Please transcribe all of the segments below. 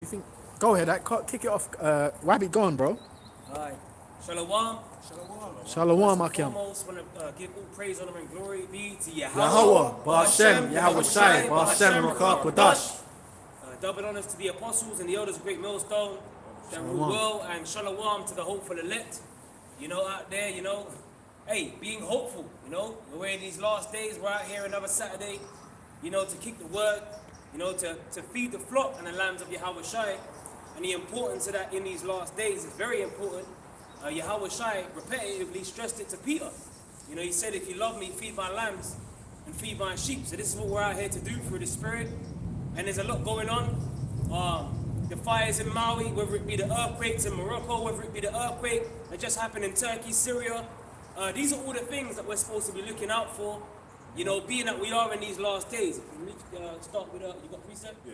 You think? Go ahead, kick it off. Wabi, go on, bro. Alright. Shalom. First Shalom, and Akim. foremost, want to give all praise, honor, and glory be to Yahweh, Yahweh, Ba'ashem, Yahweh Shai, Ba'ashem, Rakak, Wadash. double honors to the apostles and the elders of Great Millstone that rule Shalom. well, and shalom to the hopeful elect. Out there, hey, being hopeful, we're in these last days, we're out here another Saturday, to keep the word, to feed the flock and the lambs of Yahweh Shai. And the importance of that in these last days is very important. Yahweh Shai repetitively stressed it to Peter. He said, if you love me, feed my lambs and feed my sheep. So this is what we're out here to do through the Spirit. And there's a lot going on. The fires in Maui, whether it be the earthquakes in Morocco, whether it be the earthquake that just happened in Turkey, Syria. These are all the things that we're supposed to be looking out for, being that we are in these last days. If you start with, you got precept? Yeah.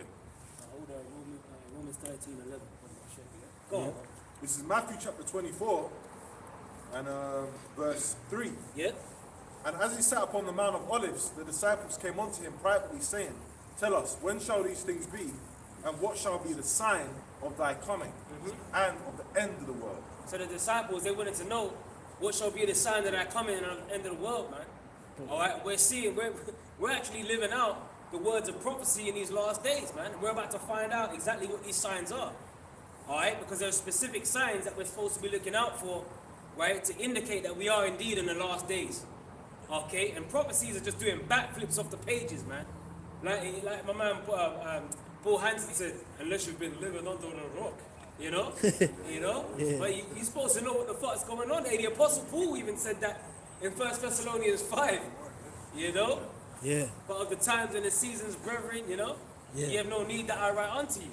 Hold on, Romans 13:11. Go on. This is Matthew chapter 24 and verse 3. Yeah? And as he sat upon the Mount of Olives, the disciples came unto him privately, saying, Tell us, when shall these things be? And what shall be the sign of thy coming and of the end of the world? So the disciples, they wanted to know what shall be the sign that I come in and the end of the world, man. All right, we're actually living out the words of prophecy in these last days, man. We're about to find out exactly what these signs are. All right, because there are specific signs that we're supposed to be looking out for, right, to indicate that we are indeed in the last days. Okay, and prophecies are just doing backflips off the pages, man. Like my man Paul Hansen said, unless you've been living under a rock, Yeah. But you're supposed to know what the fuck's going on. Hey, the Apostle Paul even said that in 1 Thessalonians 5, Yeah. But of the times and the seasons, brethren, Yeah. you have no need that I write unto you,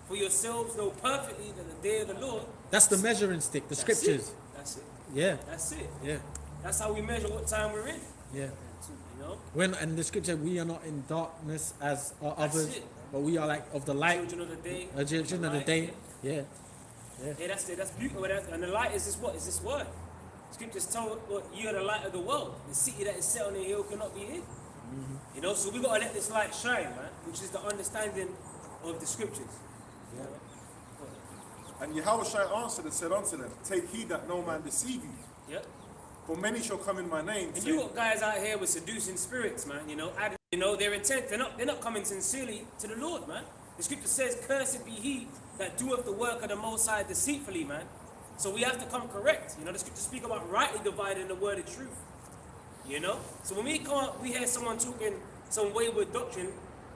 For yourselves know perfectly that the day of the Lord. That's the measuring stick, the scriptures. That's it. Yeah. That's it. Yeah. That's how we measure what time we're in. Yeah. You know? When and the scripture, we are not in darkness as are That's others, it. but we are like of the light. Children of the day. Children of the Light, day. Yeah. Yeah, that's it. That's beautiful. And the light is this what? Is this word? Scriptures tell what you are the light of the world. The city that is set on a hill cannot be hid. So we gotta let this light shine, man, which is the understanding of the scriptures. Yeah. And Yahweh Shai answered and said unto them, Take heed that no man deceive you. Yeah. For many shall come in my name, And saying, you got guys out here with seducing spirits, man. Their intent. They're not coming sincerely to the Lord, man. The scripture says, "Cursed be he that doeth the work of the Most High deceitfully," man. So we have to come correct. The scriptures speak about rightly dividing the word of truth. So when we hear someone talking some wayward doctrine,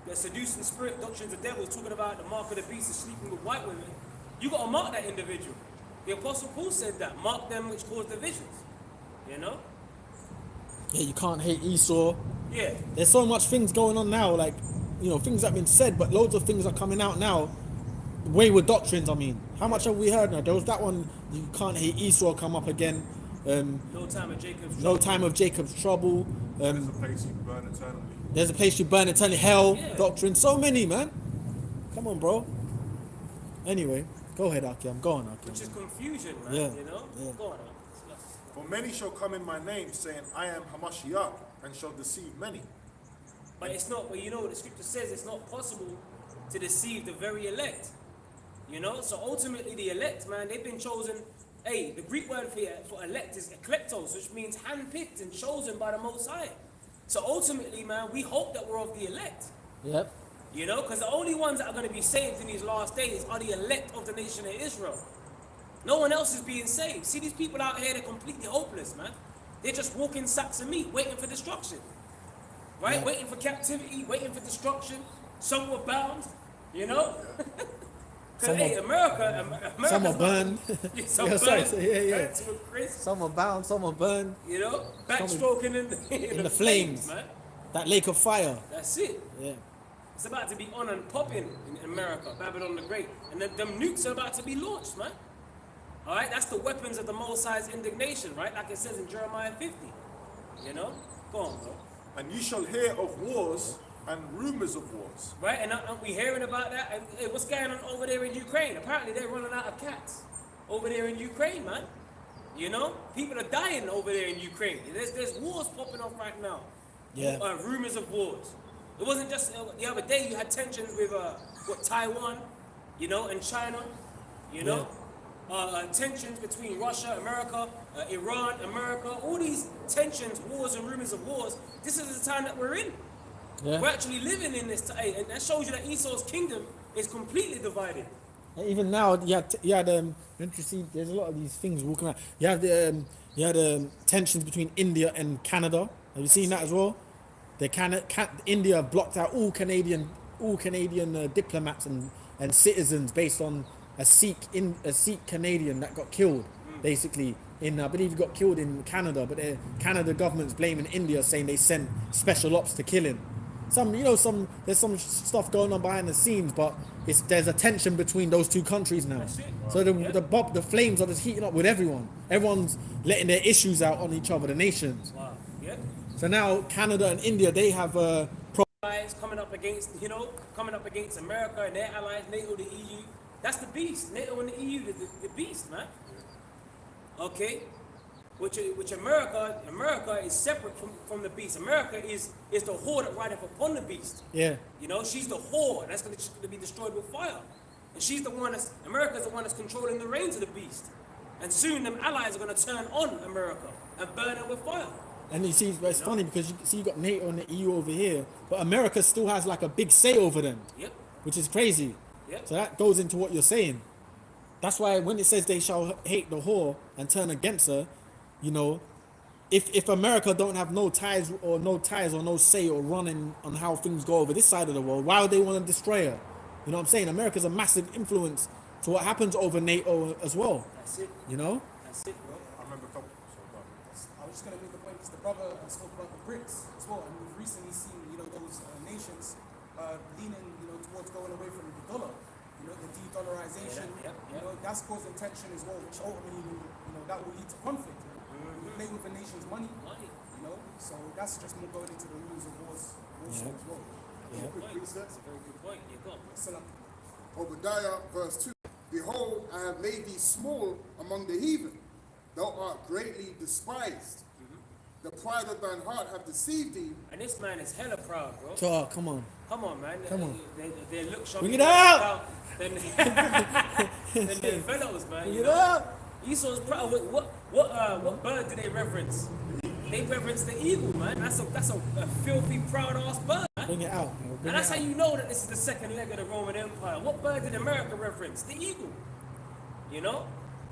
the seducing spirit doctrines of devils, talking about the mark of the beast is sleeping with white women, you got to mark that individual. The Apostle Paul said that, mark them which cause divisions. Yeah, you can't hate Esau. Yeah. There's so much things going on now, like, things have been said, but loads of things are coming out now. Wayward doctrines, I mean. How much have we heard now? There was that one, you can't hate Esau, come up again. No time of Jacob's trouble. No time of Jacob's trouble. There's a place you burn eternally. There's a place you burn eternally. Hell, Yeah. doctrine. So many, man. Come on, bro. Anyway, go ahead, Akim. Go on, Akim. Which is confusion, man. Yeah. Yeah. Go on. For many shall come in my name, saying, I am Hamashiach, and shall deceive many. But it's not, but what the scripture says, it's not possible to deceive the very elect. So ultimately the elect, man, they've been chosen. Hey, the Greek word for elect is eklektos, which means handpicked and chosen by the Most High. So ultimately, man, we hope that we're of the elect. Yep. Because the only ones that are going to be saved in these last days are the elect of the nation of Israel. No one else is being saved. See these people out here, they're completely hopeless, man. They're just walking sacks of meat, waiting for destruction. Right? Yeah. Waiting for captivity, waiting for destruction. Some were bound, Because, hey, America Some are burned. Some Yeah, sorry, burned, yeah. burnt to a crisp, Some are bound, some are burned. backstroking in the flames. man. That lake of fire. That's it. Yeah. It's about to be on and popping in America, Babylon the Great. And them nukes are about to be launched, man. All right, that's the weapons of the Most High's indignation, right? Like it says in Jeremiah 50. Go on, bro. And you shall hear of wars and rumors of wars. Right, and aren't we hearing about that? And hey, what's going on over there in Ukraine? Apparently they're running out of cats over there in Ukraine, man. People are dying over there in Ukraine. There's wars popping off right now. Yeah. Rumors of wars. It wasn't just the other day you had tensions with Taiwan you know, and China, you know, tensions between Russia, America, Iran, America, all these tensions, wars and rumors of wars. This is the time that we're in. Yeah. We're actually living in this time, and that shows you that Esau's kingdom is completely divided. And even now, don't you see, there's a lot of these things walking around. You had tensions between India and Canada. Have you seen that as well? India blocked out all Canadian diplomats and citizens based on a Sikh Canadian that got killed, basically. I believe he got killed in Canada, but the Canada government's blaming India, saying they sent special ops to kill him. There's some stuff going on behind the scenes, but there's a tension between those two countries now. So the flames are just heating up with everyone. Everyone's letting their issues out on each other, the nations. Wow. Yeah. So now Canada and India, they have Allies coming up against America and their allies, NATO, the EU. That's the beast. NATO and the EU, the beast, man. Okay. Which America is separate from the beast. America is the whore that rideth upon the beast. Yeah. You know, she's the whore that's going to be destroyed with fire. And America's the one that's controlling the reins of the beast. And soon them allies are going to turn on America and burn it with fire. And you see, it's funny because you got NATO and the EU over here, but America still has like a big say over them. Yep. Which is crazy. Yep. So that goes into what you're saying. That's why when it says they shall hate the whore and turn against her, you know, if America don't have no ties or no say or running on how things go over this side of the world, why would they want to destroy her? You know what I'm saying? America's a massive influence to what happens over NATO as well. That's it. You know? That's it, bro. I remember a couple. I was just going to make the point because the brother spoke about the BRICS as well, and we've recently seen, you know, those nations leaning, you know, towards going away from the dollar, you know, the de-dollarization, you know, that's causing tension as well, which ultimately, you know, that will lead to conflict. We play with the nation's money, you know, so that's just more going into the rules of wars also as well. That's a very good point. You go. Salam. Obadiah verse 2. Behold, I have made thee small among the heathen. Thou art greatly despised. The pride of thine heart have deceived thee. And this man is hella proud, bro. So, come on. Come on, man. Come on. They look shocking. Bring it out! Then the fellows, man. Bring You it know? up! Esau's proud. What bird do they reverence? They reverence the eagle, man. That's a filthy, proud ass bird, man. Bring it out. Man. Bring And that's it how out. you know that this is the second leg of the Roman Empire. What bird did America reverence? The eagle. You know?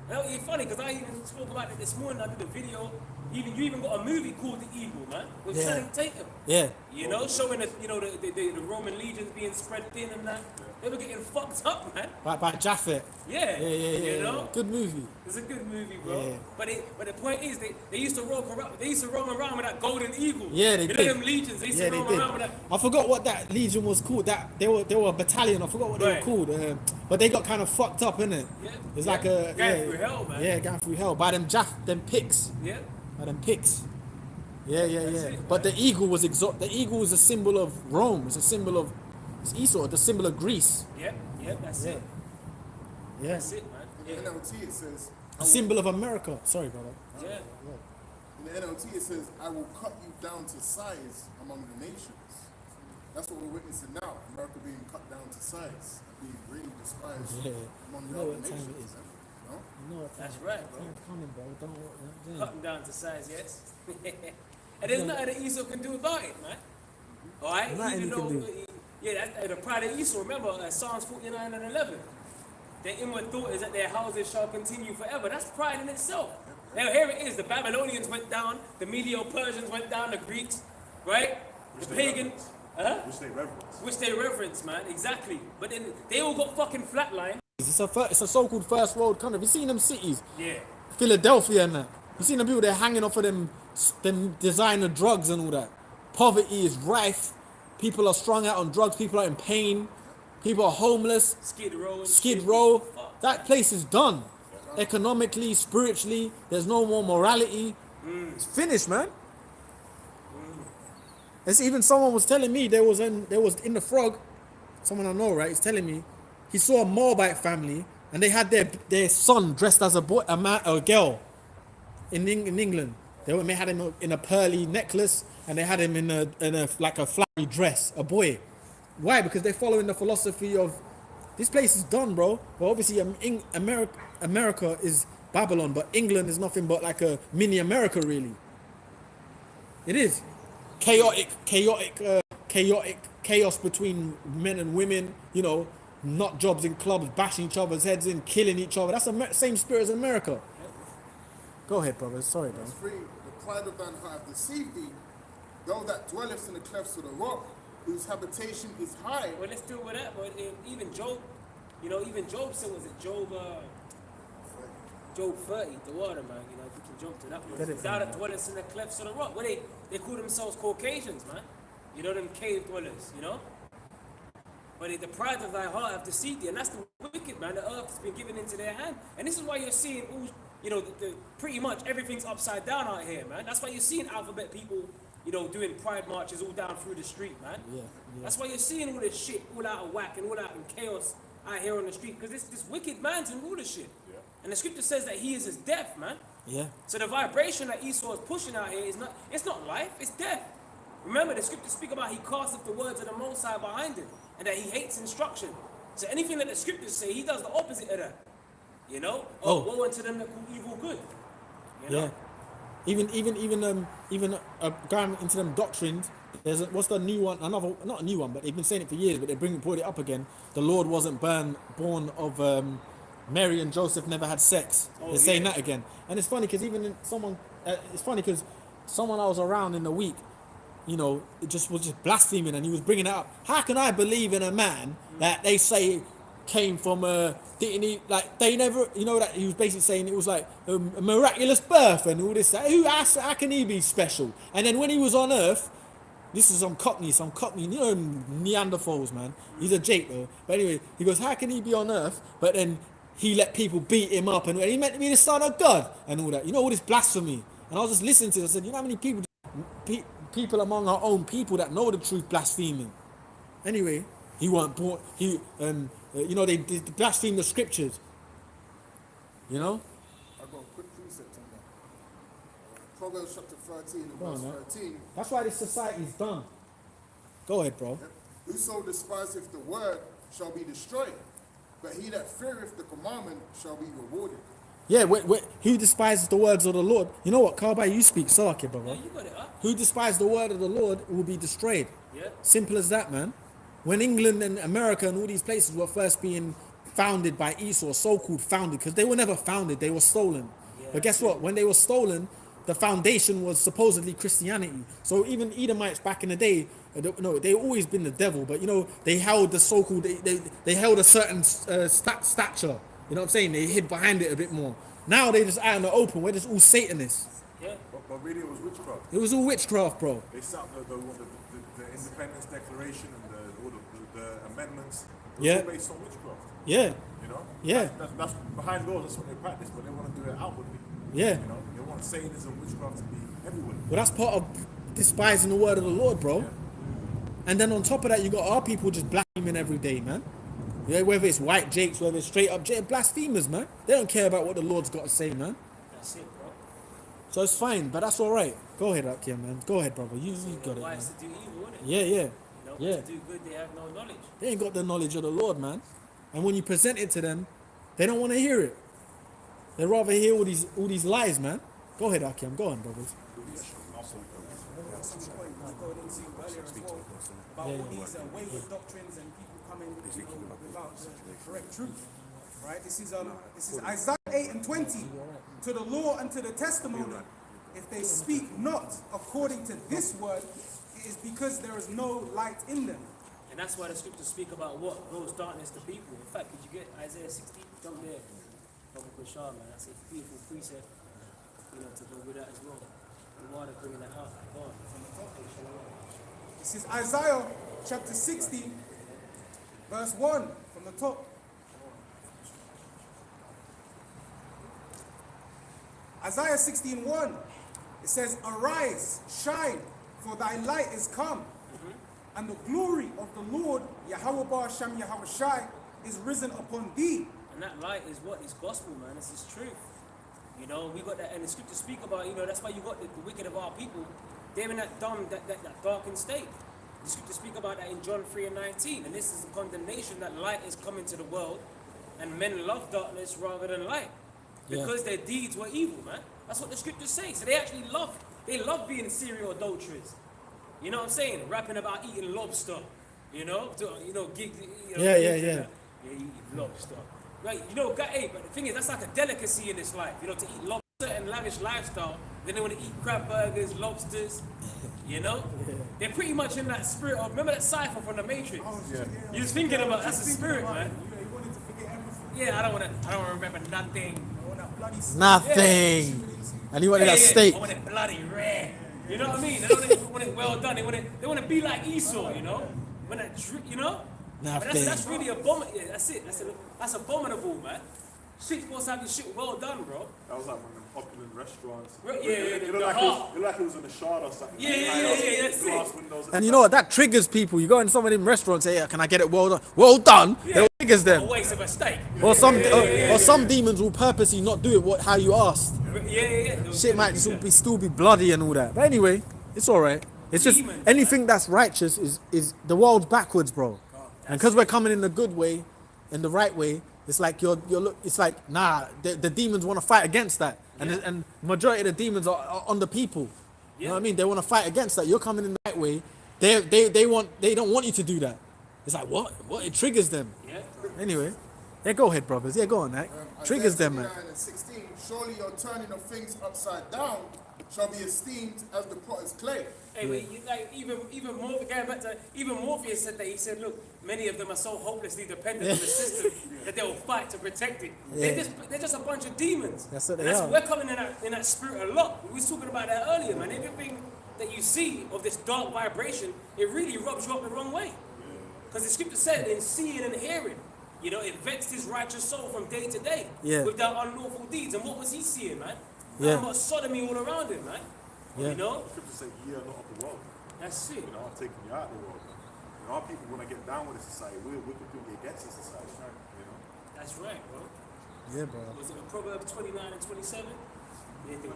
That was funny because I even spoke about it this morning. I did a video. You even got a movie called The Eagle, man, with Yeah. Channing Tatum. Yeah. You know, showing the Roman legions being spread thin and that. They were getting fucked up, man. By Jaffet. Yeah. You know? Good movie. It's a good movie, bro. Yeah. But the point is, they used to roam around. They used to roam around with that golden eagle. Yeah, they you did. know them legions. They used Yeah, to they roam did. around with that. I forgot what that legion was called. That they were a battalion. I forgot what they were Right. called. But they got kind of fucked up, innit? Yeah. It's Yeah. like a Going through hell, man. Yeah, going through hell by them picks. Yeah. By them picks. Yeah. it, But the eagle was The eagle is a symbol of Rome. It's a symbol of Esau, the symbol of Greece. Yeah. That's it. Yeah. That's it, man. In Yeah. the NLT it says, A symbol of America. Sorry, brother. Yeah. in the NLT it says, I will cut you down to size among the nations. That's what we're witnessing now. America being cut down to size, being really despised Yeah. among You the know other what time nations. it is. You know? You know what That's time- right, bro. time's coming, bro. Don't. Cut them down to size, yes. And there's nothing that Esau can do about it, man. All right? Nothing Even he can though, do. that's the pride of Esau. Remember Psalms 49 and 11. Their inward thought is that their houses shall continue forever. That's pride in itself. Now here it is. The Babylonians went down. The Medo-Persians went down. The Greeks, right? Which The they pagans, reverence. which they reverence, man. Exactly. But then they all got fucking flatlined. It's a so-called first world country. Have you seen them cities? Yeah. Philadelphia and that. You seen the people they're hanging off of them designer drugs and all that. Poverty is rife. People are strung out on drugs. People are in pain. People are homeless. Skid Row. and Skid shit. Row. Fuck. That place is done. Economically, spiritually, there's no more morality. It's finished, man. It's even someone was telling me there was in the Frog. Someone I know, right? He's telling me he saw a Moabite family and they had their son dressed as a girl in England. They had him in a pearly necklace and they had him in a like a flowery dress, a boy. Why? Because they're following the philosophy of This place is done, bro. Well, obviously, America is Babylon, but England is nothing but like a mini America, really. It is chaotic chaos between men and women. You know, nut jobs in clubs, bashing each other's heads in, killing each other. That's the same spirit as America. Go ahead, brother. Sorry, bro. Verse 3, the pride of thine heart hath deceived thee, thou that dwellest in the clefts of the rock, whose habitation is high. Well, let's deal with that. But even Job, you know, even Job said, was it Job? Job 30, the water man. You know, if you can jump to that one. Thou that dwellest in the clefts of the rock. Well, they call themselves Caucasians, man. You know, them cave dwellers. You know. But the pride of thy heart have deceived thee, and that's the wicked, man. The earth has been given into their hand, and this is why you're seeing all, you know, pretty much everything's upside down out here, man. That's why you're seeing alphabet people, you know, doing pride marches all down through the street, man. Yeah. That's why you're seeing all this shit all out of whack and all out in chaos out here on the street, because this wicked man's in all this shit. Yeah. And the scripture says that he is his death, man. Yeah. So the vibration that Esau is pushing out here is it's not life, it's death. Remember, the scriptures speak about he casteth the words of the Most High behind him, and that he hates instruction. So anything that the scriptures say, he does the opposite of that. You know? Woe unto them that call evil good. You know? Yeah. Even going into them doctrines, what's the new one? Not a new one, but they've been saying it for years, but they brought it up again. The Lord wasn't born of Mary and Joseph never had sex. They're saying that again. And it's funny because someone I was around in the week, you know, it was just blaspheming, and he was bringing it up. How can I believe in a man that they say came from didn't he, like, they never, you know, that he was basically saying it was like a miraculous birth and all this. How can he be special? And then when he was on earth, this is some Cockney, you know, Neanderthals, man. He's a Jake though. But anyway, he goes, how can he be on earth? But then he let people beat him up, and he meant to be the son of God and all that. You know, all this blasphemy. And I was just listening to it. I said, you know how many people among our own people that know the truth blaspheming. Anyway, he weren't born. You know, they blaspheme the scriptures. You know. I got a quick precept on that. Proverbs chapter 13 and verse 13. That's why this society is done. Go ahead, bro. Whoso despiseth the word shall be destroyed, but he that feareth the commandment shall be rewarded. Yeah, who despises the words of the Lord? You know what, Karbai, you speak Sarki, brother. Yeah, you got it up. Who despises the word of the Lord will be destroyed. Yeah. Simple as that, man. When England and America and all these places were first being founded by Esau, so-called founded, because they were never founded, they were stolen. Yeah, but guess what? When they were stolen, the foundation was supposedly Christianity. So even Edomites back in the day, they always been the devil, but you know, they held the so-called, they held a certain stature. You know what I'm saying? They hid behind it a bit more. Now they just out in the open. We're just all Satanists. Yeah. But really it was witchcraft. It was all witchcraft, bro. They set up the Independence Declaration and all the amendments. It was all based on witchcraft. Yeah. You know? Yeah. That's behind doors, that's what they practice, but they want to do it outwardly. Yeah. You know? They want Satanism, witchcraft to be everywhere. Well, that's part of despising the word of the Lord, bro. Yeah. And then on top of that, you got our people just blaspheming every day, man. Yeah, whether it's white jakes, whether it's straight up blasphemers, man. They don't care about what the Lord's got to say, man. That's it, bro. So it's fine, but that's all right. Go ahead, Akia, man. Go ahead, brother. You got it, Why man. is to do evil, isn't it? Yeah. You know, Yeah. to do good, they have no knowledge. They ain't got the knowledge of the Lord, man. And when you present it to them, they don't want to hear it. They rather hear all these lies, man. Go ahead, Akim. Go on, brothers. Going into earlier as well about all these wayward doctrines and people coming without the correct truth. Right? This is Isaiah 8 and 20. To the law and to the testimony, if they speak not according to this word, it is because there is no light in them. And that's why the scriptures speak about what throws darkness to people. In fact, could you get Isaiah 60? Jump there. Brother Bashar, man. That's a beautiful precept, you know, to go with that as well. The water bringing that out. Go on. This is Isaiah chapter 60, verse 1 from the top. Isaiah 16:1. It says, arise, shine, for thy light is come, and the glory of the Lord, Yahweh Bar Shem Yahweh Shai, is risen upon thee. And that light is what? It's gospel, man. It's his truth. You know, we got that, and the scriptures speak about, you know, that's why you got the wicked of our people. They're in that dumb, that darkened state. The scripture speak about that in John 3:19, and this is the condemnation that light is coming to the world, and men love darkness rather than light, because their deeds were evil, man. That's what the scriptures say. So they actually love being serial adulterers. You know what I'm saying? Rapping about eating lobster, gigs. Yeah. Yeah, you eat lobster. Right, hey, but the thing is, that's like a delicacy in this life, to eat lobster and lavish lifestyle. Then they want to eat crab burgers, lobsters, They're pretty much in that spirit of, remember that cipher from the Matrix? You was thinking about, that's the spirit, man. You wanted to forget everything. Yeah, I don't want to remember nothing. All that bloody stuff. Nothing. And you wanted that steak. I want it bloody rare. You know what I mean? They don't want it well done. They want to be like Esau, When that, Nothing. But that's really abominable. Yeah, that's it. That's abominable, man. Shit's supposed to have this shit well done, bro. That was like one of them opulent restaurants. Yeah, It looked like it was in a shard or something. Yeah, that's Glass it. windows. And you know what? That triggers people. You go in some of them restaurants, say, can I get it well done? Well done. Yeah. It triggers A them. waste of a steak. Or some demons will purposely not do it how you asked. Yeah. Shit might still be bloody and all that. But anyway, it's alright. It's just Demons, anything that's righteous is the world's backwards, bro. And because we're coming in the good way, in the right way, it's like it's like the demons want to fight against that, and majority of the demons are on the people. You know what I mean? They want to fight against that. You're coming in the right way. They don't want you to do that. It's like what? It triggers them. Yeah. Anyway, go ahead, brothers. Yeah, go on, Nick. Triggers them, man. 16, surely your turning of things upside down shall be esteemed as the potter's clay. Hey, but even more, going back to, even Morpheus said that, he said, look, many of them are so hopelessly dependent on the system that they will fight to protect it. Yeah. They're just a bunch of demons. That's what they are. We're coming in that spirit a lot. We was talking about that earlier, man. Everything that you see of this dark vibration, it really rubs you up the wrong way. Because the scripture said, in seeing and hearing, it vexed his righteous soul from day to day with their unlawful deeds. And what was he seeing, man? Nothing but sodomy all around him, man. Yeah. Scripture say, ye are not of the world. That's it. I'm taking you out of the world. Our people want to get down with the society. We're completely against the society. That's right, bro. Yeah, bro. Was it Proverbs 29 and 27? You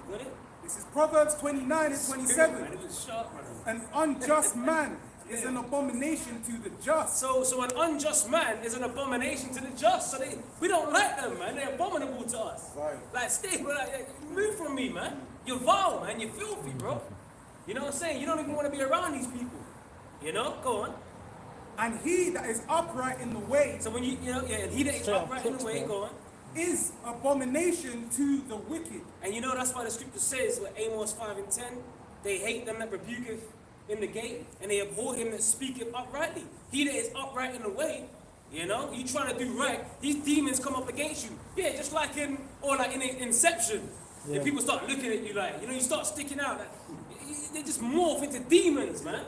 got it? This is Proverbs 29 and 27. Man, it was sharp, man. An unjust man is an abomination to the just. So an unjust man is an abomination to the just. So we don't like them, man. They're abominable to us. Right. Like, stay, move from me, man. You're vile, man. You're filthy, bro. You know what I'm saying? You don't even want to be around these people. Go on. And he that is upright in the way So when and he that is upright in the way, go on. is abomination to the wicked. And that's why the scripture says, with Amos 5 and 10, they hate them that rebuketh in the gate, and they abhor him that speaketh uprightly. He that is upright in the way, you trying to do right, these demons come up against you. Yeah, just like in Inception. Yeah. People start looking at you like, you start sticking out. Like, they just morph into demons, man.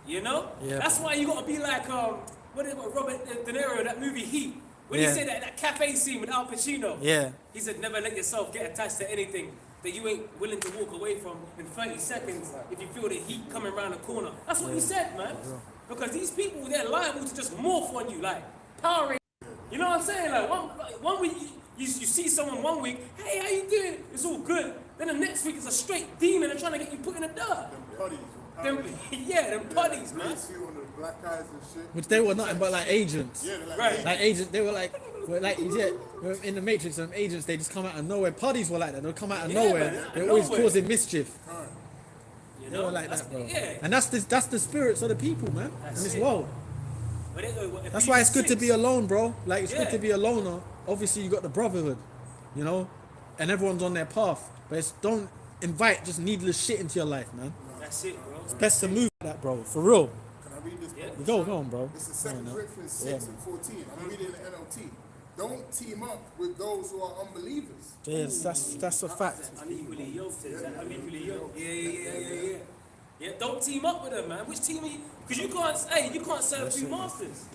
Yeah. That's why you gotta be like, what Robert De Niro, that movie Heat. When he said that cafe scene with Al Pacino. Yeah. He said, never let yourself get attached to anything that you ain't willing to walk away from in 30 seconds if you feel the heat coming around the corner. That's what he said, man. Because these people, they're liable to just morph on you, like Power Rangers. You know what I'm saying? Like one week, you see someone one week, hey, how you doing? It's all good. Then the next week, it's a straight demon and trying to get you put in the dirt. Them putties, man. Black eyes and shit. Which they were nothing but like agents. Yeah, they're Right. Like agents, they were like in the Matrix, some agents, they just come out of nowhere. Putties were like that. They'll come out of nowhere. man, They're always nowhere. causing mischief. You They know? were like that, bro. Yeah. And that's the spirits of the people, man. That's in this it. world. But That's why it's good to be alone, bro. Like, it's good Yeah. to be a loner. Obviously, you got the brotherhood, and everyone's on their path. But don't invite just needless shit into your life, man. That's it, bro. It's best to move like that, bro. For real. Can I read this? Yeah. Go on, bro. This is 2 Corinthians 6 and 14. I'm reading the NLT. Don't team up with those who are unbelievers. Yes, that's a fact. Unequally yoked. Is that unequally yoked? Yeah. Yeah, don't team up with them, man. Which team are you? Because you can't serve two masters.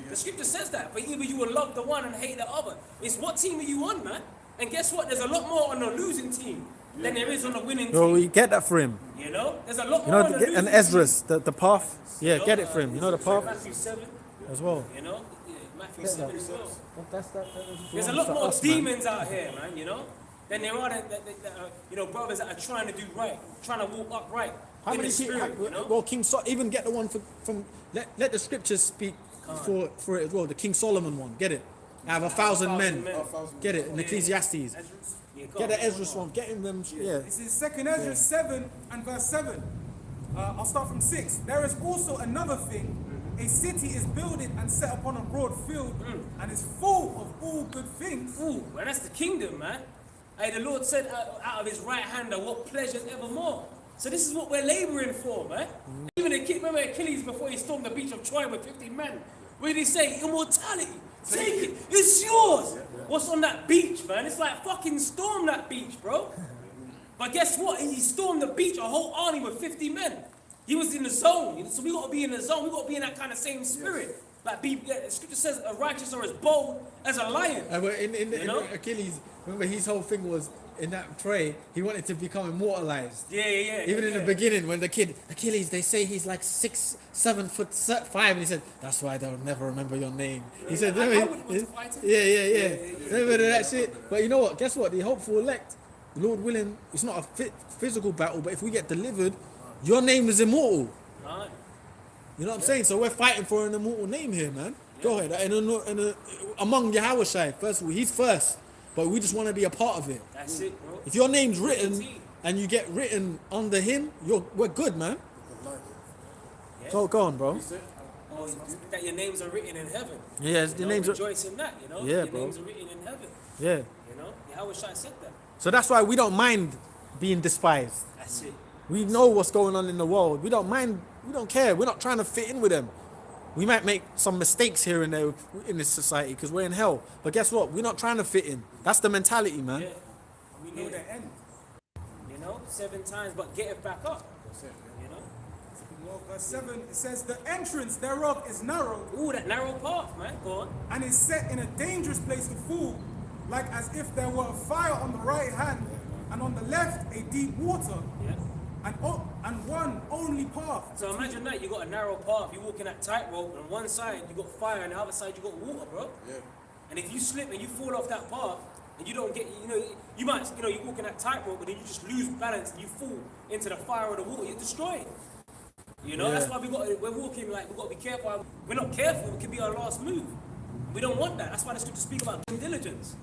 The scripture says that. But either you will love the one and hate the other. It's what team are you on, man? And guess what? There's a lot more on the losing team than there is on the winning Bro, team. you get that for him. There's a lot more on the losing And team. Esdras, the path. Yeah, get it for him. You know the path Matthew 7, as well. Matthew 7 as well. That's There's a lot more demons out here, man, than there are, brothers that are trying to do right, trying to walk upright. How in many the people? spirit, you know? Well, even get the one from let the scriptures speak for it as well. The King Solomon one, get it. Out of 1,000 men, get it in Ecclesiastes. Yeah, go Get on. the Ezra's one, get in them. Yeah. This is 2nd Ezra 7 and verse 7. I'll start from 6. There is also another thing. A city is builded and set upon a broad field and is full of all good things. Ooh, well, that's the kingdom, man. Hey, the Lord said out of his right hand are what pleasures evermore. So this is what we're laboring for, man. Even remember Achilles before he stormed the beach of Troy with 50 men. What did he say? Immortality. Take it. It's yours. What's on that beach, man? It's like fucking storm that beach, bro. But guess what? He stormed the beach, a whole army with 50 men. He was in the zone. So we got to be in the zone. We got to be in that kind of same spirit. Like, the scripture says a righteous are as bold as a lion. In Achilles, remember his whole thing was in that Troy, he wanted to become immortalized. Yeah. Even in the beginning, when the kid Achilles, they say he's like 7'5", and he said, "That's why they'll never remember your name." He said, I wouldn't want to fight him. Yeah. Remember that shit. But you know what? Guess what? The hopeful elect, Lord willing, it's not a physical battle, but if we get delivered, your name is immortal. Alright. You know what I'm saying? So we're fighting for an immortal name here, man. Go ahead. And among Yahushai, first of all, he's first. But we just want to be a part of it. That's it, bro. If your name's written and you get written under him, we're good, man. Yeah. Go on, bro. Oh, that your names are written in heaven. Yes, You your know, names are. rejoice in that, you know? Yeah, your bro. names are written in heaven. Yeah. You know? Yahushua said that. So that's why we don't mind being despised. That's it. We know what's going on in the world. We don't mind. We don't care. We're not trying to fit in with them. We might make some mistakes here and there in this society because we're in hell. But guess what? We're not trying to fit in. That's the mentality, man. Yeah. We know the end. You know? 7 times, but get it back up. You know? Well, verse 7, it says, the entrance thereof is narrow Ooh, that narrow path, man. Go on. and is set in a dangerous place to fall, like as if there were a fire on the right hand, and on the left a deep water, Yeah. and one only path. So imagine that, you got a narrow path, you're walking that tightrope, on one side you got fire, and the other side you got water, bro. Yeah. And if you slip and you fall off that path, and you don't get, you might, you're walking that tightrope, but then you just lose balance and you fall into the fire or the water, you're destroyed. You know, that's why we're walking like, we've got to be careful. We're not careful, it could be our last move. We don't want that. That's why the scriptures speak about due diligence.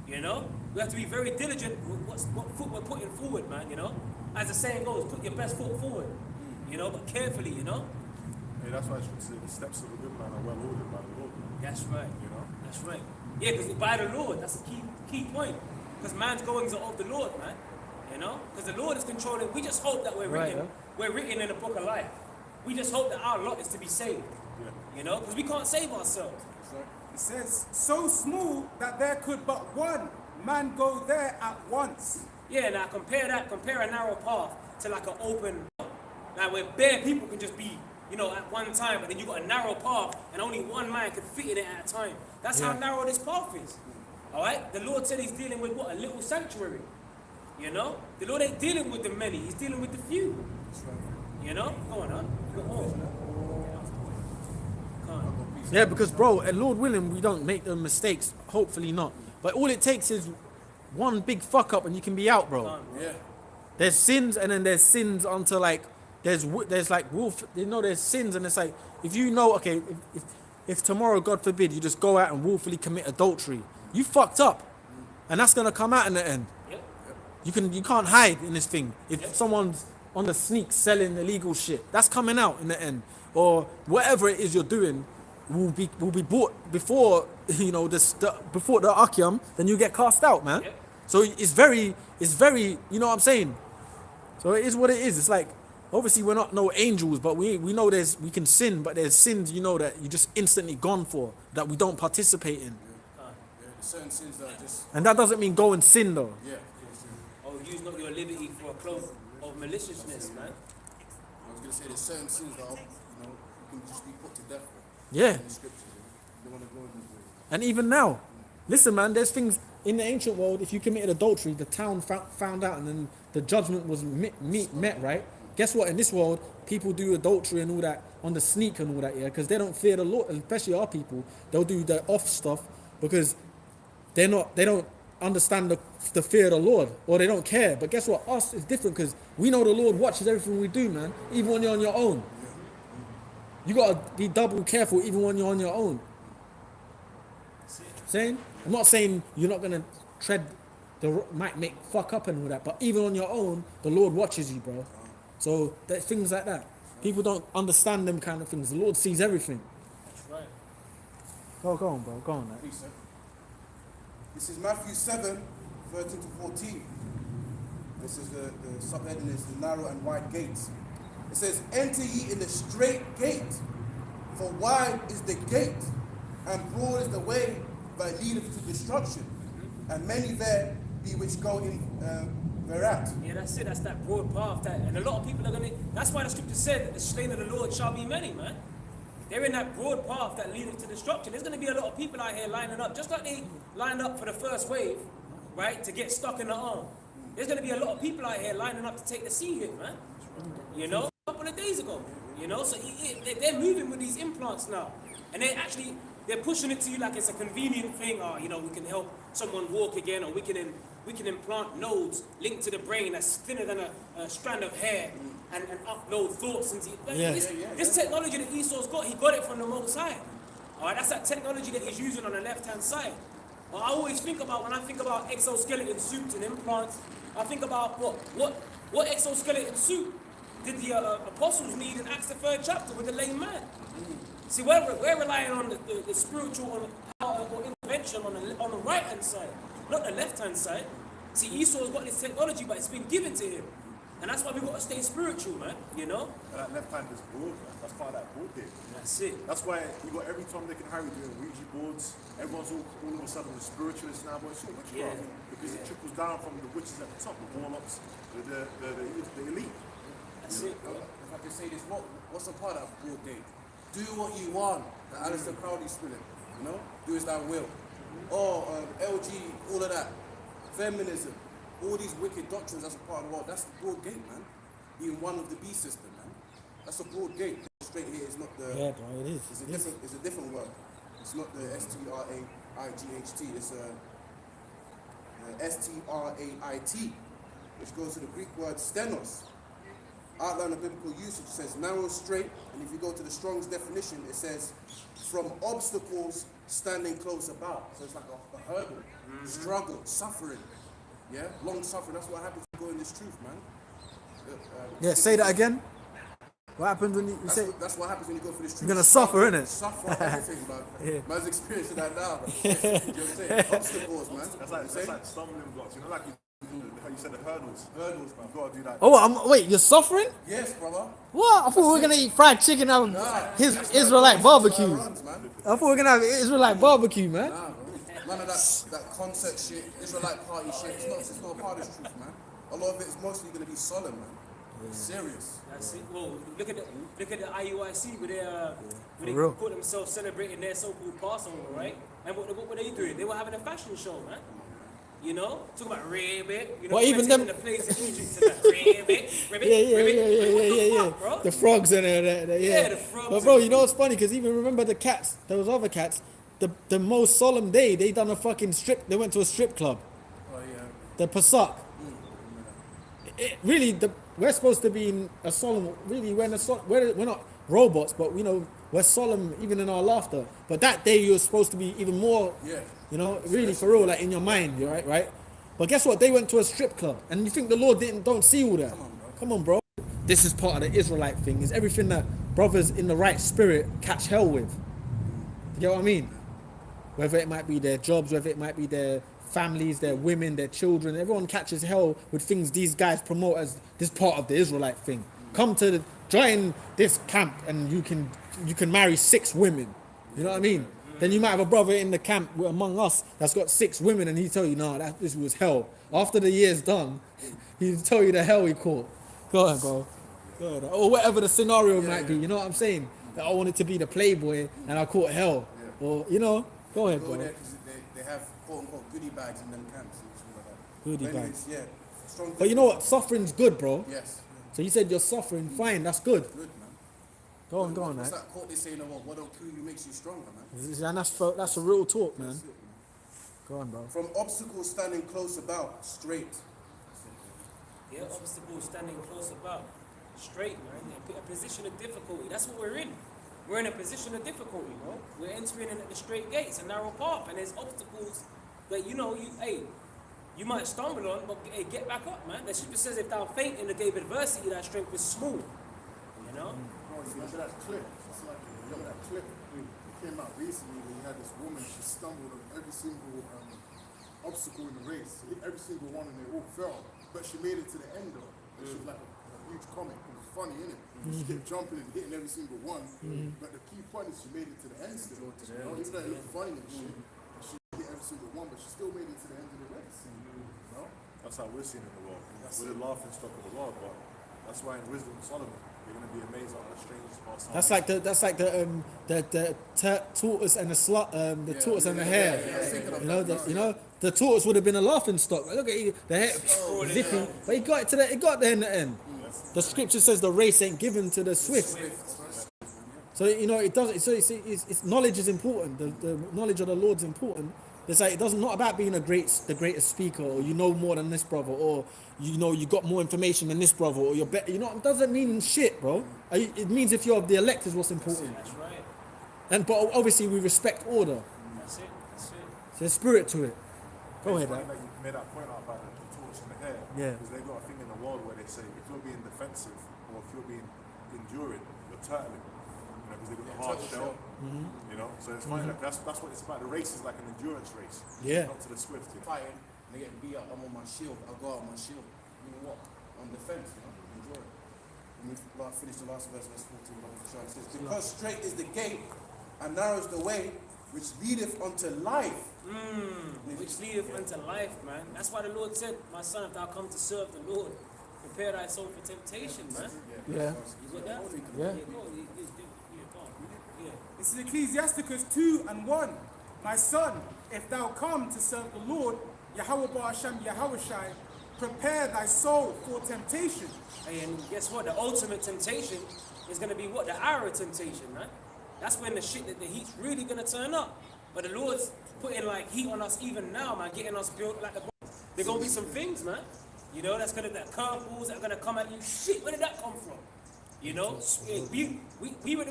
You know, we have to be very diligent with what foot we're putting forward, man, you know. As the saying goes, put your best foot forward, you know, but carefully, you know. Hey, that's why I should say the steps of a good man are well ordered by the Lord. That's right. You know? That's right. Yeah, because by the Lord, that's a key point. Because man's goings are of the Lord, man. You know? Because the Lord is controlling. We just hope that we're written in the book of life. We just hope that our lot is to be saved. Yeah. You know? Because we can't save ourselves. It says, so small that there could but one man go there at once. Yeah, now compare a narrow path to like an open, like where bare people can just be, at one time, but then you got a narrow path and only one man can fit in it at a time. That's how narrow this path is. All right? The Lord said he's dealing with what? A little sanctuary. You know? The Lord ain't dealing with the many, he's dealing with the few. You know? Go on, huh? Go on. Come on. Yeah, because bro, and Lord willing, we don't make the mistakes. Hopefully not. But all it takes is one big fuck up and you can be out, bro. Yeah. There's sins and then there's sins until like there's like wolf. There's sins and it's like if okay, if tomorrow, God forbid, you just go out and willfully commit adultery, you fucked up, and that's gonna come out in the end. Yep. You can't hide in this thing. If someone's on the sneak selling illegal shit, that's coming out in the end. Or whatever it is you're doing will be bought before before the Akyam, then you get cast out, man. Yep. So it's very, you know what I'm saying? So it is what it is. It's like, obviously we're not no angels, but we know we can sin, but there's sins, that you just instantly gone for, that we don't participate in. Yeah, certain sins that are just. And that doesn't mean go and sin though. Yeah. Oh, use not your liberty for a cloak of maliciousness, man. I was gonna say there's certain sins that you can just be put to death for. Yeah. In the scriptures. You don't want to go into it. And even now, listen, man, there's things in the ancient world, if you committed adultery, the town found out and then the judgment was met, right? Guess what? In this world, people do adultery and all that on the sneak and all that, yeah, because they don't fear the Lord, especially our people. They'll do the off stuff because they don't understand the fear of the Lord, or they don't care. But guess what? Us is different because we know the Lord watches everything we do, man. Even when you're on your own, you gotta be double careful. Even when you're on your own. Saying, I'm not saying you're not gonna tread might make fuck up and all that, but even on your own, the Lord watches you, bro. So there's things like that. People don't understand them kind of things. The Lord sees everything. That's right. Go on, bro. Go on, man. Please, sir. This is Matthew 7, 13 to 14. This is the subheading is the narrow and wide gates. It says, enter ye in the straight gate, for wide is the gate, and broad is the way that leadeth to destruction, and many there be which go in thereat. Yeah, that's it. That's that broad path. And a lot of people are going to... That's why the scripture said that the slain of the Lord shall be many, man. They're in that broad path that leadeth to destruction. There's going to be a lot of people out here lining up, just like they lined up for the first wave, right, to get stuck in the arm. There's going to be a lot of people out here lining up to take the sea hit, man. You know, a couple of days ago. You know, so they're moving with these implants now. And they're pushing it to you like it's a convenient thing. Or, you know, we can help someone walk again, or we can implant nodes linked to the brain that's thinner than a strand of hair and upload thoughts into it. This technology that Esau's got, he got it from the Most High. All right, that's that technology that he's using on the left-hand side. But I always think about, when I think about exoskeleton suits and implants, I think about what exoskeleton suit did the apostles need in Acts the 3rd chapter with the lame man? See, we're relying on the spiritual power or intervention on the right-hand side, not the left-hand side. See, Esau's got this technology, but it's been given to him. And that's why we've got to stay spiritual, man, you know? And that left hand is broad, man. That's part of that board there. That's it. That's why you got every Tom, Dick and Harry doing Ouija boards. Everyone's all of a sudden a spiritualist now, but it's all witchcraft. Because it trickles down from the witches at the top, the warlocks, the elite. That's it, bro. If I can say this, what's a part of that broad gate? Do what you want, the Alistair Crowley spirit, you know? Do as thou will. Or LG, all of that. Feminism, all these wicked doctrines that's a part of the world. That's the broad gate, man. Being one of the beast system, man. That's a broad gate. Straight here is not the... Yeah, bro, it is. It's a different word. It's not the S-T-R-A-I-G-H-T. It's S-T-R-A-I-T, which goes to the Greek word stenos. Outline of biblical usage says narrow, straight, and if you go to the Strong's definition, it says from obstacles standing close about. So it's like a hurdle, struggle, suffering, yeah, long suffering. That's what happens when you go in this truth, man. Say that again. What happens when you say? That's what happens when you go for this truth. You're gonna suffer, innit? Suffer everything, man. Yeah. Man's experiencing that now, man. You know what I'm saying? Obstacles, man. That's like stumbling blocks. You know, like how you said the hurdles. Hurdles, man. You've got to do that. Oh, wait, you're suffering? Yes, brother. What? I thought we were gonna eat fried chicken and his Israelite barbecue. Runs, man. I thought we were gonna have Israelite barbecue, man. Nah, bro. None of that concept shit, Israelite party shit. It's not a part of this truth, man. A lot of it is mostly going to be solemn, man. Serious. That's it. Well, look at the IUIC where they real. call themselves celebrating their so-called Passover, right? And what were they doing? They were having a fashion show, man. You know, talking about ribbit. You know, Well, even them. the place in Egypt to that ribbit. Yeah. Bro? The frogs in there, Yeah, the frogs But bro, in you know what's funny? Because even remember the cats, those other cats, the most solemn day, they done a fucking strip, they went to a strip club. Oh, yeah. The Pasuk. We're supposed to be in a solemn, really, we're not robots, but you know, we're solemn even in our laughter. But that day you're supposed to be even more, you know, really for real, like in your mind, right? But guess what? They went to a strip club, and you think the Lord don't see all that? Come on, bro. This is part of the Israelite thing. Is everything that brothers in the right spirit catch hell with. You get what I mean? Whether it might be their jobs, whether it might be their families, their women, their children, everyone catches hell with things these guys promote as this part of the Israelite thing. Join this camp and you can marry 6 women. You know what I mean? Then you might have a brother in the camp among us that's got 6 women and he tell you, no, this was hell. After the year's done, he'll tell you the hell he caught. Go ahead, bro. Go ahead. Or whatever the scenario might be, you know what I'm saying? That I wanted to be the playboy and I caught hell. Or, you know, go ahead, bro. They have quote-unquote goodie bags in them camps and stuff like that. Goodie Anyways, bags. Yeah. Strong But you know what? Suffering's good, bro. Yes. So you said you're suffering, fine, that's good. Good, man. Go on, What's man. that quote they say, you know what don't kill you makes you stronger, man. And that's a real talk, man. Go on, bro. From obstacles standing close about, straight. Yeah, obstacles standing close about. Straight, man. A position of difficulty. That's what we're in. We're in a position of difficulty, bro. We're entering in at the straight gates, a narrow path, and there's obstacles that you might stumble on, but hey, get back up, man. The scripture says, if thou faint in the day of adversity, thy strength is small. You know? Remember that clip? It's like, remember that clip? It came out recently where you had this woman, she stumbled on every single obstacle in the race. She hit every single one and they all fell. But she made it to the end though. And she was like a huge comic. It was funny, innit? She kept jumping and hitting every single one. But the key point is she made it to the end still. You know, even though it looked funny and shit. And she hit every single one, but she still made it to the end of the race. You know? That's how we're seen in the world. We're the laughing stock of the world, but that's why in Wisdom of Solomon, you're going to be amazed at the strangest past. That's like the tortoise and the slut, the tortoise and the hare. You know, the tortoise would have been a laughing stock. Look at it, the hair zipping, but he got it to the, it got there in the end. The scripture says the race ain't given to the swift. So you know it doesn't. So it's knowledge is important. The knowledge of the Lord's important. It's like it doesn't not about being the greatest speaker, or you know more than this brother, or you know you got more information than this brother, or you're better. You know, it doesn't mean shit, bro. It means if you're the elect is what's important. That's right. But obviously we respect order. That's it. There's spirit to it. Go ahead, Like man. you made that point out about the torch and the hair. Yeah. Because they've got a thing in the world where they say if you're being defensive or if you're being enduring, you're turtling. You know, because they've got the hard shell. You know, so it's funny. Like, that's what it's about. The race is like an endurance race. Yeah. Not to the swift. You know? Fighting, and they get beat up, I'm on my shield. I go out on my shield. You know what? On defense, you know, enjoy it. And we finish the last verse 14. It says, because straight is the gate, and narrow is the way which leadeth unto life. Which leadeth unto life, man. That's why the Lord said, my son, if thou come to serve the Lord, prepare thy soul for temptation, man. Yeah. You got that? Yeah. Go on. Yeah. This is Ecclesiasticus 2:1. My son, if thou come to serve the Lord, Yahweh Ba'ashem Yahushai, prepare thy soul for temptation. Hey, and guess what? The ultimate temptation is going to be what? The hour of temptation, man. That's when the heat's really going to turn up. But the Lord's putting like heat on us even now, man, getting us built like a... There's going to be some things, man. You know, that's going to... That curveballs that are going to come at you. Shit, where did that come from? You know? Hey, we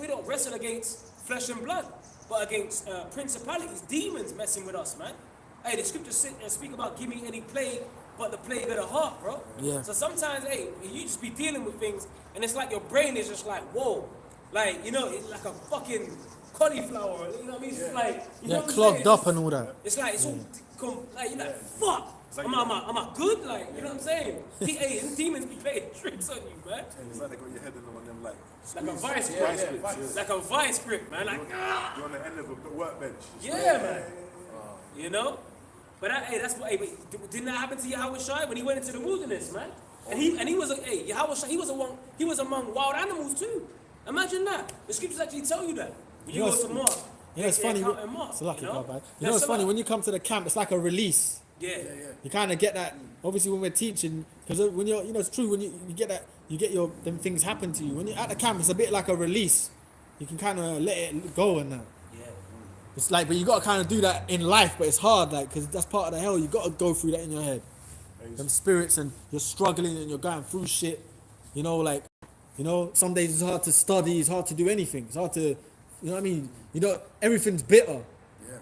don't wrestle against flesh and blood, but against principalities, demons messing with us, man. Hey, the scriptures speak about give me any plague but the plague of the heart, bro. Yeah. So sometimes, hey, you just be dealing with things, and it's like your brain is just like, whoa. Like, you know, it's like a fucking cauliflower, you know what I mean? It's just like, you know Yeah, what I'm clogged saying? up and all that. It's like, it's all, like, you're like, fuck. Am I good? Like, you know what I'm saying? Hey, and demons be playing tricks on you, man. It's like they got your head in them and them like... Like a vice grip. Like a vice grip, man. Like, You're on the end of a workbench. yeah, man. You know? But hey, that's what. Hey, didn't that happen to Yahushua when he went into the wilderness, man? And he was Yahushua. He was among wild animals too. Imagine that. The scriptures actually tell you that. When you go to Mark. You know, it's funny. It's lucky, God, You know, it's funny when you come to the camp. It's like a release. Yeah. You kind of get that. Obviously, when we're teaching, because when you're, you know, it's true. When you get that, you get them things happen to you. When you're at the camp, it's a bit like a release. You can kind of let it go and that. It's like, but you got to kind of do that in life, but it's hard, like, because that's part of the hell. You got to go through that in your head. Them spirits, and you're struggling and you're going through shit. You know, like, you know, some days it's hard to study, it's hard to do anything. It's hard to, you know what I mean? You know, everything's bitter.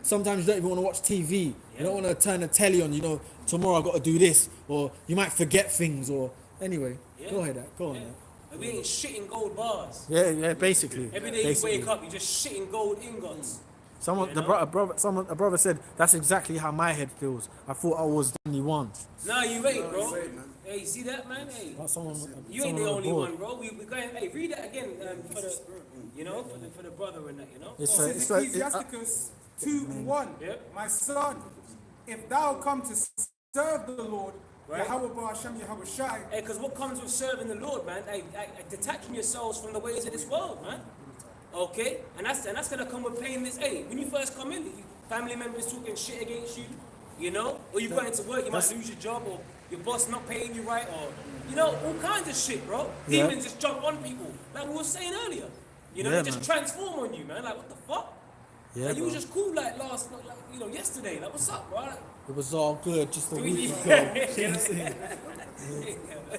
Sometimes you don't even want to watch TV. You don't want to turn the telly on, you know, tomorrow I've got to do this. Or you might forget things, or, anyway, go ahead, go on, man. We ain't shitting gold bars. Yeah, basically. Every day you wake up, you're just shitting gold ingots. A brother said, that's exactly how my head feels. I thought I was the only one. Nah, you ain't, bro. Hey, you see that, man? Hey, you ain't the only one, bro. We going. Hey, read that again for the, you know, for the brother and that, you know. It's Ecclesiasticus 2:1. My son, if thou come to serve the Lord, Yahweh Ba'ashem Yahushai. Hey, because what comes with serving the Lord, man? Hey, detaching yourselves from the ways of this world, man. Okay, and that's gonna come with paying this. Hey, when you first come in, family members talking shit against you, you know, or you going into work, you might lose your job, or your boss not paying you right, or you know, all kinds of shit, bro. Demons just jump on people, like we were saying earlier. You know, they just transform on you, man. Like what the fuck? Yeah, Like, you was bro. just cool like yesterday. Like, what's up, bro? Like, It was all good just a week ago.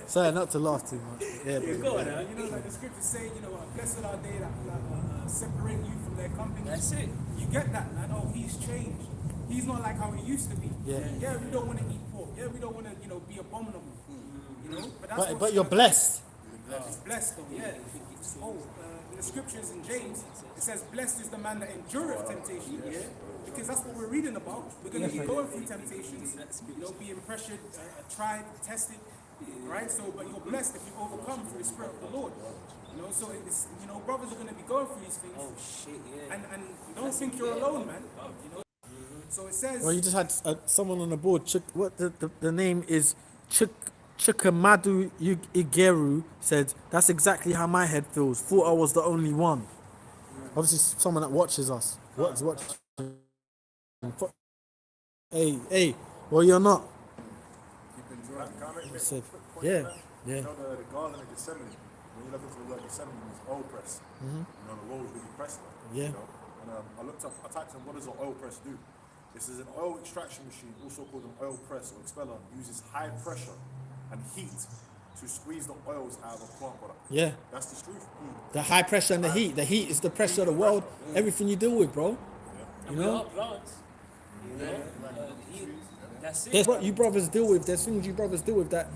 Sorry, not to laugh too much. Yeah, Yeah, bro. go on, You know, like the scriptures say, you know, blessed are they that separate you from their company. That's it. You get that, man. Oh, he's changed. He's not like how he used to be. Yeah. Yeah, we don't want to eat pork. Yeah, we don't want to, you know, be abominable. You know, but that's But what's you're blessed. He's blessed though, yeah. In the scriptures in James, it says, blessed is the man that endureth temptation, yeah? Because that's what we're reading about. We're going to be going through temptations, you know, being pressured, tried, tested, right? So, but you're blessed if you overcome through the Spirit of the Lord. You know, so it's, you know, brothers are going to be going through these things. Oh shit, yeah. And don't think you're alone, man. You know? So it says, Well, you just had someone on the board. What the name is? Chukamadu Igeru said, that's exactly how my head feels. Thought I was the only one. Obviously, someone that watches us. Watch. Hey, well, you're not. Can I make He a said, quick point yeah, on that? yeah. You know the Garden of Gethsemane, when you look into the word Gethsemane, it means oil press. You know, the road was really pressed there. Yeah. You know? And I typed in, what does an oil press do? This is an oil extraction machine, also called an oil press or expeller, uses high pressure and heat to squeeze the oils out of a plant product. Yeah. That's the truth. The high pressure and the heat. The heat is the pressure of the world. Everything you deal with, bro. You know? Plants. You know? That's it. There's what you brothers deal with. There's things you brothers deal with that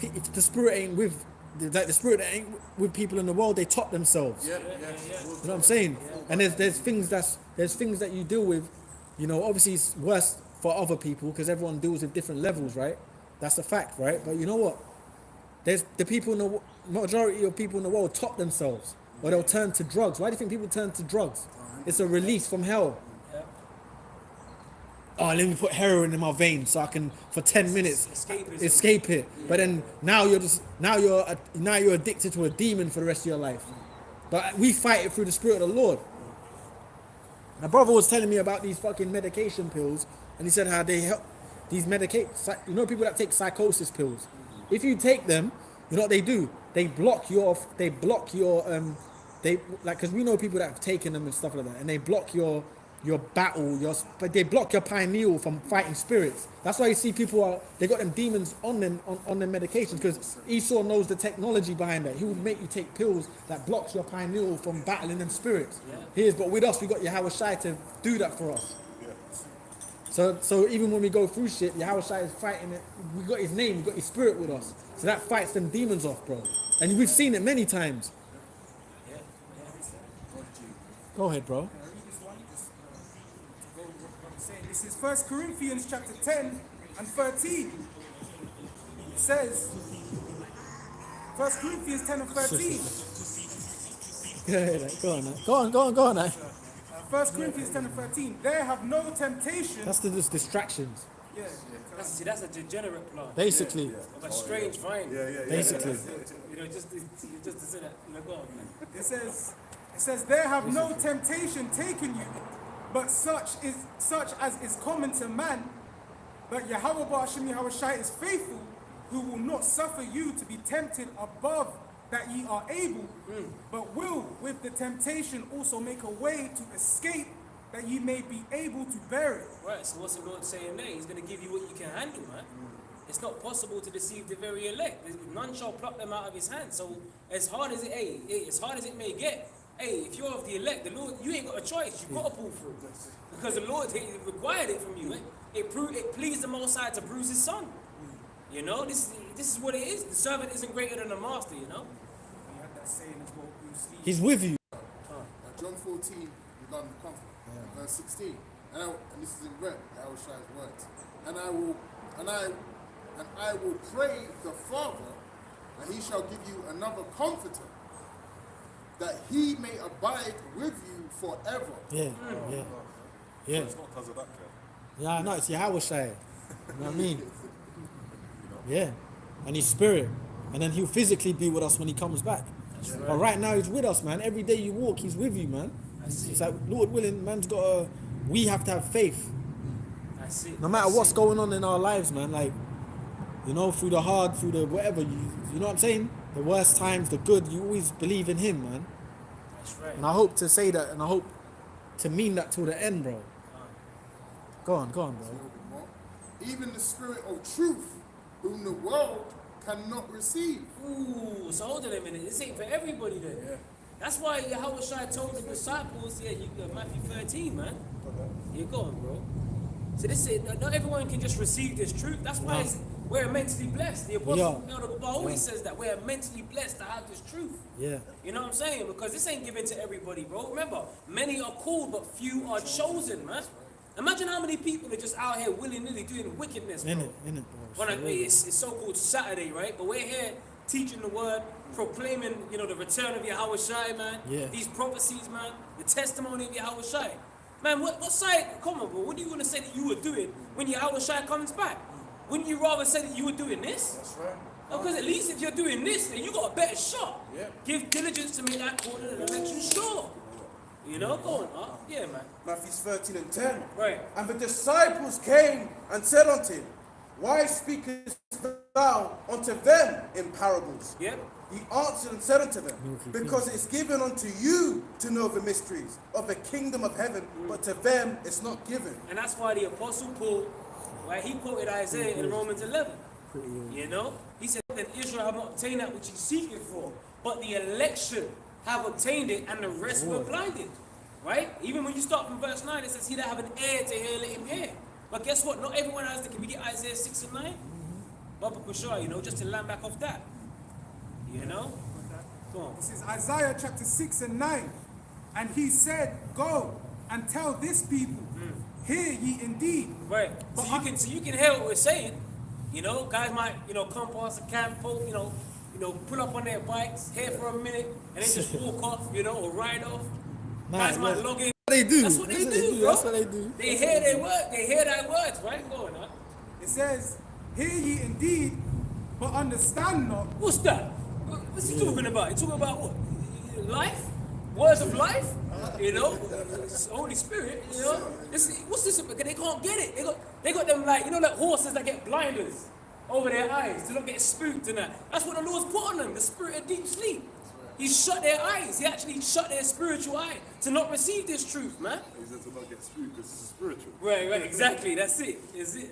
if the spirit ain't with, like the spirit that ain't with people in the world, they top themselves. Yeah. You know what I'm saying? And there's things that you deal with. You know, obviously it's worse for other people because everyone deals with different levels, right? That's a fact, right? But you know what? There's the people in the majority of people in the world top themselves, or they'll turn to drugs. Why do you think people turn to drugs? It's a release from hell. Oh, let me put heroin in my veins so I can for 10 minutes escape it. But then now you're addicted to a demon for the rest of your life. But we fight it through the Spirit of the Lord. My brother was telling me about these fucking medication pills, and he said how they help these you know, people that take psychosis pills. If you take them, you know what they do? They block your because we know people that have taken them and stuff like that, and they block your battle, but they block your pineal from fighting spirits. That's why you see people they got them demons on them medications, because Esau knows the technology behind that. He will make you take pills that blocks your pineal from battling them spirits. But with us, we got Yahweh Shai to do that for us. So even when we go through shit, Yahweh Shai is fighting it. We got his name, we got his spirit with us. So that fights them demons off, bro. And we've seen it many times. Go ahead, bro. this is 1 Corinthians chapter 10 and 13. It says, 1 Corinthians 10 and 13. Go on now. 1 Corinthians 10 and 13. There have no temptation. That's just distractions, Yeah. That's a degenerate plant. basically. Of a strange vine. Basically. You know, just to say that. You know, go on, man. It says, there have no temptation taken you, but such as is common to man. But Yahweh Ba'ashem Yahweh Shai is faithful, who will not suffer you to be tempted above that ye are able, but will with the temptation also make a way to escape, that ye may be able to bear it. Right, so what's the Lord saying there? He's going to give you what you can handle, man. It's not possible to deceive the very elect. None shall pluck them out of his hand. So as hard as it may get, if you're of the elect, the Lord, you ain't got a choice. You've got to pull through. Because the Lord required it from you. It pleased the Most High to bruise his son. You know, this is what it is. The servant isn't greater than the master, you know? You had that saying as well, Bruce Lee. He's with you. John 14, we learn the comfort. Verse 16. And this is in red, Yahweh Shai's words. And I will pray the Father, and he shall give you another comforter, that he may abide with you forever. Yeah. It's not because of that, Kev. Yeah, no, it's Yahweh Shai. You know what I mean? Yeah. And his spirit. And then he'll physically be with us when he comes back. Right. But right now he's with us, man. Every day you walk, he's with you, man. It's like, Lord willing, we have to have faith. No matter what's going on in our lives, man. Like, you know, through the hard, through the whatever, you know what I'm saying? The worst times, the good, you always believe in him, man. That's right. And I hope to say that, and I hope to mean that till the end, bro. Go on, bro. A little bit more. Even the spirit of truth, whom the world cannot receive. Ooh, so hold on a minute. This ain't for everybody then. Yeah. That's why Yahweh Shai told the disciples, you got Matthew 13, man. You're going, bro. So this is, not everyone can just receive this truth. That's why we're immensely blessed. The Apostle Elder Baba always says that. We're immensely blessed to have this truth. Yeah. You know what I'm saying? Because this ain't given to everybody, bro. Remember, many are called, but few are chosen, man. Imagine how many people are just out here willy-nilly doing wickedness, bro. In it, bro. It's so-called Saturday, right? But we're here teaching the word, proclaiming, the return of Yahweh Shai, man. Yeah. These prophecies, man. The testimony of Yahweh Shai. Man, what side, come on, bro, what are you going to say that you were doing when Yahweh Shai comes back? Wouldn't you rather say that you were doing this? That's right. Because at least if you're doing this, then you got a better shot. Yeah. Give diligence to make that call and election sure. Go on, huh? Yeah, man. Matthew 13 and 10. Right. And the disciples came and said unto him, Why speakest thou unto them in parables? Yep. He answered and said unto them, Because it is given unto you to know the mysteries of the kingdom of heaven, but to them it's not given. And that's why the Apostle Paul, right, he quoted Isaiah in Romans 11. He said, Then Israel have not obtained that which he's seeking for, but the election have obtained it, and the rest were blinded. Right? Even when you start from verse 9, it says, He that have an ear to hear, let him hear. But guess what? Not everyone has the. Can we get Isaiah 6 and 9? Baba Kushar, just to land back off that. Go on. This is Isaiah chapter 6 and 9. And he said, Go and tell this people, hear ye indeed. Right. So you can hear what we're saying. Guys might, come past the camp, pull up on their bikes, here for a minute, and then just walk off, or ride off. Guys might log in. They do. That's what they do, bro. That's what they do. They hear their word. They hear thy words, right? Go on, huh? It says, Hear ye indeed, but understand not. What's that? What's he talking about? He talking about what? Life? Words of life? Holy Spirit, what's this about? They can't get it. They got them like horses that get blinders over their eyes to not get spooked and that. That's what the Lord's put on them, the spirit of deep sleep. He shut their eyes. He actually shut their spiritual eye to not receive this truth, man. He said to not get spooked because it's spiritual. Right, exactly. That's it.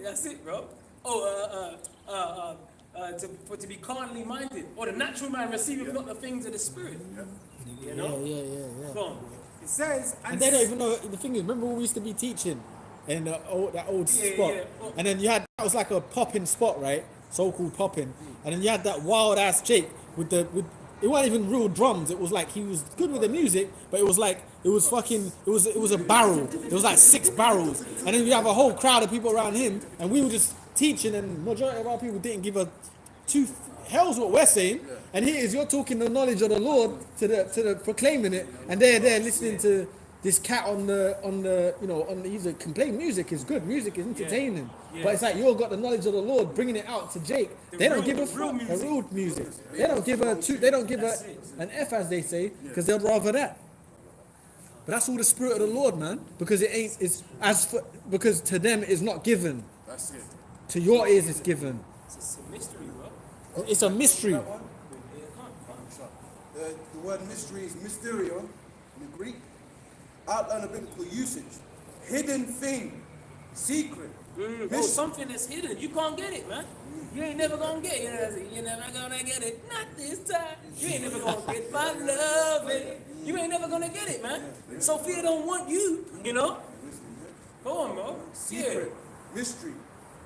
That's it, bro. To be carnally minded, or the natural man receiving not the things of the spirit. Yeah. Go on. It says, And they don't even know. The thing is, remember when we used to be teaching in that old spot, and then that was like a popping spot, right? So-called popping, and then you had that wild ass Jake with it wasn't even real drums. It was like he was good with the music, but it was like it was a barrel. It was like 6 barrels, and then you have a whole crowd of people around him, and we were just teaching, and majority of our people didn't give a two hell's what we're saying. And here is you're talking the knowledge of the Lord to the proclaiming it, and they're there listening to this cat on the he's a complain. Music is good. Music is entertaining. But it's like you all got the knowledge of the Lord, bringing it out to Jake. They don't give a fuck. The real music. They don't give an F, as they say, because they'd rather that. But that's all the spirit of the Lord, man. Because because to them it's not given. That's it. To your ears it's given. It's a mystery, bro. It's a mystery. The word mystery is mysterion in the Greek. Outline of biblical usage. Hidden thing. Secret. Something that's hidden. You can't get it, man. You ain't never gonna get it. You're never gonna get it. Not this time. You ain't never gonna get my love. You ain't never gonna get it, man. Sophia don't want you, Go on, bro. Secret. Mystery.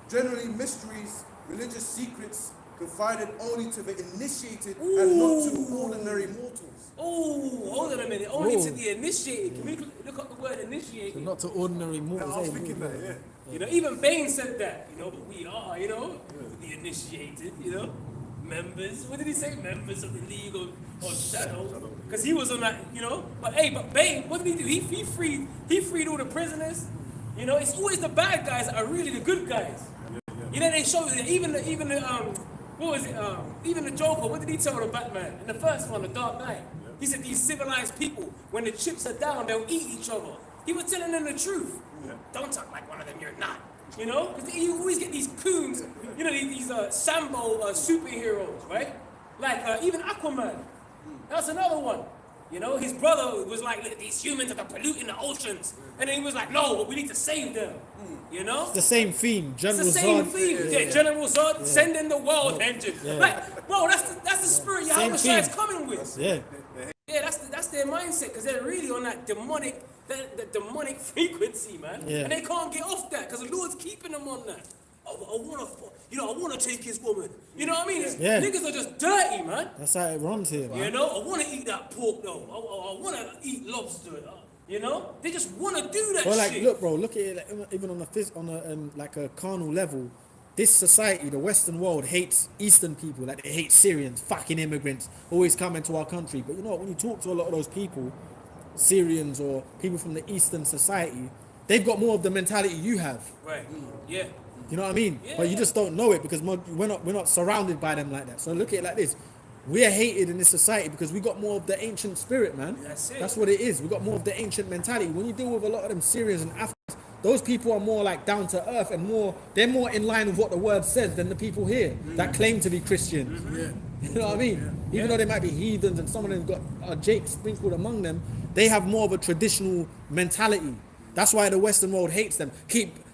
Generally mysteries, religious secrets confided only to the initiated and not to ordinary mortals. Oh, hold on a minute. Only to the initiated. Can we look up the word initiated? Not to ordinary mortals. I was thinking that, yeah. Even Bain said that, but we are, the initiated, members. What did he say? Members of the League of Shadow. Because he was on that, But Bain, what did he do? He freed all the prisoners. It's always the bad guys that are really the good guys. They show you that even the Joker, what did he tell the Batman in the first one, the Dark Knight? He said these civilized people, when the chips are down, they'll eat each other. He was telling them the truth. Don't talk like one of them, you're not. Because you always get these coons, these Sambo superheroes, right? Like even Aquaman. That's another one. You know, his brother was like, "Look, these humans are polluting the oceans," and then he was like, "No, we need to save them." You know, The same theme. it's General the same Zod. theme. Yeah, General Zod, send in the world engine. Like, bro, that's the spirit Same Yahweh Shai is theme. coming with. Yeah. Yeah, that's their mindset because they're really on that demonic, that demonic frequency, man. Yeah. And they can't get off that because the Lord's keeping them on that. I wanna take his woman. You know what I mean? Yeah. Niggas are just dirty, man. That's how it runs here, man. You know, I wanna eat that pork though. I wanna eat lobster. You know, they just wanna do that Well, like, shit. look, bro, look at it. Like, even on a like a carnal level, this society, the Western world, hates Eastern people. Like, they hate Syrians, fucking immigrants, always coming to our country. But you know what? When you talk to a lot of those people, Syrians or people from the Eastern society, they've got more of the mentality you have. Right. Yeah. You know what I mean? Yeah. But you just don't know it because we're not surrounded by them like that. So look at it like this. We're hated in this society because we got more of the ancient spirit, man. That's it. That's what it is. We got more of the ancient mentality. When you deal with a lot of them Syrians and Africans, those people are more like down to earth and they're more in line with what the word says than the people here that claim to be Christians. You know what I mean? Even though they might be heathens and some of them got a Jake sprinkled among them, they have more of a traditional mentality. That's why the Western world hates them.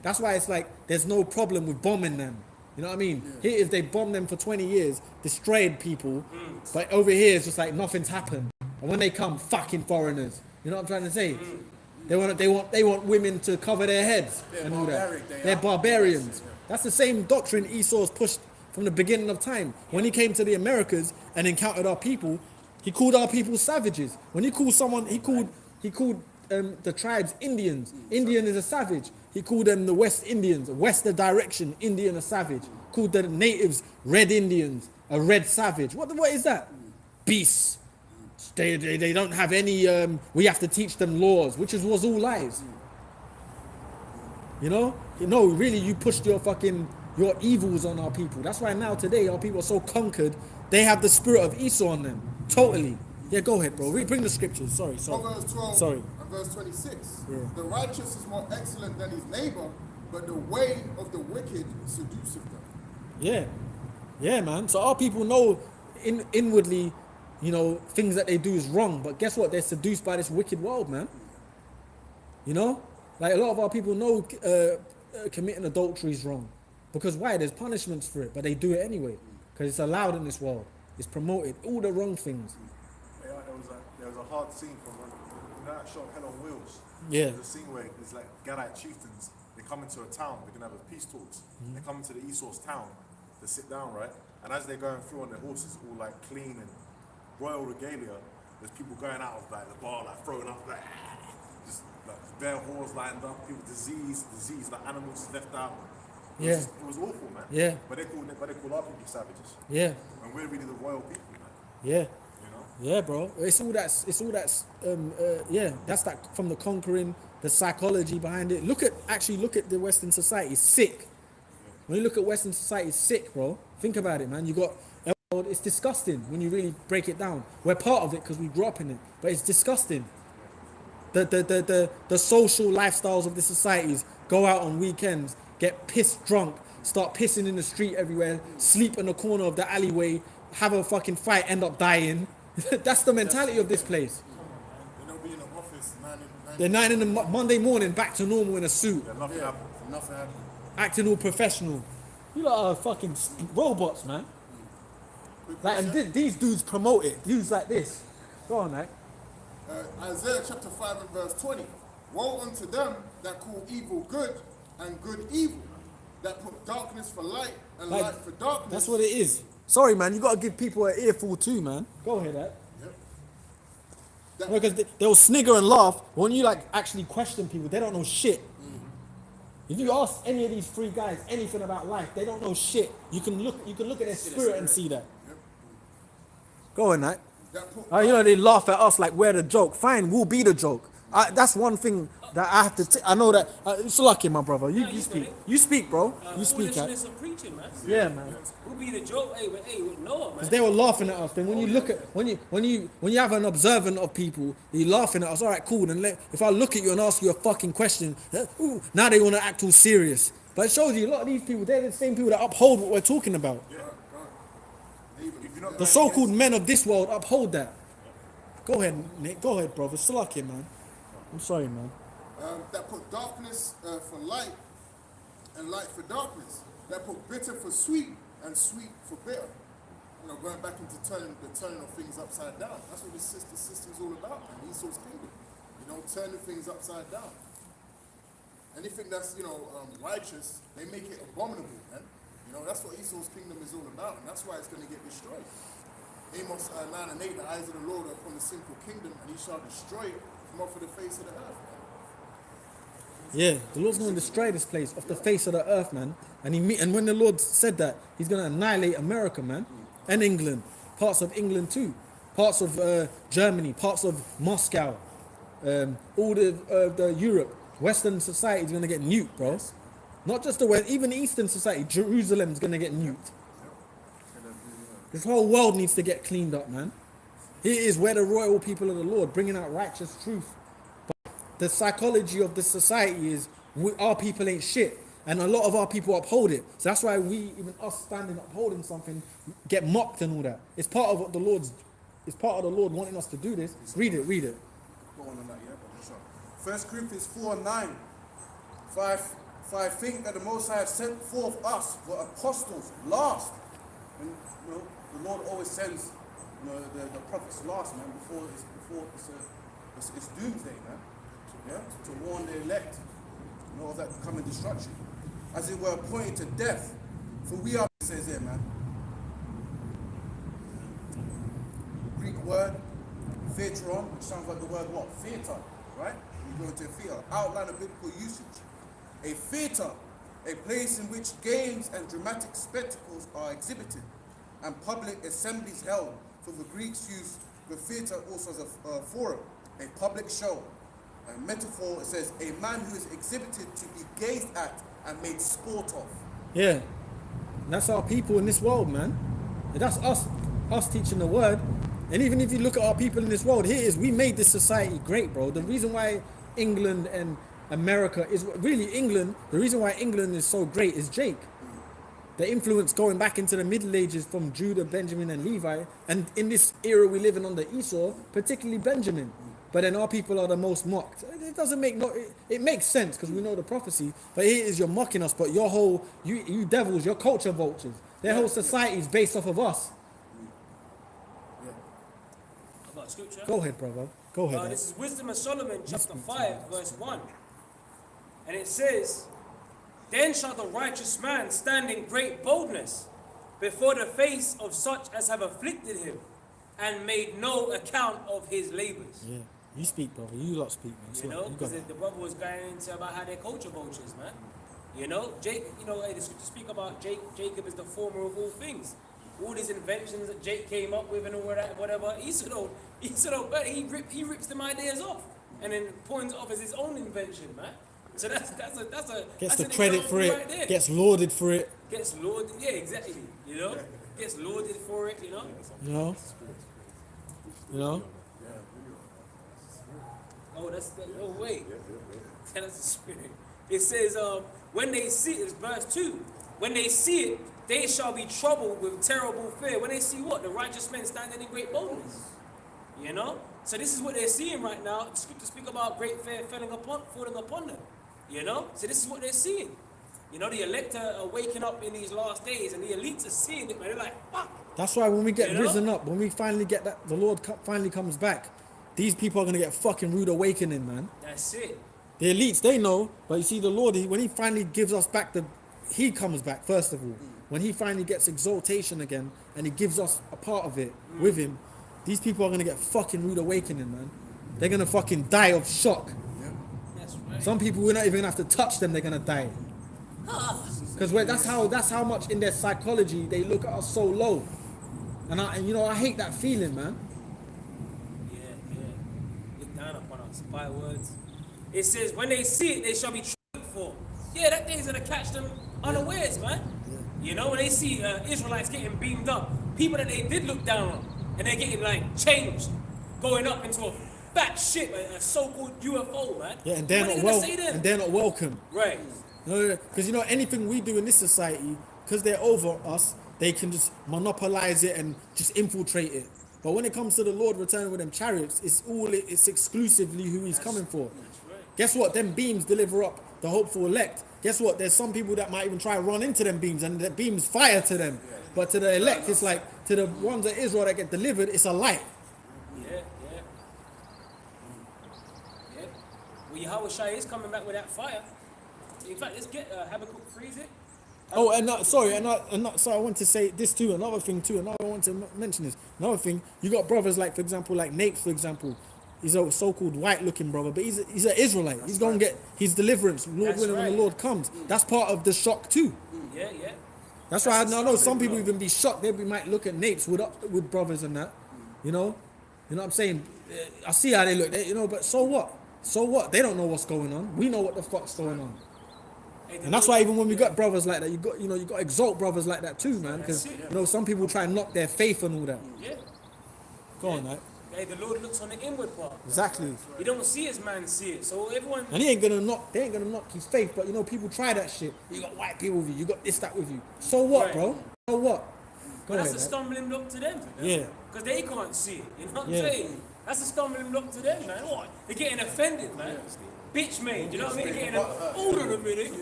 That's why it's like there's no problem with bombing them. You know what I mean? Here, if they bomb them for 20 years, destroyed people, but over here it's just like nothing's happened. And when they come, fucking foreigners. You know what I'm trying to say? They want women to cover their heads and all that. They're barbarians. That's the same doctrine Esau's pushed from the beginning of time. When he came to the Americas and encountered our people, he called our people savages. When he called someone, he called the tribes Indians. Indian is a savage. He called them the West Indians, West the direction, Indian a savage. Called the natives Red Indians, a red savage. What is that? Beasts. They don't have any, we have to teach them laws, which was all lies. You know? No, really, you pushed your evils on our people. That's why now today our people are so conquered, they have the spirit of Esau on them. Totally. Yeah, go ahead, bro. Bring the scriptures. Sorry. Proverbs 12 Sorry. and verse 26. Yeah. The righteous is more excellent than his neighbor, but the way of the wicked seduceth them. Yeah, man. So our people know inwardly, you know, things that they do is wrong. But guess what? They're seduced by this wicked world, man. You know? Like, a lot of our people know committing adultery is wrong. Because why? There's punishments for it, but they do it anyway. Because it's allowed in this world. It's promoted. All the wrong things. Yeah, there was a hard scene from that show Hell on Wheels. Yeah. There's a scene where there's like Gadite chieftains. They come into a town. They're gonna have a peace talks. They come into the Esau's town to sit down, right? And as they're going through on their horses, all like clean and royal regalia, there's people going out of like the bar, like throwing up, like just like bare whores lined up, people disease, like animals left out. It was awful, man. Yeah. But they call our people savages. Yeah. And we're really the royal people, man. Yeah. You know? Yeah, bro. It's all that's that's that from the conquering, the psychology behind it. Look at the Western society. It's sick. When you look at Western society, it's sick, bro. Think about it, man. You got, it's disgusting when you really break it down. We're part of it because we grew up in it, but it's disgusting. The social lifestyles of the societies, go out on weekends, get pissed drunk, start pissing in the street everywhere, sleep in the corner of the alleyway, have a fucking fight, end up dying. That's the mentality of this place. They don't be in the office 9 They're 9 in the Monday morning, back to normal in a suit, Yeah, nothing happened. Nothing happened. acting all professional. You lot are fucking robots, man. Like, and these dudes promote it. Dudes like this. Go on, mate. Isaiah chapter 5 and verse 20. Woe unto them that call evil good and good evil, that put darkness for light and Like, light for darkness. That's what it is. Sorry, man. You gotta give people an earful too, man. Go ahead, Ed. That- Because they'll snigger and laugh. When you like actually question people, they don't know shit. If you ask any of these three guys anything about life, they don't know shit. You can look at their spirit and see that. Go on, Nat. that put You know, they laugh at us like we're the joke. Fine, we'll be the joke. That's one thing that I have to. I know that it's lucky, my brother. You speak. You speak, bro. You speak. Foolishness of preaching, man. Yeah, man. Who be the joke? Hey, no, man. They were laughing at us. Then when you look at when you have an observant of people, you're laughing at us. All right, cool. Then if I look at you and ask you a fucking question, now they want to act all serious. But it shows you a lot of these people. They're the same people that uphold what we're talking about. If you're not The so-called men of this world uphold that. Go ahead, Nick. Go ahead, brother. Slucky, man. I'm sorry, man. That put darkness for light and light for darkness. That put bitter for sweet and sweet for bitter. You know, going back into the turning of things upside down. That's what the system's all about, man. Esau's kingdom. You know, turning things upside down. Anything that's, you know, righteous, they make it abominable, man. You know, that's what Esau's kingdom is all about, and that's why it's going to get destroyed. Amos 9 and 8, the eyes of the Lord are upon the sinful kingdom, and he shall destroy it from off of the face of the earth, man. Yeah, the Lord's going to destroy this place off the face of the earth, man. And when the Lord said that, he's going to annihilate America, man. And England. Parts of England too. Parts of Germany. Parts of Moscow. All the Europe. Western society is going to get nuked, bro. Not just the West, even Eastern society. Jerusalem is going to get nuked. This whole world needs to get cleaned up, man. Here is where the royal people of the Lord bringing out righteous truth. But the psychology of the society is our people ain't shit. And a lot of our people uphold it. So that's why we, even us standing upholding something, get mocked and all that. It's part of what it's part of the Lord wanting us to do this. Read it. Go on that, yeah, but sure. 1 Corinthians 4:9. For I think that the Most High have sent forth us for apostles last. And you know, the Lord always sends, you know, the prophets last, man, before it's doomsday, man. Yeah? To warn the elect, you know, of that coming destruction. As it were appointed to death. For we are, it says here, man. Greek word, theatron, which sounds like the word what? Theater, right? You go into a theater. Outline of biblical usage. A theater, a place in which games and dramatic spectacles are exhibited, and public assemblies held. For the Greeks use the theater also as a forum, a public show. A metaphor, it says, a man who is exhibited to be gazed at and made sport of. Yeah. And that's our people in this world, man. And that's us teaching the word. And even if you look at our people in this world, here is, we made this society great, bro. The reason why England and America is really England, the reason why England is so great is Jake. The influence going back into the Middle Ages from Judah, Benjamin, and Levi. And in this era we live in under Esau, particularly Benjamin. But then our people are the most mocked. It doesn't make it makes sense because we know the prophecy. But here is, you're mocking us, but your whole, you devils, your culture vultures, their whole society is based off of us. I've got a scripture. Go ahead, brother. Go ahead. This is Wisdom of Solomon, chapter 5, verse 1. And it says, then shall the righteous man stand in great boldness before the face of such as have afflicted him and made no account of his labors. Yeah, you speak, brother. You lot speak, man. You know, because the brother was going into about how they're culture vultures, man. You know, the scripture speak about Jacob is the former of all things. All these inventions that Jake came up with and all that, whatever, but he rips them ideas off and then points it off as his own invention, man. So that's gets the credit for it, right, gets lauded for it. Gets lauded, yeah, exactly. You know, gets lauded for it. You know. You know. Oh, oh wait, that's the spirit. It says, when they see it, it's verse 2. When they see it, they shall be troubled with terrible fear. When they see what? The righteous men standing in great boldness. You know? So this is what they're seeing right now. The scripture speak about great fear falling upon them. You know? So this is what they're seeing. You know, the elect are waking up in these last days, and the elites are seeing it, man. They're like, fuck. That's why when we get risen up, when we finally get that, the Lord finally comes back, these people are going to get fucking rude awakening, man. That's it. The elites, they know, but you see the Lord, when he finally gives us back he comes back, first of all. When he finally gets exaltation again, and he gives us a part of it with him, these people are going to get fucking rude awakening, man. They're going to fucking die of shock. That's right. Some people, we're not even going to have to touch them, they're going to die. Because that's how much in their psychology they look at us so low. And I hate that feeling, man. Yeah. Look down upon us, by words. It says, when they see it, they shall be troubled for. Yeah, that thing's going to catch them unawares, man. You know, when they see Israelites getting beamed up, people that they did look down on, and they're getting like changed, going up into a fat ship, a so-called UFO, man. Yeah, and they're not welcome. Right. Because anything we do in this society, because they're over us, they can just monopolize it and just infiltrate it. But when it comes to the Lord returning with them chariots, it's exclusively who he's coming for. Guess what? Them beams deliver up the hopeful elect. Guess what? There's some people that might even try to run into them beams and the beams fire to them. But to the elect, it's like, to the ones of Israel that get delivered, it's a light. Yeah. Well, Yahweh Shai is coming back with that fire. In fact, let's get Habakkuk 3, is it? Oh, sorry, I want to say this too. Another thing too. I want to mention this. Another thing, you got brothers like, for example, like Nate, for example. He's a so-called white-looking brother, but he's an Israelite. He's gonna get his deliverance, Lord willing, when the Lord comes. That's part of the shock too. Yeah. That's why I know some people even be shocked. They might look at Napes with brothers and that. You know what I'm saying? I see how they look. But so what? So what? They don't know what's going on. We know what the fuck's going on. And that's why even when we got brothers like that, you got to exalt brothers like that too, man. Because some people try and knock their faith and all that. Yeah. Go on, right? Hey, the Lord looks on the inward part. Exactly. He don't see as man see it. So everyone. And they ain't gonna knock his faith. But people try that shit. You got white people with you. You got this, that with you. So what, Right. bro? So what? But that's a stumbling block to them. Yeah. Because they can't see it. You know what I'm Yeah. saying? That's a stumbling block to them, man. What? They're getting offended, man. Bitch made, you know what I mean? They're getting hold on a minute.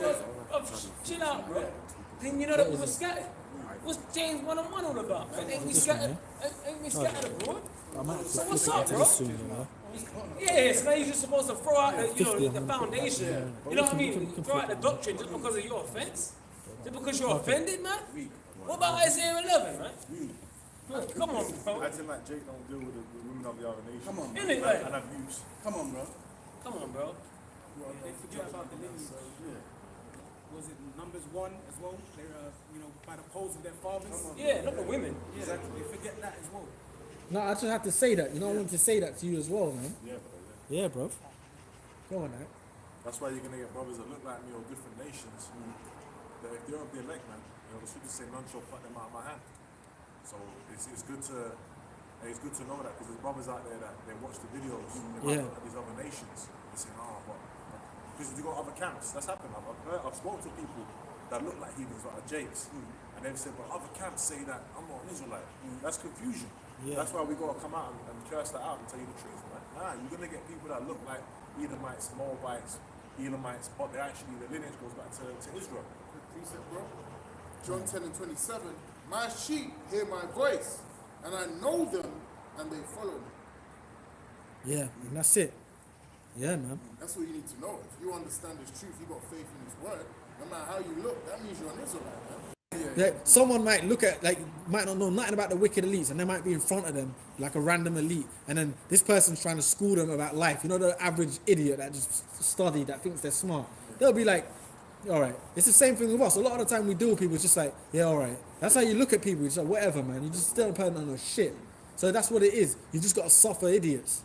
Chill out, bro. Then you know that we were scattered. What's James 1-on-1 all about, man? Ain't we scattered? Ain't we scattered abroad? So what's up, bro? Yeah, so now you're just supposed to throw out the foundation. You know what I mean? You throw out the doctrine just because of your offense? Just because you're offended, man? What about Isaiah 11, man? Come on, bro. Acting like Jake don't deal with the women of the other nation. Come on, bro. Isn't it, like? And abuse. Come on, bro. Come on, bro. They forget about the lineage. Was it Numbers 1 as well? They're, by the poles of their fathers. Yeah, not the women. Yeah, exactly. They forget that as well. No, I just have to say that. I wanted to say that to you as well, man. Yeah, Yeah, bro. Go on, man. That's why you're gonna get brothers that look like me or different nations. That if they're of the elect, man, the scriptures say none shall pluck them out of my hand. So it's good to know that, because there's brothers out there that they watch the videos, they might look at these other nations, they say, because you got other camps. That's happened. I've spoken to people that look like heathens, like Jakes, and they've said, but other camps say that I'm not an Israelite. That's confusion. Yeah. That's why we gotta come out and curse that out and tell you the truth, man. You're gonna get people that look like Edomites, Moabites, Elamites, but they actually, the lineage goes back to Israel. Precept, bro. John 10:27. My sheep hear my voice, and I know them, and they follow me. Yeah, and that's it. Yeah, man. That's what you need to know. If you understand His truth, you got faith in His word. No matter how you look, that means you're an Israelite, man. Yeah, someone might look at, might not know nothing about the wicked elites, and they might be in front of them like a random elite, and then this person's trying to school them about life. The average idiot that just studied, that thinks they're smart. They'll be like, all right. It's the same thing with us. A lot of the time we deal with people, it's just like, yeah, all right. That's how you look at people. It's like, whatever, man. You just still don't know shit. So that's what it is. You just got to suffer idiots,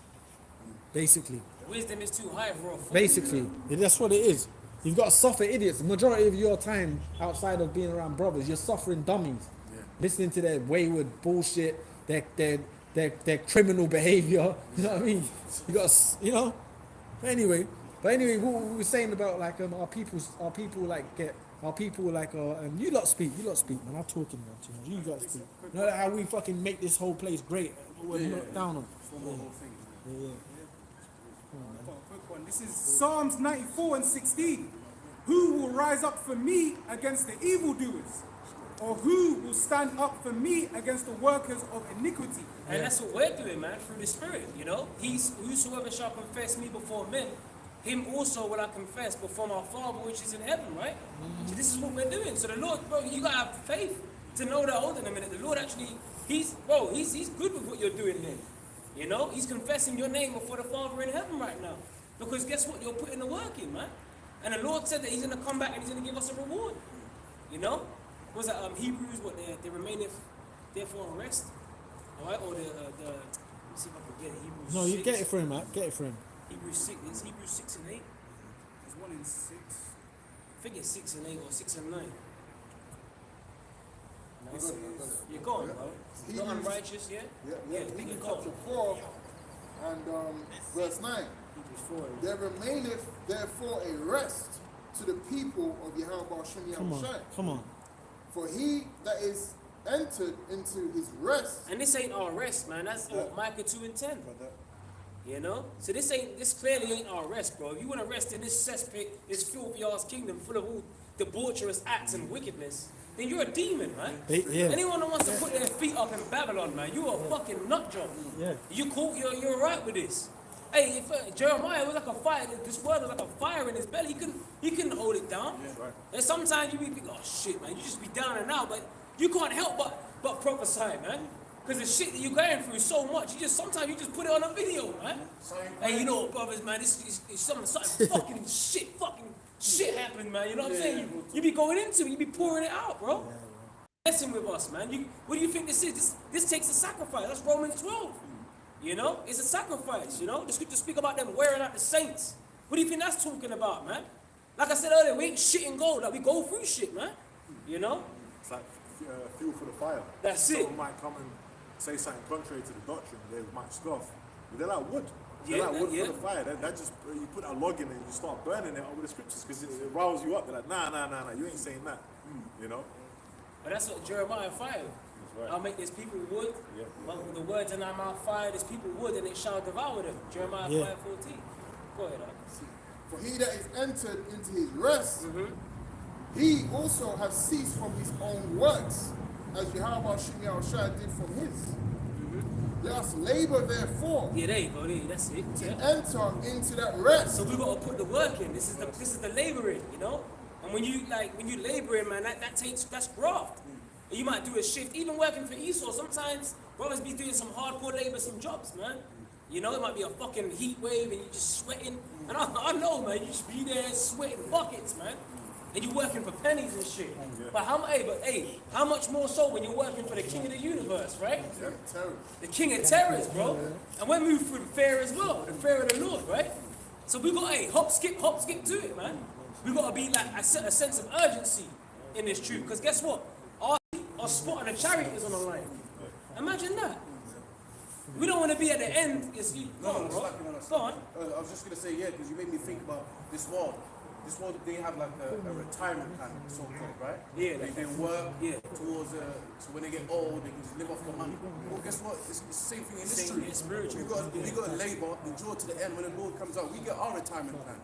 basically. Wisdom is too high for a fool. Basically, that's what it is. You've got to suffer idiots. The majority of your time outside of being around brothers, you're suffering dummies. Listening to their wayward bullshit, their criminal behavior. You know what I mean? You got to, But anyway, what we were saying about our people you lot speak, man. I'm talking about too much. You guys speak. You know how we fucking make this whole place great. We're knocked down on. Yeah. Got a quick one. This is Psalms 94:16. Who will rise up for me against the evildoers? Or who will stand up for me against the workers of iniquity? And that's what we're doing, man, through the Spirit, He's whosoever shall confess me before men, him also will I confess before my Father which is in heaven, right? So this is what we're doing. So the Lord, bro, you gotta have faith to know that. Hold on a minute, the Lord actually, he's good with what you're doing then. He's confessing your name before the Father in heaven right now. Because guess what? You're putting the work in, man. And the Lord said that He's gonna come back and He's gonna give us a reward. Was that Hebrews? What they remaineth therefore in rest? All right, or the let's see if I can get it. Hebrews. No, you 6. get it for him, man. Get it for him. Hebrews 6. It's Hebrews 6 and 8. There's 1 in 6. I think it's 6 and 8 or 6 and 9. This is- You're gone, bro. Not Hebrews- unrighteous, yeah? Yeah, we can Hebrews go. chapter 4 and verse 9. Hebrews 4. There remaineth therefore a rest to the people of Yahweh Shem Come on, Yahushai. come on. For he that is entered into his rest. And this ain't our rest, man. That's what Micah 2 and 10. You know? So this clearly ain't our rest, bro. If you want to rest in this cesspit, this filthy ass kingdom full of all debaucherous acts and wickedness, then you're a demon, man. Yeah. Anyone that wants to put their feet up in Babylon, man, you're a fucking nut job. Yeah. You're right with this. Hey, if Jeremiah was like a fire, this word was like a fire in his belly, he couldn't hold it down. Right. And sometimes you be thinking, oh shit, man, you just be down and out, but you can't help but prophesy, man. Because the shit that you're going through is so much. Sometimes you just put it on a video, man. Hey, you know what, brothers, man, this is something fucking shit happened, man. You know what I'm saying? You be going into it, you be pouring it out, bro. Messing with us, man. What do you think this is? This takes a sacrifice. That's Romans 12. You know, it's a sacrifice. You know, the scriptures speak about them wearing out the saints. What do you think that's talking about, man? Like I said earlier, we ain't shit in gold. Like we go through shit, man. You know. It's like fuel for the fire. That's it. Someone might come and say something contrary to the doctrine. They might scoff. But they're like wood. They're like wood for the fire. That just you put that log in and you start burning it over the scriptures because it riles you up. They're like, nah, you ain't saying that. You know. But that's what Jeremiah fired. Right. I'll make this people wood, but the words in our mouth fire, this people wood, and it shall devour them. Jeremiah 5:14. Go ahead, For he that is entered into his rest, he also has ceased from his own works, as Yahweh Shai did from his. Let us labor therefore Yeah, there you go, that's it. to Yeah. enter into that rest. So we gotta put the work in. This is the laboring, you know. And when you laboring, man, that's graft. And you might do a shift, even working for Esau. Sometimes brothers be doing some hardcore labor, some jobs, man. You know, it might be a fucking heat wave and you just sweating. And I know, man, you just be there sweating buckets, man. And you working for pennies and shit. But how much more so when you're working for the King of the Universe, right? The King of Terrors, bro. And we're moved through the fear as well, the fear of the Lord, right? So we got hop, skip to it, man. We gotta be like a sense of urgency in this truth. Because guess what? Our spot on the chariot is on the line. Imagine that. We don't want to be at the end. Go on, bro. Go on. I was just gonna say because you made me think about this world. This world, they have like a retirement plan, so called, right? Yeah. They work towards so when they get old, they can just live off the money. Well, guess what? It's the same thing in this truth. It's spiritual. We got to labor, endure to the end. When the Lord comes out, we get our retirement plan.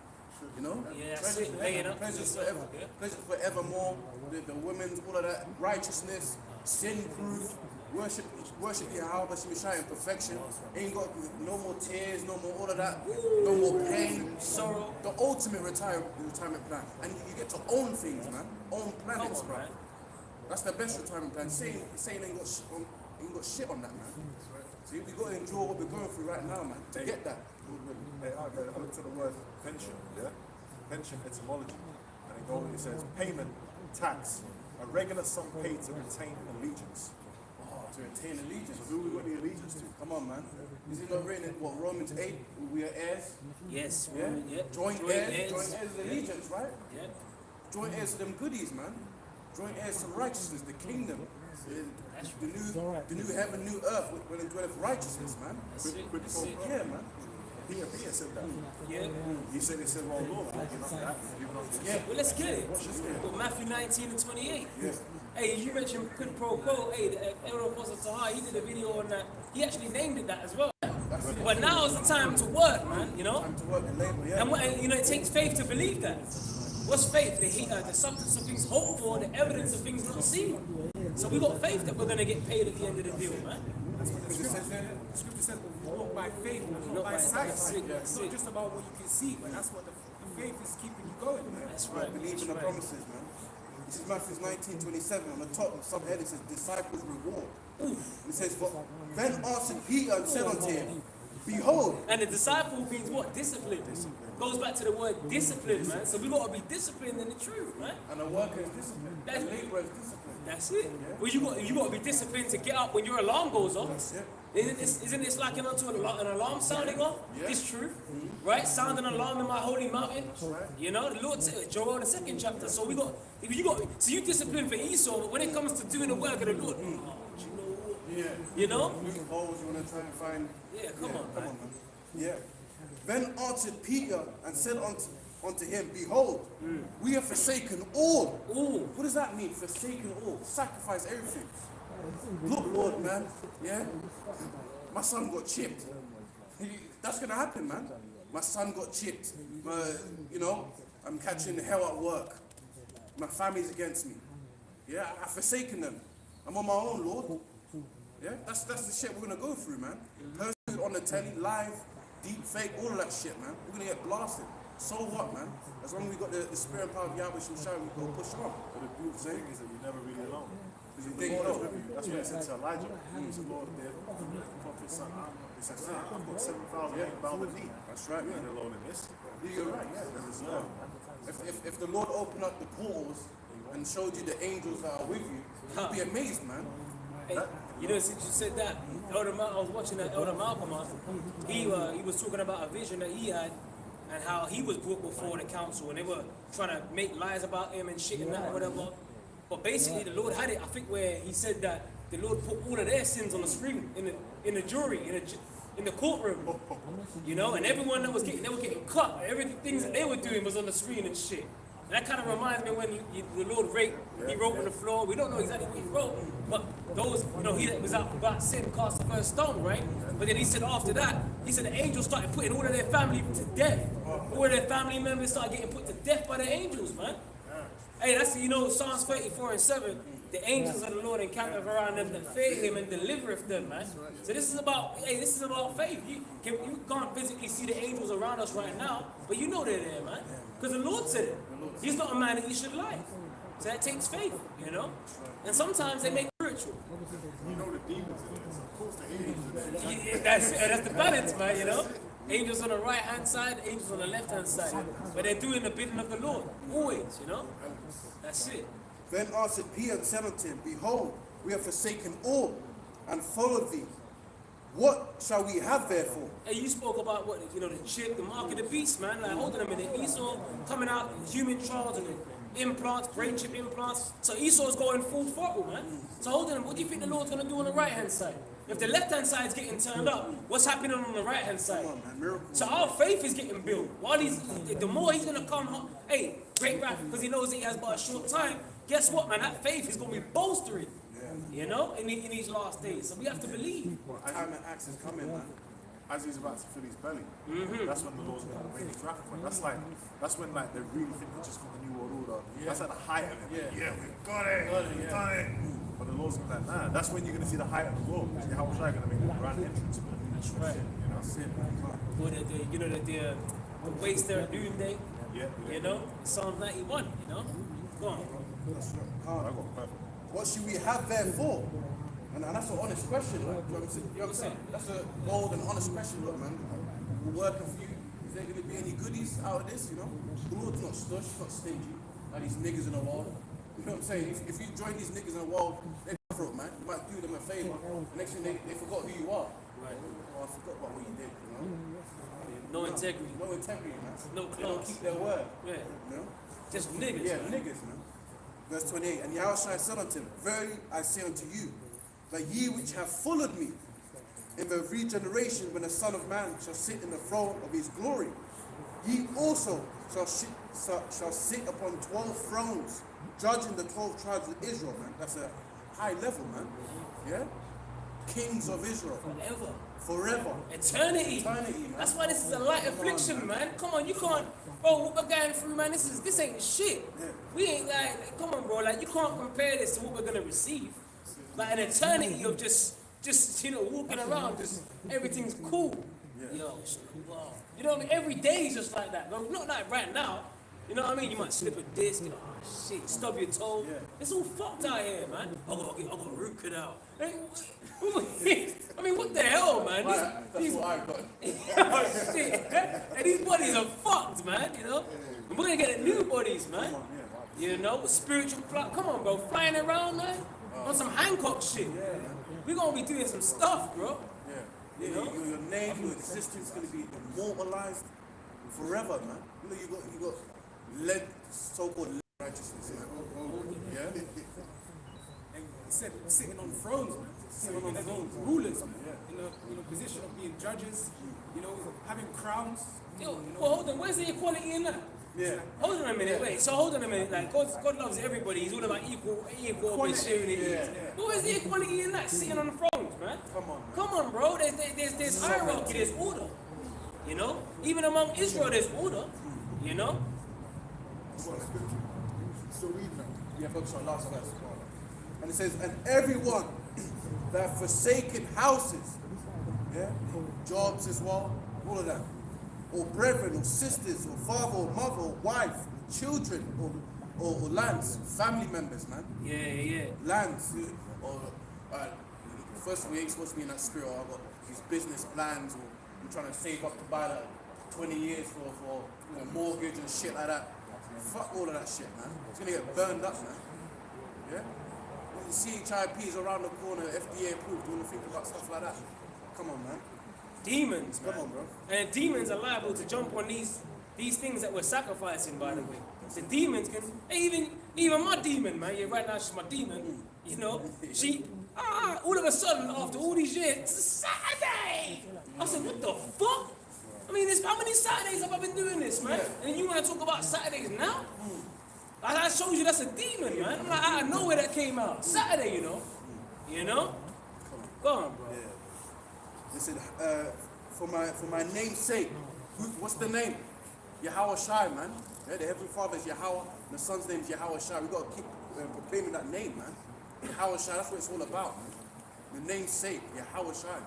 You know? Yeah, that's it. Laying up. Pleasures forever. Pleasures forevermore. The women's, all of that. Righteousness, sin-proof. Worship Yahweh Shai in perfection. Ain't got no more tears, no more all of that. No more pain, sorrow. The ultimate retirement plan. And you get to own things, man. Own planets, bro. That's the best retirement plan. Saying ain't got shit on that, man. So we got to enjoy what we're going through right now, man. To get that. Hey, I looked at the word pension, pension etymology, and it says payment, tax, a regular sum paid to retain allegiance. To retain allegiance. So who we got the allegiance to? Come on, man. Is it not written in Romans 8? We are heirs. Yes. Yeah. Joint heirs. Joint heirs is allegiance, right? Yeah. Joint heirs to them goodies, man. Joint heirs to righteousness, the kingdom. The new heaven, new earth, when it dwelleth righteousness, man. Yeah, man. Peter said that. Yeah. He said, well, Lord, Well, let's get it. Well, Matthew 19 and 28. Yeah. Hey, you mentioned quid pro quo. Hey, the Elder Apostle Tahar, he did a video on that. He actually named it that as well. But now is the time to work, man, you know? Time to work and labor, yeah. And you know, it takes faith to believe that. What's faith? The substance of things hoped for, the evidence of things not seen. So we got faith that we're going to get paid at the end of the deal, man. That's what the scripture says, we walk by faith, not by sight. It's not just about what you can see, but that's what the faith is keeping you going, man. That's right. Believe in the promises, man. This is Matthew 19:27. On the top, subhead, it says, disciples reward. It says, then answered Peter and said unto him, behold. And the disciple means what? Discipline. Goes back to the word discipline, man. So we got to be disciplined in the truth, man. And the worker is disciplined. That's the laborer is disciplined. That's it. Well, you got to be disciplined to get up when your alarm goes off. Isn't this likened unto an alarm sounding off? It's truth, right? Sound an alarm in my holy mountain. You know, the Lord said, Joel, the 2nd chapter. So so you discipline for Esau, but when it comes to doing the work of the Lord, you know? Loopholes you want to try and find. Yeah, come on, man. Yeah. Then answered Peter and said unto him, behold, we have forsaken all. Ooh. What does that mean? Forsaken all. Sacrifice everything. Look, Lord, man, yeah? My son got chipped. That's gonna happen, man. My son got chipped. You know, I'm catching hell at work. My family's against me. Yeah, I've forsaken them. I'm on my own, Lord. Yeah, that's the shit we're gonna go through, man. Persecuted on the telly, live, deep fake, all of that shit, man. We're gonna get blasted. So what, man? As long as we got the spirit and power of Yahweh Shai, we go push on. But the beautiful thing is that you're never really alone. Because You the think Lord is so? with you. That's what he said to Elijah. He said, Lord, the prophet son, he said, I've got 7,000 men bound with me. That's right, You're man. not alone in this. You're right, yeah. There is Yeah. love. If the Lord opened up the portals and showed you the angels that are with you, you'd be amazed, man. Hey, you know, since you said that, I was watching that Elder Malcolm. He was talking about a vision that he had and how he was brought before the council and they were trying to make lies about him and shit and that and whatever. But basically, the Lord had it. I think where he said that the Lord put all of their sins on the screen in the jury in the courtroom. You know, and everyone that they were getting cut. Everything that they were doing was on the screen and shit. And that kind of reminds me when the Lord he wrote on the floor. We don't know exactly what he wrote, but those, you know, he that was out about sin cast the first stone, right? But then he said after that, he said the angels started putting all of their family to death. All of their family members started getting put to death by the angels, man. Hey, that's, you know, Psalms 34:7. The angels of the Lord encampeth around them that fear him and delivereth them, man. So this is about faith. You can't physically see the angels around us right now, but you know they're there, man. Because the Lord said it. He's not a man that he should lie. So that takes faith, you know? And sometimes they make spiritual. You know the demons in this. Of course the angels in this. That's the balance, man, you know? Angels on the right hand side, angels on the left hand side. But they're doing the bidding of the Lord. Always, you know? That's it. Then answered Peter and said unto him, Behold, we have forsaken all and followed thee. What shall we have therefore? Hey, you spoke about what, you know, the chip, the mark of the beast, man. Like, hold on a minute. Esau coming out, human trials and implants, brain chip implants. So Esau's going full throttle, man. So hold on, what do you think the Lord's going to do on the right hand side? If the left hand side is getting turned up, what's happening on the right hand side? Come on, man, miracle. So our faith is getting built. While the more he's going to come home, hey, great wrath, because he knows that he has but a short time. Guess what, man? That faith is going to be bolstering, you know, in these last days. So we have to believe. Time and axe is coming, man. As he's about to fill his belly, that's when the Lord's going to make his wrath upon him. That's when like they really think they just got the new world order. That's at the height of it. Yeah, we've got it. We've done it. But the Lord's going to be like, nah, that's when you're going to see the height of the world. Because how was I going to make the grand entrance? That's right. You know, that's it. Or you know, the waste there at noonday, Yeah. you know, Psalm 91, you know. Go on. I got perfect. What should we have therefore? And that's an honest question, like, you know what I'm saying? That's a bold and honest question, look, man. We're working for you. Is there going to be any goodies out of this, you know? The Lord's not stush, not stingy, like these niggas in the world. You know what I'm saying? If you join these niggas in the world, they're cutthroat, man. You might do them a favor. The next thing they forgot who you are. Right. Oh, I forgot about what you did, you know? No integrity. No integrity, man. No They don't class. keep their word, Yeah. you know? Just niggas. Yeah, man. niggas, man. Verse 28, and Yahushua said unto him, Verily I say unto you, that ye which have followed me in the regeneration when the Son of Man shall sit in the throne of his glory, ye also shall sit upon 12 thrones, judging the 12 tribes of Israel, man. That's a high level, man. Yeah? Kings of Israel. Forever. Forever. Eternity. Eternity, man. That's why this is a light affliction, man. Come on, you can't. Bro, what we're going through, man, this ain't shit. Yeah. We ain't like, come on, bro. Like, you can't compare this to what we're gonna receive. Like an eternity of just you know, walking around, just everything's cool. Yo, wow. You know what I mean? Every day is just like that. Bro, not like right now. You know what I mean? You might slip a disc, oh shit, stub your toe. Yeah. It's all fucked out here, man. I got a root canal. I mean, what the hell, man? That's what I got. Oh, shit. And these bodies are fucked, man, you know? And we're gonna get new bodies, man. You know, with spiritual come on, bro, flying around, man. On some Hancock shit. We're gonna be doing some stuff, bro. Yeah. You know? Your name, your existence is gonna be immortalized forever, man. You know, you got lead, so-called lead righteousness, man. Yeah? And he said sitting on thrones, man. Sitting on thrones, rulers, man. In a position of being judges, you know, having crowns. Yo, well, hold on, where's the equality in that? Yeah. Hold on a minute, wait. So hold on a minute. Like God loves everybody. He's all about equal opportunity. Yeah. But where's the equality in that? Sitting on the thrones, man. Come on, bro. There's hierarchy. There's order. You know, even among Israel, there's order. You know. So read now. Yeah, focus on last verse. And it says, and everyone that have forsaken houses, yeah, jobs as well, all of that, or brethren, or sisters, or father, or mother, or wife, or children, or lands, family members, man. Yeah. Lands, or first we ain't supposed to be in that spirit. I've got these business plans, or I'm trying to save up to buy like 20 years for a mortgage and shit like that. Fuck all of that shit, man. It's gonna get burned up, man. Yeah? When the CHIP is around the corner, FDA approved, you wanna think about stuff like that? Come on, man. Demons, man. Come on, bro. And demons are liable to jump on these things that we're sacrificing, by the way. The demons can, even my demon, man. Yeah, right now she's my demon. You know, she, all of a sudden, after all these years, it's a Saturday. I said, what the fuck? I mean, how many Saturdays have I been doing this, man? And you want to talk about Saturdays now? I showed you that's a demon, man. I'm like, out of nowhere that came out. Saturday, you know? You know? Go on, bro. Listen, for my name's sake, what's the name? Yahweh Shai, man. Yeah, the Heavenly Father is Yahweh, and the Son's name is Yahweh Shai. We've got to keep proclaiming that name, man. Yahweh Shai, that's what it's all about, man. The name's sake, Yahweh Shai.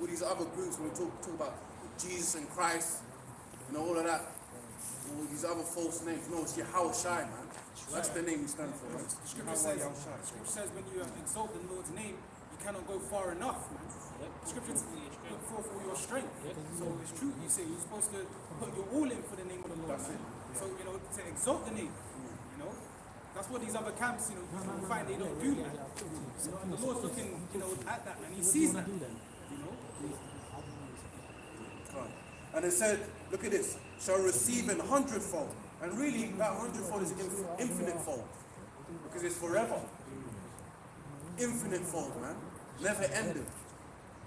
All these other groups, when we talk about Jesus and Christ, you know, all of that, all these other false names. No, it's Yahweh Shai, man. That's the name we stand for, man. Scripture says when you exalt the Lord's name, you cannot go far enough, man. Scripture put forth all your strength. So it's true, you say you're supposed to put your all in for the name of the Lord. That's it. So, you know, to exalt the name, you know, that's what these other camps, you know, you find they don't do, man. So, and the Lord's looking, you know, at that, and he sees that, you know. And it said, look at this, shall receive an hundredfold. And really, that hundredfold is infinite fold. Because it's forever. Infinite fold, man. Never ending.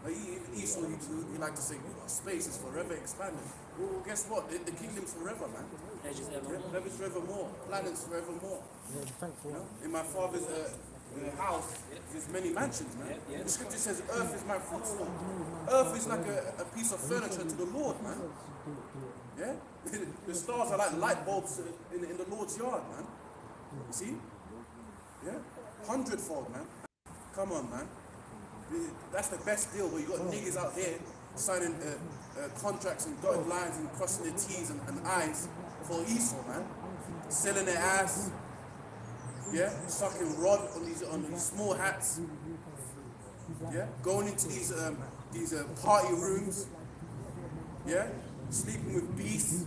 Like Esau, he like to say, space is forever expanding. Well, guess what? The kingdom's forever, man. Heaven's forevermore. Planets forevermore. You know? In my father's house, there's many mansions, man. The scripture says, earth is my footstool. Earth is like a piece of furniture to the Lord, man. Yeah? The stars are like light bulbs in the Lord's yard, man. You see? Yeah? Hundredfold, man. Come on, man. That's the best deal, where you got niggas out here signing contracts and dotted lines and crossing their T's and I's for Esau, man. Selling their ass. Yeah? Sucking rod on these small hats. Yeah? Going into these party rooms. Yeah? Sleeping with beasts.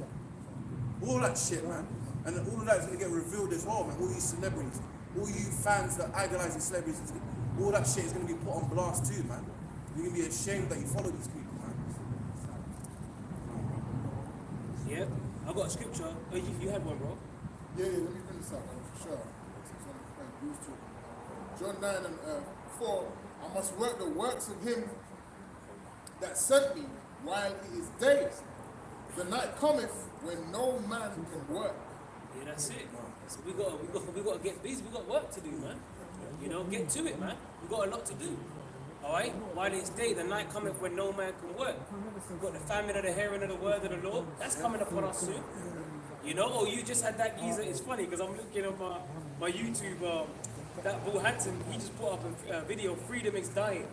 All that shit, man. And all of that is going to get revealed as well, man. All these celebrities. All you fans that idolize these celebrities. All that shit is going to be put on blast too, man. You're going to be ashamed that you follow these people, man. Yeah, I got a scripture. Oh, you had one, bro? Yeah, let me bring this up, man, for sure. John 9 and 4, I must work the works of him that sent me while it is day. The night cometh when no man can work. Yeah, that's it. So we got to get busy. We got work to do, man. You know, get to it, man. We got a lot to do. All right. While it's day, the night cometh when no man can work. We've got the famine of the hearing of the word of the Lord. That's coming upon us soon. You know. Oh, you just had that geezer. It's funny because I'm looking at my YouTube. That Bull Hanson, he just put up a video. Freedom is dying.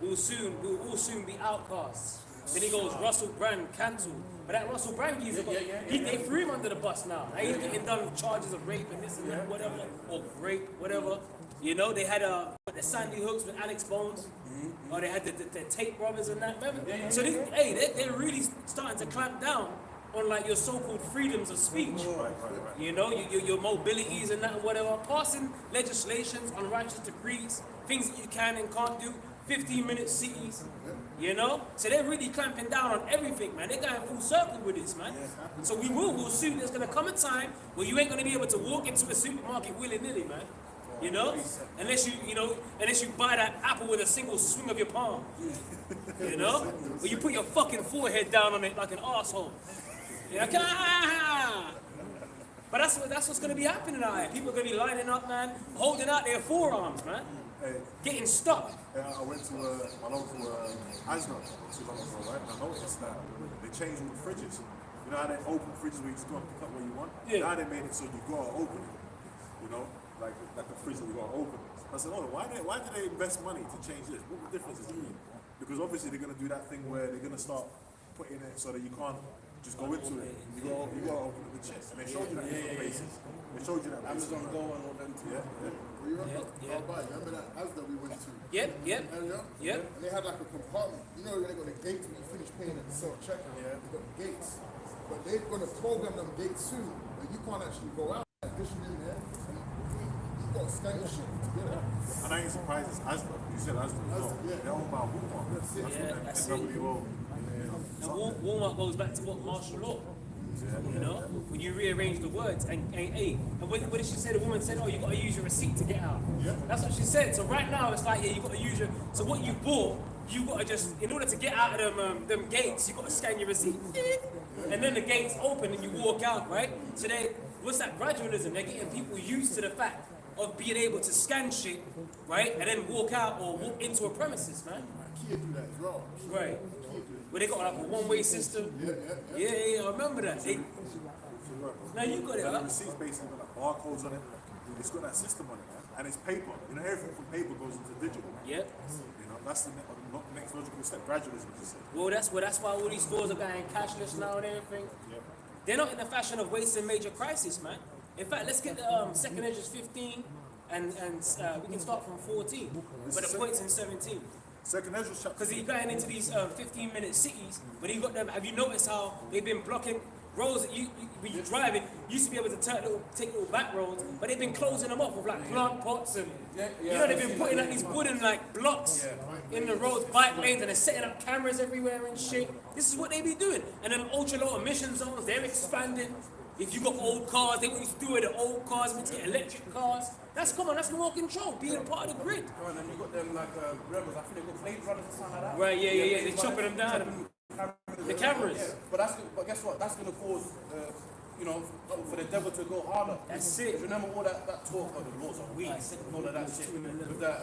We'll all soon be outcasts. Then he goes, Russell Brand cancelled. But that Russell Brand geezer, they threw him under the bus now. He's getting done with charges of rape and this and that, whatever, or rape, whatever. You know, they had the Sandy Hooks with Alex Bones, or they had the tape robbers and that. So they're really starting to clamp down on like your so-called freedoms of speech. You know, your mobilities and that and whatever. Passing legislations on righteous decrees, things that you can and can't do. 15-minute cities, you know? So they're really clamping down on everything, man. They're going full circle with this, man. So we'll soon. There's going to come a time where you ain't going to be able to walk into a supermarket willy-nilly, man. You know? Unless you buy that apple with a single swing of your palm. You know? Or you put your fucking forehead down on it like an asshole. You're like, But that's what's gonna be happening out here. People are gonna be lining up, man, holding out their forearms, man, Hey, getting stuck. I went to my local Asda not too long ago, right? And I noticed that they changed all the fridges. You know how they open fridges where you just go and pick up what you want? Yeah. Now they made it so you gotta open it. You know, like the fridge that you gotta open. I said, oh, why do they invest money to change this? What difference is it mean? Because obviously they're gonna do that thing where they're gonna start putting it so that you can't just go into it. You gotta open it with chest. And they showed you that in different places. They showed you that. Amazon Go and all them too. Yeah. Well, you remember? Yeah. Oh, right, remember that Asda we went to? Yep, yep, Area? yep. And they had like a compartment. You know, they got the gates when you finish paying at the self-checkout. Yeah. They got the gates. But they're going to program them gates soon, but you can't actually go out. Because you're in there, and you got to scan your shit to get out. And I ain't surprised it's Asda. You said Asda as well. Yeah. They're owned by Walmart. That's it. Yeah, what that's the it. NWO. And Walmart goes back to what martial law. You know, when you rearrange the words and what did she say? The woman said, "Oh, you got to use your receipt to get out." Yeah. That's what she said. So right now it's like, yeah, you got to use your. So what you bought, you got to just in order to get out of them gates, you got to scan your receipt, and then the gates open and you walk out, right? So what's that gradualism? They're getting people used to the fact of being able to scan shit, right, and then walk out or walk into a premises, man. Kia do that as well. Right. Where they got like a one-way system. Yeah, I remember that. Now you got it, The huh? receipt's basically got like barcodes on it. It's got that system on it, man. And it's paper. You know, everything from paper goes into digital. Yep. You know, that's the next logical step. Gradualism, as you said. Well, that's why all these stores are going cashless now and everything. Yep. They're not in the fashion of wasting major crisis, man. In fact, let's get the second edge is 15, and we can start from 14, but the points in 17. Second Ezra's chapter. Because he's going into these 15-minute cities, but he got them. Have you noticed how they've been blocking roads that when you're driving, you used to be able to take little back roads, but they've been closing them up with like plant pots and you know, they've been putting up these wooden like blocks in the roads, bike lanes, and they're setting up cameras everywhere and shit. This is what they be doing. And then ultra low emission zones, they're expanding. If you got old cars, they want you to do it the old cars, we get electric cars. That's that's more control, being a part of the grid. And then you got them like rebels. I think they got Blade Runners or something like that. Right, yeah. They're chopping them down. The cameras. Yeah, but guess what? That's gonna cause, for the devil to go harder. That's it. Remember all that talk of the laws of weed and all of that shit with that.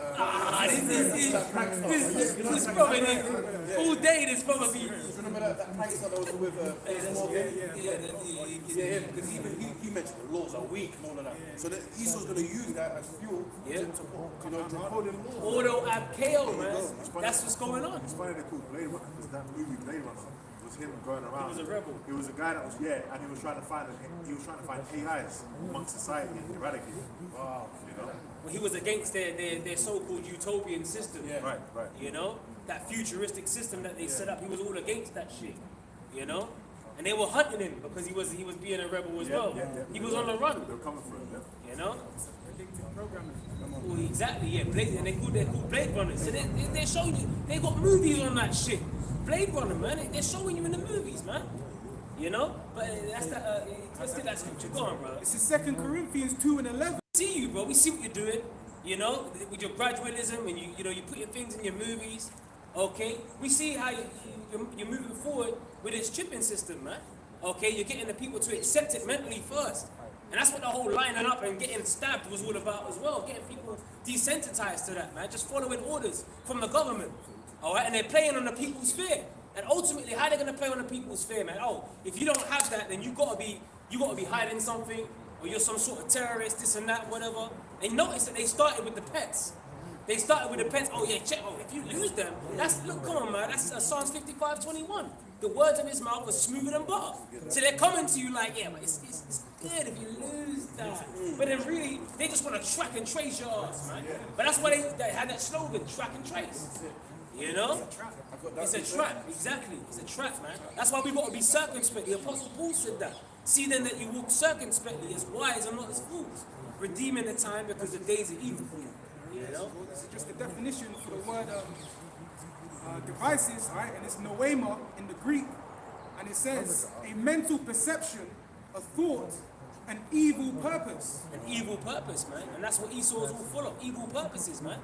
This brother, all day this brother be. Remember that prankster that was with yeah, because even he mentioned the laws are weak and all of that. So that Esau's gonna use that as fuel to draconian laws. Auto ab KO, man. That's what's going on. It's funny they call Blade Runner because that movie Blade Runner was him going around. He was a rebel. He was a guy that was and he was trying to find AIs amongst society and eradicate it. Wow, you know. Well, he was against their so-called utopian system. Yeah. Right. You know, that futuristic system that they set up. He was all against that shit. You know, and they were hunting him because he was being a rebel as well. He was on the run. They were coming for him. Yeah. You know. Well, exactly, yeah. Blade, and they're called Blade Runners. So they're showing you. They got movies on that shit. Blade Runner, man. They're showing you in the movies, man. You know. But that's that. Let's get that scripture going, bro. This is 2 Corinthians 2:11. We see you, bro. We see what you're doing. You know, with your gradualism and you put your things in your movies. Okay. We see how you're moving forward with this chipping system, man. Okay. You're getting the people to accept it mentally first. And that's what the whole lining up and getting stabbed was all about as well. Getting people desensitized to that, man. Just following orders from the government. All right, and they're playing on the people's fear. And ultimately, how are they going to play on the people's fear, man? Oh, if you don't have that, then you gotta be hiding something, or you're some sort of terrorist, this and that, whatever. And notice that they started with the pets. They started with the pets. Oh yeah, check. Oh, if you lose them, come on, man. That's Psalms 55:21. The words of his mouth are smoother than butter. So they're coming to you like, yeah, but it's good if you lose that. But then really, they just want to track and trace your ass, man. But that's why they had that slogan, track and trace. You know? It's a trap, exactly. It's a trap, man. That's why we got to be circumspect. The Apostle Paul said that. See then that you walk circumspectly as wise and not as fools, redeeming the time because the days are evil. You know? This is just the definition for the word devices, right? And it's noema in the Greek, and it says a mental perception, a thought, an evil purpose. An evil purpose, man. And that's what Esau's all full of, evil purposes, man.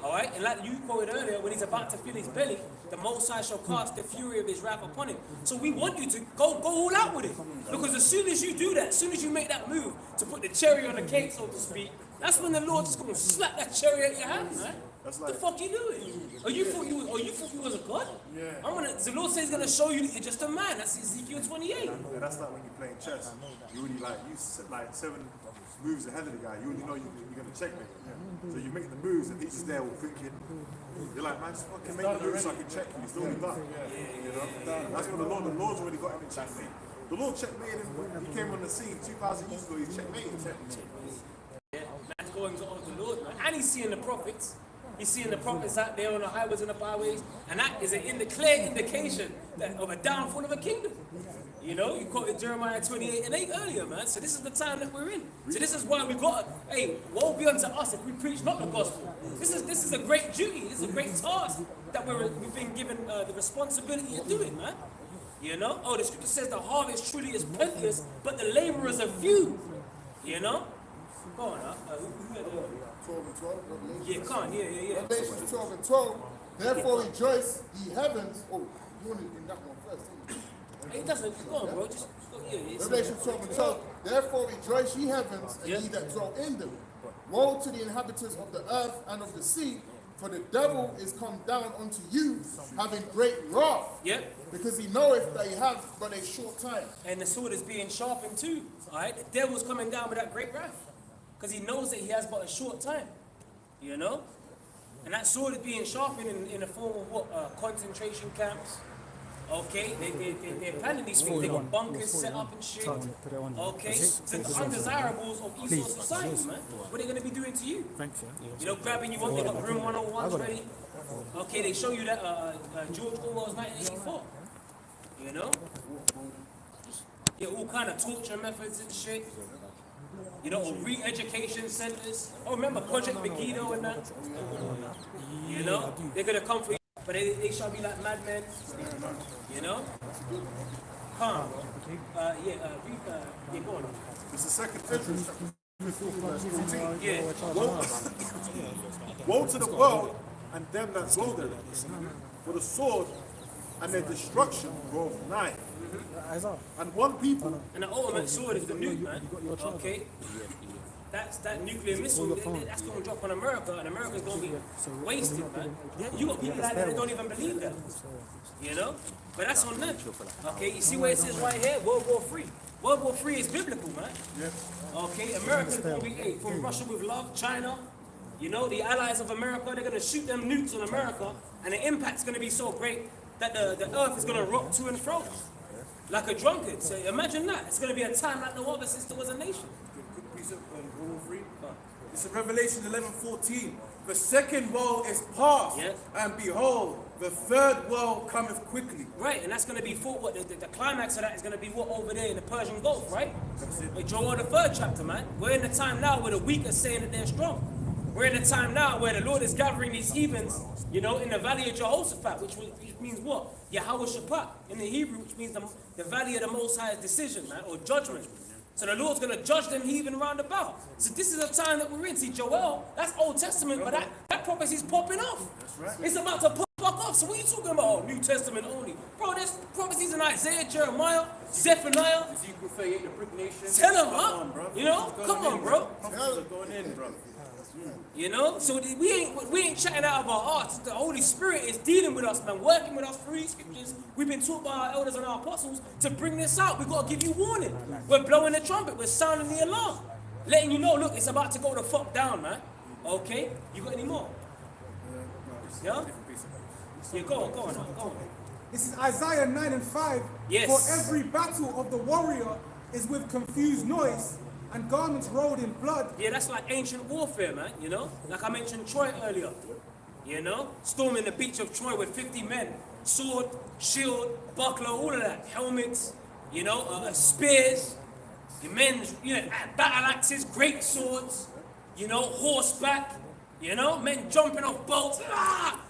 All right, and like you quoted earlier, when he's about to fill his belly, the Most High shall cast the fury of his wrath upon him. So we want you to go all out with it, because as soon as you do that, as soon as you make that move to put the cherry on the cake, so to speak, that's when the Lord's going to slap that cherry at your hand, man. That's What the fuck you doing? Or you thought you was a god? Yeah. The Lord says he's gonna show you that you're just a man. That's Ezekiel 28. Yeah, that's like when you're playing chess. You already like 7 moves ahead of the guy. You already know you're gonna checkmate. So you make the moves, and he's just there all thinking. You're like, man, just fucking make the moves so I can check you. It's already done. You know? That's what the Lord's already got him in checkmate. The Lord checkmated him when he came on the scene 2,000 years ago. He checkmated him. Yeah, man's going to honor the Lord, man. And he's seeing the prophets. He's seeing the prophets out there on the highways and the byways, and that is a clear indication of a downfall of a kingdom. You know, you quoted Jeremiah 28:8 earlier, man. So this is the time that we're in. So this is why we got, hey, woe be unto us if we preach not the gospel. This is a great duty. This is a great task that we've been given the responsibility of doing, man. You know, the scripture says the harvest truly is plenteous, but the laborers are few. You know, go on, who had the 12 and 12. yeah, come on, yeah. Revelation 12 and 12. Therefore rejoice, ye heavens. Oh, you want to in that one first, didn't you? It doesn't, go on, bro. Just go, it's Revelation 12 and 12. Therefore rejoice, ye heavens, and ye that dwell in them. Woe to the inhabitants of the earth and of the sea, for the devil is come down unto you, having great wrath. Yep. Because he knoweth that he have but a short time. And the sword is being sharpened too. All right, the devil's coming down with that great wrath, because he knows that he has but a short time. You know, and that sword is being sharpened in the form of what? Concentration camps. Okay, they're planning these things. They got bunkers set up and shit. Okay, so the undesirables of Esau society, man. What are they gonna be doing to you? Thanks, yeah. You know, grabbing you up. They got room 101s ready. Okay, they show you that George Orwell's 1984. You know, yeah, all kind of torture methods and shit. You know, re-education centers. Oh, remember Project Megiddo and that? You know, they're gonna come for you, but they shall be like madmen. You know? Come. Go on. It's the second entrance. Yeah. Woe to the world and them that dwell therein. For the sword and their destruction go nigh. And one people. And the ultimate sword is the nuke, man. Okay? That nuclear missile, that's going to drop on America, and America's going to be wasted, man. You got people like that that don't even believe that. You know? But that's on them. Okay, you see where it says right here? World War III. World War III is biblical, man. Okay, America's going to be from Russia with love, China. You know, the allies of America, they're going to shoot them nukes on America, and the impact's going to be so great that the earth is going to rock to and fro. Like a drunkard. So imagine that. It's going to be a time like no other since there was a nation. Good piece of World War III. It's in Revelation 11:14. The second woe is past, Yeah. and behold, the third woe cometh quickly. Right, and that's going to be fought. What the climax of that is going to be what over there in the Persian Gulf, right? With Joel the 3rd chapter, man. We're in the time now where the weak are saying that they're strong. We're in the time now where the Lord is gathering these heathens, you know, in the valley of Jehoshaphat, which means what? Yahweh Shaphat in the Hebrew, which means the valley of the Most High's decision, man, or judgment. So the Lord's going to judge them heathen round about. So this is a time that we're in. See, Joel, that's Old Testament, but that prophecy's popping off. That's right. It's about to pop off. So what are you talking about? Oh, New Testament only. Bro, there's prophecies in Isaiah, Jeremiah, Zephaniah. Ezekiel 38, the brick nation. Tell them, huh? You know? Come on, bro. Prophecies are going in, bro. You know? So we ain't chatting out of our hearts. The Holy Spirit is dealing with us, man, working with us through these scriptures. We've been taught by our elders and our apostles to bring this out. We've got to give you warning. We're blowing the trumpet. We're sounding the alarm. Letting you know, look, it's about to go the fuck down, man. Okay? You got any more? Yeah? Yeah, go on. This is Isaiah 9 and 5. Yes. For every battle of the warrior is with confused noise and garments rolled in blood. Yeah, that's like ancient warfare, man, you know? Like I mentioned Troy earlier, you know? Storming the beach of Troy with 50 men. Sword, shield, buckler, all of that. Helmets, you know, spears, your men's, you know, battle axes, great swords, you know, horseback, you know, men jumping off boats.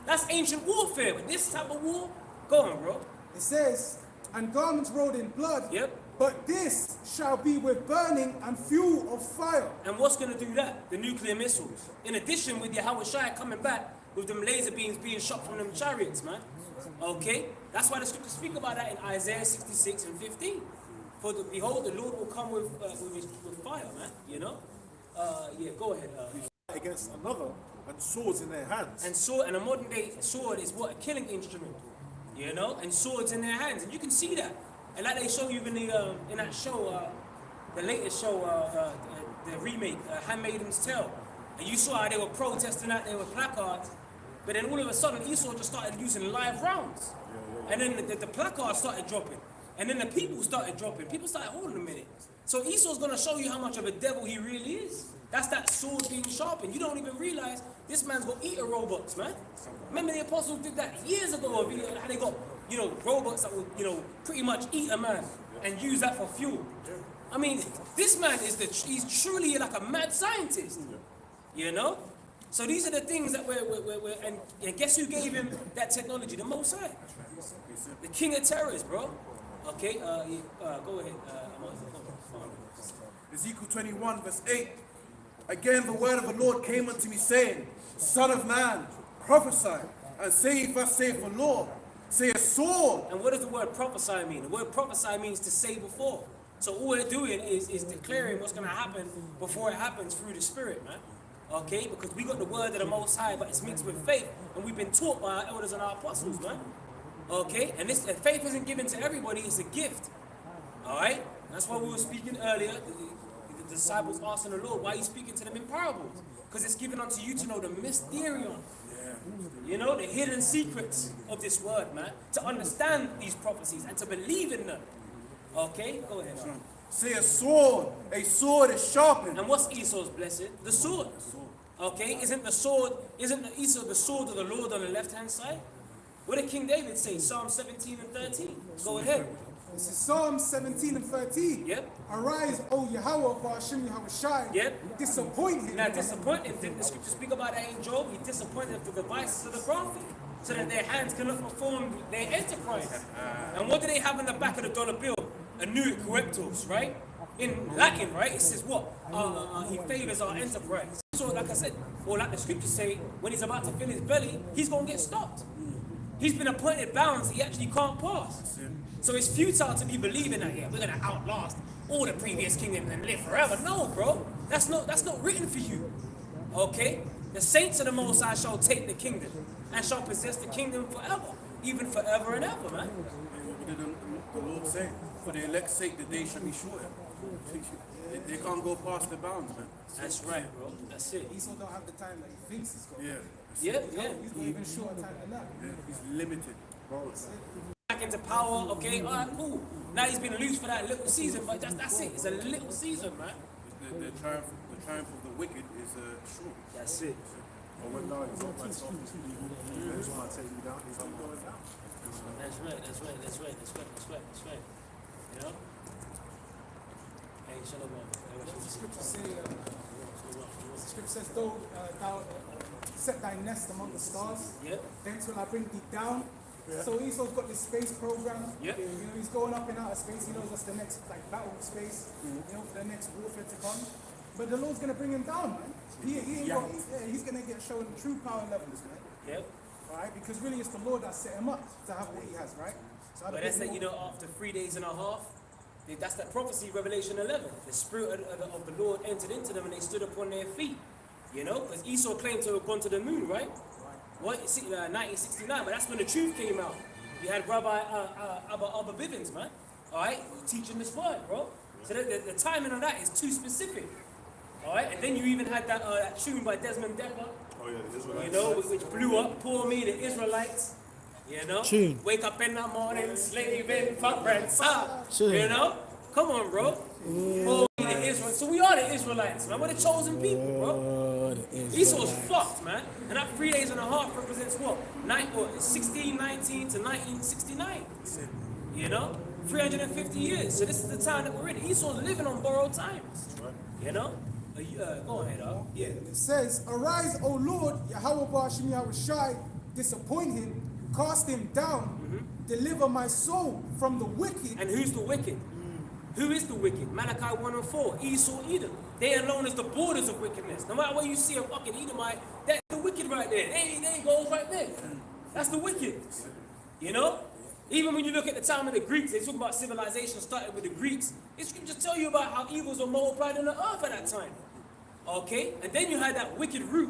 That's ancient warfare. But this type of war, go on, bro. It says, and garments rolled in blood. Yep. But this shall be with burning and fuel of fire. And what's going to do that? The nuclear missiles. In addition, with Yahweh Shai coming back with them laser beams being shot from them chariots, man. Okay? That's why the scriptures speak about that in Isaiah 66 and 15. For behold, the Lord will come with fire, man. You know? Yeah, go ahead. Against another, and swords in their hands. And a modern day sword is what? A killing instrument. You know? And swords in their hands. And you can see that. And like they show you in that show, the latest show, the remake, Handmaiden's Tale. And you saw how they were protesting that, they were placards. But then all of a sudden, Esau just started using live rounds. And then the placards started dropping. And then the people started dropping. People started, hold on a minute. So Esau's going to show you how much of a devil he really is. That's that sword being sharpened. You don't even realize this man's got eater robots, man. Remember the apostles did that years ago, how they got, robots that would, pretty much eat a man and use that for fuel. I mean, this man he's truly like a mad scientist, you know? So these are the things that we're and guess who gave him that technology? The Most High. The king of terrors, bro. Okay, go ahead. Ezekiel 21 verse 8. Again the word of the Lord came unto me, saying, Son of man, prophesy, and say, thus saith the Lord, say a sword. And what does the word prophesy mean? The word prophesy means to say before. So all we're doing is declaring what's going to happen before it happens through the Spirit, man. Okay? Because we got the word of the Most High, but it's mixed with faith. And we've been taught by our elders and our apostles, man. Okay? And faith isn't given to everybody, it's a gift. Alright? That's why we were speaking earlier. The disciples asking the Lord, why are you speaking to them in parables? Because it's given unto you to know the mysterion. You know, the hidden secrets of this word, man. To understand these prophecies and to believe in them. Okay? Go ahead. Say a sword is sharpened. And what's Esau's blessing? The sword. Okay? Isn't Esau the sword of the Lord on the left-hand side? What did King David say? Psalm 17 and 13. Go ahead. This is Psalm 17 and 13. Yep. Arise, O Yahweh, Ba'ashim Yahweh Shai. Yep. Disappoint him. Now, disappoint him. Didn't the scripture speak about that in Job? He disappointed the devices of the crafty, so that their hands cannot perform their enterprise. And what do they have in the back of the dollar bill? A new correctus, right? In Latin, right? It says what? He favors our enterprise. So, like I said, or like the scriptures say, when he's about to fill his belly, he's going to get stopped. He's been appointed bounds he actually can't pass. So it's futile to be believing that, yeah, we're going to outlast all the previous kingdoms and live forever. No, bro. That's not written for you. Okay? The saints of the Most High shall take the kingdom and shall possess the kingdom forever. Even forever and ever, man. What did the Lord say? For the elect's sake, the day shall be shorter. They can't go past the bounds, man. That's right, bro. That's it. Esau don't have the time that he thinks he's got. Yeah. He's got even shorter time than that. He's limited. Back into power, okay? All right, cool. Now he's been loose for that little season, but that's it. It's a little season, man. The triumph of the wicked is short. That's it. Or when God is on my soul, he's going to take you down, he's going down. That's right. You know? Hey, shalom. The scripture says, though thou set thy nest among the stars, Yep. thence will I bring thee down. So Esau's got this space program. Yep. You know, he's going up in outer space. He knows that's the next battle space. You know, for the next warfare to come. But the Lord's gonna bring him down, man. He's gonna get shown true power levels, man. Yep. Right? Because really, it's the Lord that set him up to have what he has, right? So But that's that, after 3 days and a half, that's that prophecy, Revelation 11. The Spirit of the Lord entered into them and they stood upon their feet. You know, because Esau claimed to have gone to the moon, right? What? 1969, but that's when the truth came out. You had Rabbi Abba Bivens, man. All right, teaching this word, bro. So the timing on that is too specific. All right, and then you even had that tune by Desmond Dekker. Oh yeah, the Israelites. You know, which blew up. Poor me, the Israelites. You know, Tune. Wake up in the morning, slaving for bread. Tune. You know, come on, bro. Poor me, the Israelites. So we are the Israelites, man. We're the chosen people, bro. Esau's fucked, man. And that 3 days and a half represents what? 1619 to 1969. You know? 350 years. So this is the time that we're in. Esau's living on borrowed time. You know? Go ahead, yeah. It says, Arise, O Lord, Yahweh Ba'ashim Yahweh Shai, disappoint him, cast him down, deliver my soul from the wicked. And who's the wicked? Who is the wicked? Malachi 1 and 4, Esau, Edom. They are known as the borders of wickedness. No matter where you see a fucking Edomite, that's the wicked right there. There he goes right there. That's the wicked. You know? Even when you look at the time of the Greeks, they talk about civilization started with the Greeks. The scriptures tell you about how evils were multiplied on the earth at that time. Okay? And then you had that wicked root,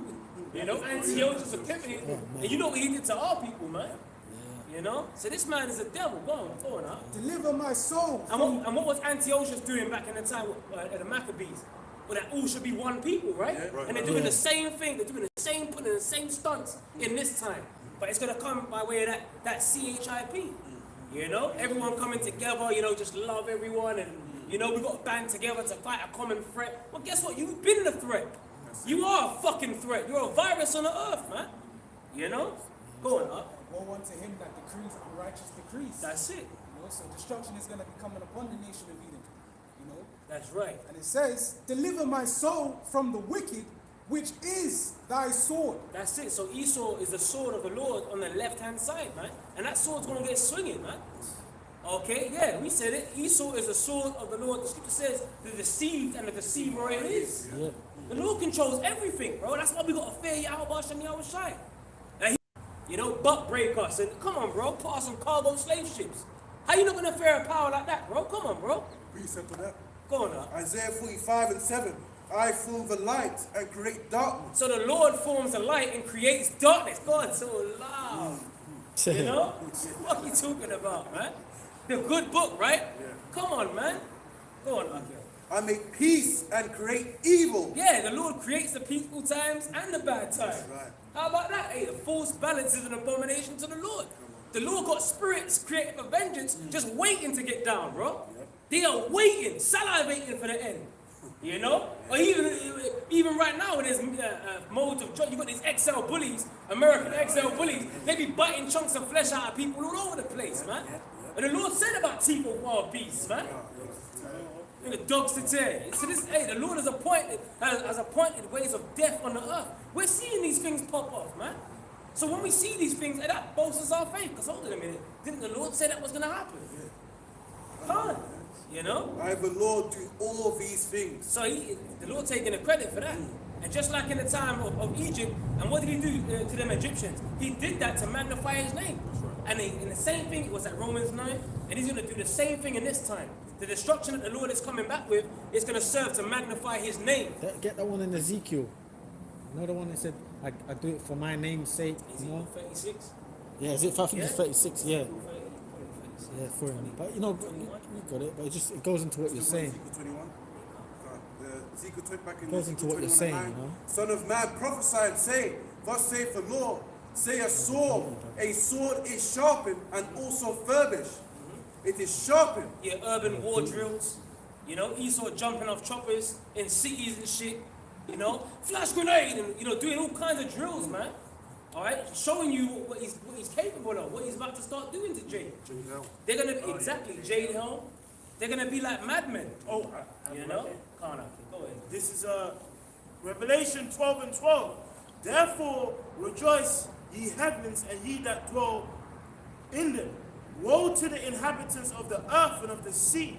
you know, Antiochus Epiphanes, and you know what he did to our people, man. You know? So this man is a devil. Go on, huh? Deliver my soul. And what was Antiochus doing back in the time at the Maccabees? Well, that all should be one people, right? And they're doing the same thing. They're doing the same, putting the same stunts in this time. But it's going to come by way of that CHIP. You know? Everyone coming together, you know, just love everyone. And, you know, we got to band together to fight a common threat. Well, guess what? You've been the threat. You are a fucking threat. You're a virus on the earth, man. You know? Go on, huh? Woe unto him that decrees unrighteous decrees. That's it. You know, so destruction is going to be coming upon the nation of Edom. You know, That's right. and it says, "Deliver my soul from the wicked, which is thy sword." That's it. So Esau is the sword of the Lord on the left-hand side, man. And that sword's going to get swinging, man. Okay, yeah, we said it. Esau is the sword of the Lord. The scripture says the deceived and the deceiver it is. Yeah. The Lord controls everything, bro. That's why we got to fear Yahweh Shem Yahweh Shai. You know, buck break us. And come on, bro, put us on cargo slave ships. How you not going to fear a power like that, bro? Come on, bro. Precept to that. Go on now. Isaiah 45 and 7. I form the light and create darkness. So the Lord forms the light and creates darkness. God, so loud. You know? What are you talking about, man? The good book, right? Come on, man. Go on, Akil. I make peace and create evil. Yeah, the Lord creates the peaceful times and the bad times. Right. How about that? Hey, the false balance is an abomination to the Lord. The Lord got spirits created for vengeance, just waiting to get down, bro. They are waiting, salivating for the end. You know? Or even right now, there's modes of drugs. You got these XL bullies, American XL bullies. They be biting chunks of flesh out of people all over the place, man. And the Lord said about teeth of wild beasts, man. And the dogs to tear. So this, hey, the Lord has appointed ways of death on the earth. We're seeing these things pop off, man. So when we see these things, that bolsters our faith. Because hold on a minute, didn't the Lord say that was going to happen? Huh? You know? I, the Lord, do all these things. So the Lord taking the credit for that. And just like in the time of Egypt, and what did he do to them Egyptians? He did that to magnify his name. And the same thing, it was at Romans 9, and he's going to do the same thing in this time. The destruction that the Lord is coming back with is going to serve to magnify his name. Get that one in Ezekiel. You know the one that said, I do it for my name's sake, you know? 36? Yeah, is it, I think it's 36, yeah. 36. Yeah, for him. But, you know, you got it, but it goes into what you're saying. Ezekiel 21. Ezekiel 20 back in Goes into Ezekiel what you're 21 saying, and 9. you know? Son of man, prophesy and say, thus saith the Lord, say a sword is sharpened and also furbished. It is sharpened. Yeah, urban war drills. You know, Esau jumping off choppers in cities and shit. You know, flash grenade and, you know, doing all kinds of drills, man. All right, showing you what he's capable of, what he's about to start doing to Jade. They're gonna be exactly Jade Helm. They're gonna be like madmen. Oh, You know, Kana, go ahead. this is Revelation 12 and 12. Therefore rejoice, ye heavens, and ye that dwell in them. Woe to the inhabitants of the earth and of the sea,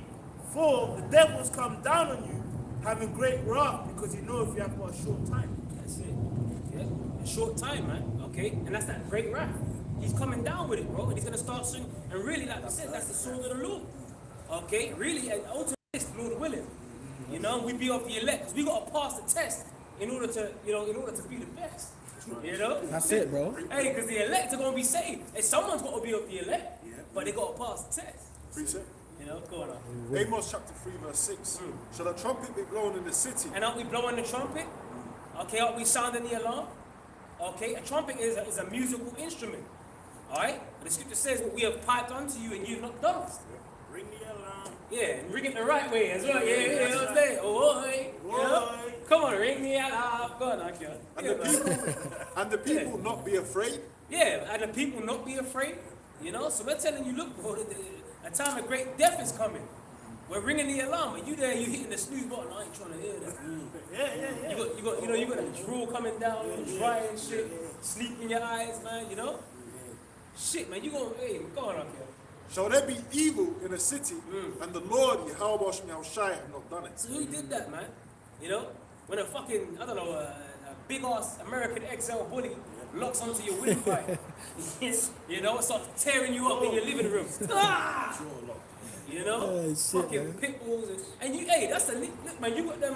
for the devils come down on you, having great wrath, because you know if you have but a short time. That's it. Yeah, a short time, man. Okay, and that's that great wrath. He's coming down with it, bro, and he's gonna start soon. And really, like I said, that's the sword of the Lord. Okay, really, and ultimately, it's the Lord willing. You know, we be of the elect, because we gotta pass the test in order to be the best. You know? That's it, bro. Hey, because the elect are gonna be saved. And someone's gotta be of the elect, but they gotta pass the test. Precept. You know, go on. Amos chapter 3 verse 6. Shall a trumpet be blown in the city? And aren't we blowing the trumpet? Okay, aren't we sounding the alarm? Okay, a trumpet is a musical instrument. Alright? The scripture says, what we have piped unto you and you've not danced. Ring the alarm. Yeah, and ring it the right way as well. Yeah, you know what I'm saying? Oh, hey. You know? Come on, ring the alarm. Go on, Akio. And the people not be afraid. Yeah, and the people not be afraid. You know, so we're telling you, look, bro, a time of great death is coming. We're ringing the alarm, and you there, you hitting the snooze button. I ain't trying to hear that. Yeah. You got the drool coming down, dry and shit, sleep in your eyes, man. You know, shit, man. You gonna, hey, go on up here. Shall there be evil in a city, and the Lord Yahweh Shai have not done it? So who did that, man? You know, when a fucking, I don't know, a big ass American XL bully locks onto your windpipe, you know, starts tearing you up in your living room. Ah! You know, Oh, shit, fucking man. pit bulls and you, hey, that's the look, man. You got them.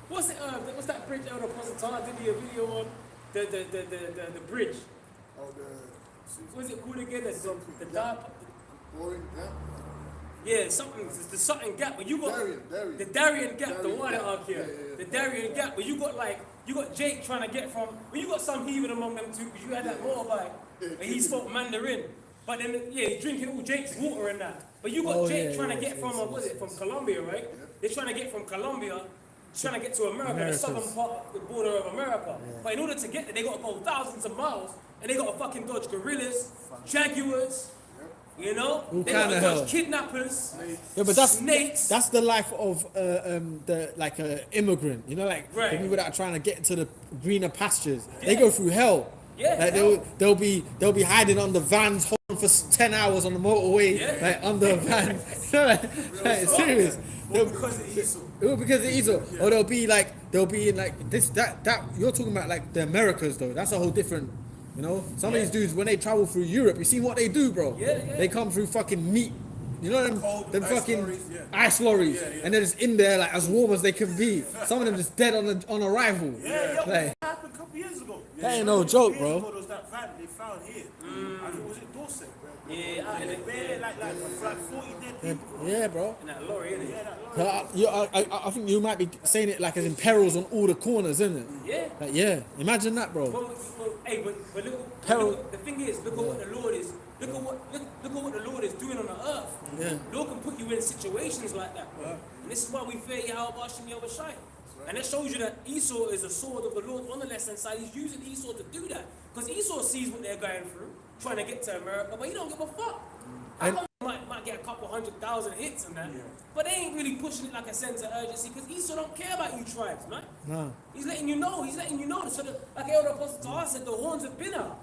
What's it? What's that bridge out of Positano? Did you a video on the bridge? Oh, What's it called again? The boring, yeah. Yeah, something. The Sutton Gap. But you got Darien. the Darien Gap, the Darien water Gap. arc here. Yeah. The Darien Gap. But you got Jake trying to get from. Well, you got some heathen among them too, because you had that motorbike, and he spoke Mandarin. But then, yeah, he's drinking all Jake's water and that. But you got Jake trying to get from, from Colombia, right? They're trying to get from Colombia, trying to get to America, the southern part of the border of America. But in order to get there, they got to go thousands of miles, and they got to fucking dodge gorillas, jaguars, you know? They got to dodge kidnappers, Yeah, but that's snakes. that's the life of the like immigrant. You know, like Right. the people that are trying to get to the greener pastures. They go through hell. Yeah, like hell. they'll be hiding under vans holding for 10 hours on the motorway, like under a van. You know, like serious. Because of Esau. Because of Esau. Or they'll be in like this that you're talking about like the Americas though. That's a whole different. You know, some of these dudes when they travel through Europe, you see what they do, bro. Yeah. They come through fucking meat. You know them, Cold them ice fucking lorries, yeah. ice lorries, Yeah. and they're just in there like as warm as they can be. Some of them just dead on arrival. Yeah, Like, what happened a couple years ago? That ain't no joke, Years bro. ago, there was that van they found here. I think, was it Dorset? Yeah, out in They the buried like 40 dead people. yeah, bro. in that lorry, innit? I think you might be saying it like as in perils on all the corners, isn't it? Yeah. Like, yeah. Imagine that, bro. Hey, but Peril. look, the thing is, look at what the Lord is. Look at what the Lord is doing on the earth. Yeah. Lord can put you in situations like that, bro. And this is why we fear Yahweh Hashem Yahweh Shai. And it shows you that Esau is a sword of the Lord on the left-hand side. He's using Esau to do that. Because Esau sees what they're going through, trying to get to America, but he don't give a fuck. I know he might get a couple 100,000 hits and that, but they ain't really pushing it like a sense of urgency because Esau don't care about you tribes, man. No. He's letting you know. So like Elder Apostle Tahar said, the horns have been out.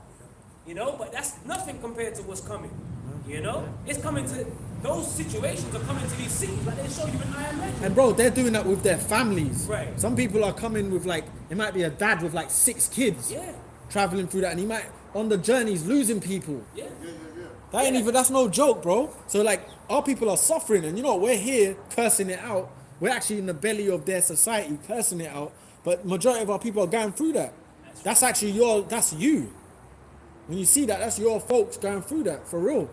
You know, but that's nothing compared to what's coming. You know? It's coming to, those situations are coming to these cities, like they show you in I Am Legend. And bro, they're doing that with their families. Right. Some people are coming with like, it might be a dad with like 6 kids. Yeah. Traveling through that, and he might on the journeys losing people. Yeah. That ain't even, that's no joke, bro. So like, our people are suffering, and you know, we're here cursing it out. We're actually in the belly of their society cursing it out, but majority of our people are going through that. That's actually that's you. When you see that, that's your folks going through that, for real.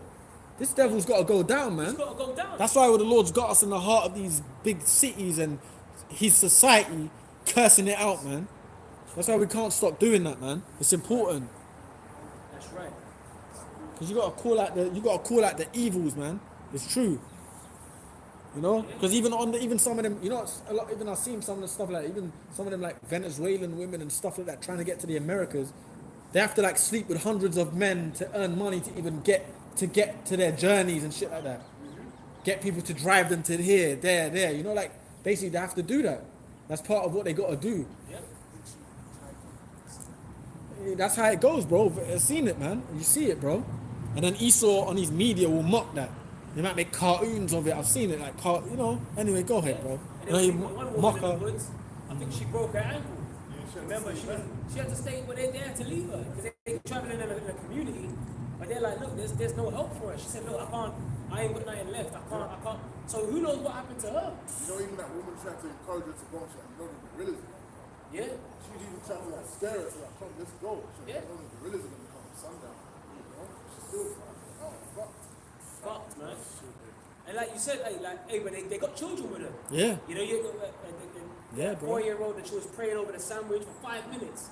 This devil's got to go down, man. It's got to go down. That's why the Lord's got us in the heart of these big cities and his society cursing it out, man. That's why we can't stop doing that, man. It's important. That's right. Because you gotta call out the evils, man. It's true. You know? Because even some of them, you know, a lot, even I've seen some of the stuff like, even some of them like Venezuelan women and stuff like that trying to get to the Americas, they have to like sleep with hundreds of men to earn money to even get to their journeys and shit like that. Get people to drive them to here, there. You know, like basically they have to do that. That's part of what they gotta do. Yep. That's how it goes, bro. I've seen it, man. You see it, bro. And then Esau on his media will mock that. They might make cartoons of it. I've seen it, like, you know. Anyway, go ahead, bro. And You know, there you was one mock woman in her. the woods, I think she broke her ankle. Remember, she had to stay where they had to leave her because they traveling in a community. But they're like, look, there's no help for her. She said, look, I ain't got nothing left. I can't. So who knows what happened to her? You know, even that woman tried to encourage her to go, she had no gorillas. Yeah. She was even trying to like scare her to like, come, let's go. She Yeah. had no gorillas are gonna come sundown. You know, she's still like, oh, fuck. Fucked, man. And like you said, hey, but they got children with her. Yeah. You know, Yeah, bro. 4-year-old that she was praying over the sandwich for 5 minutes.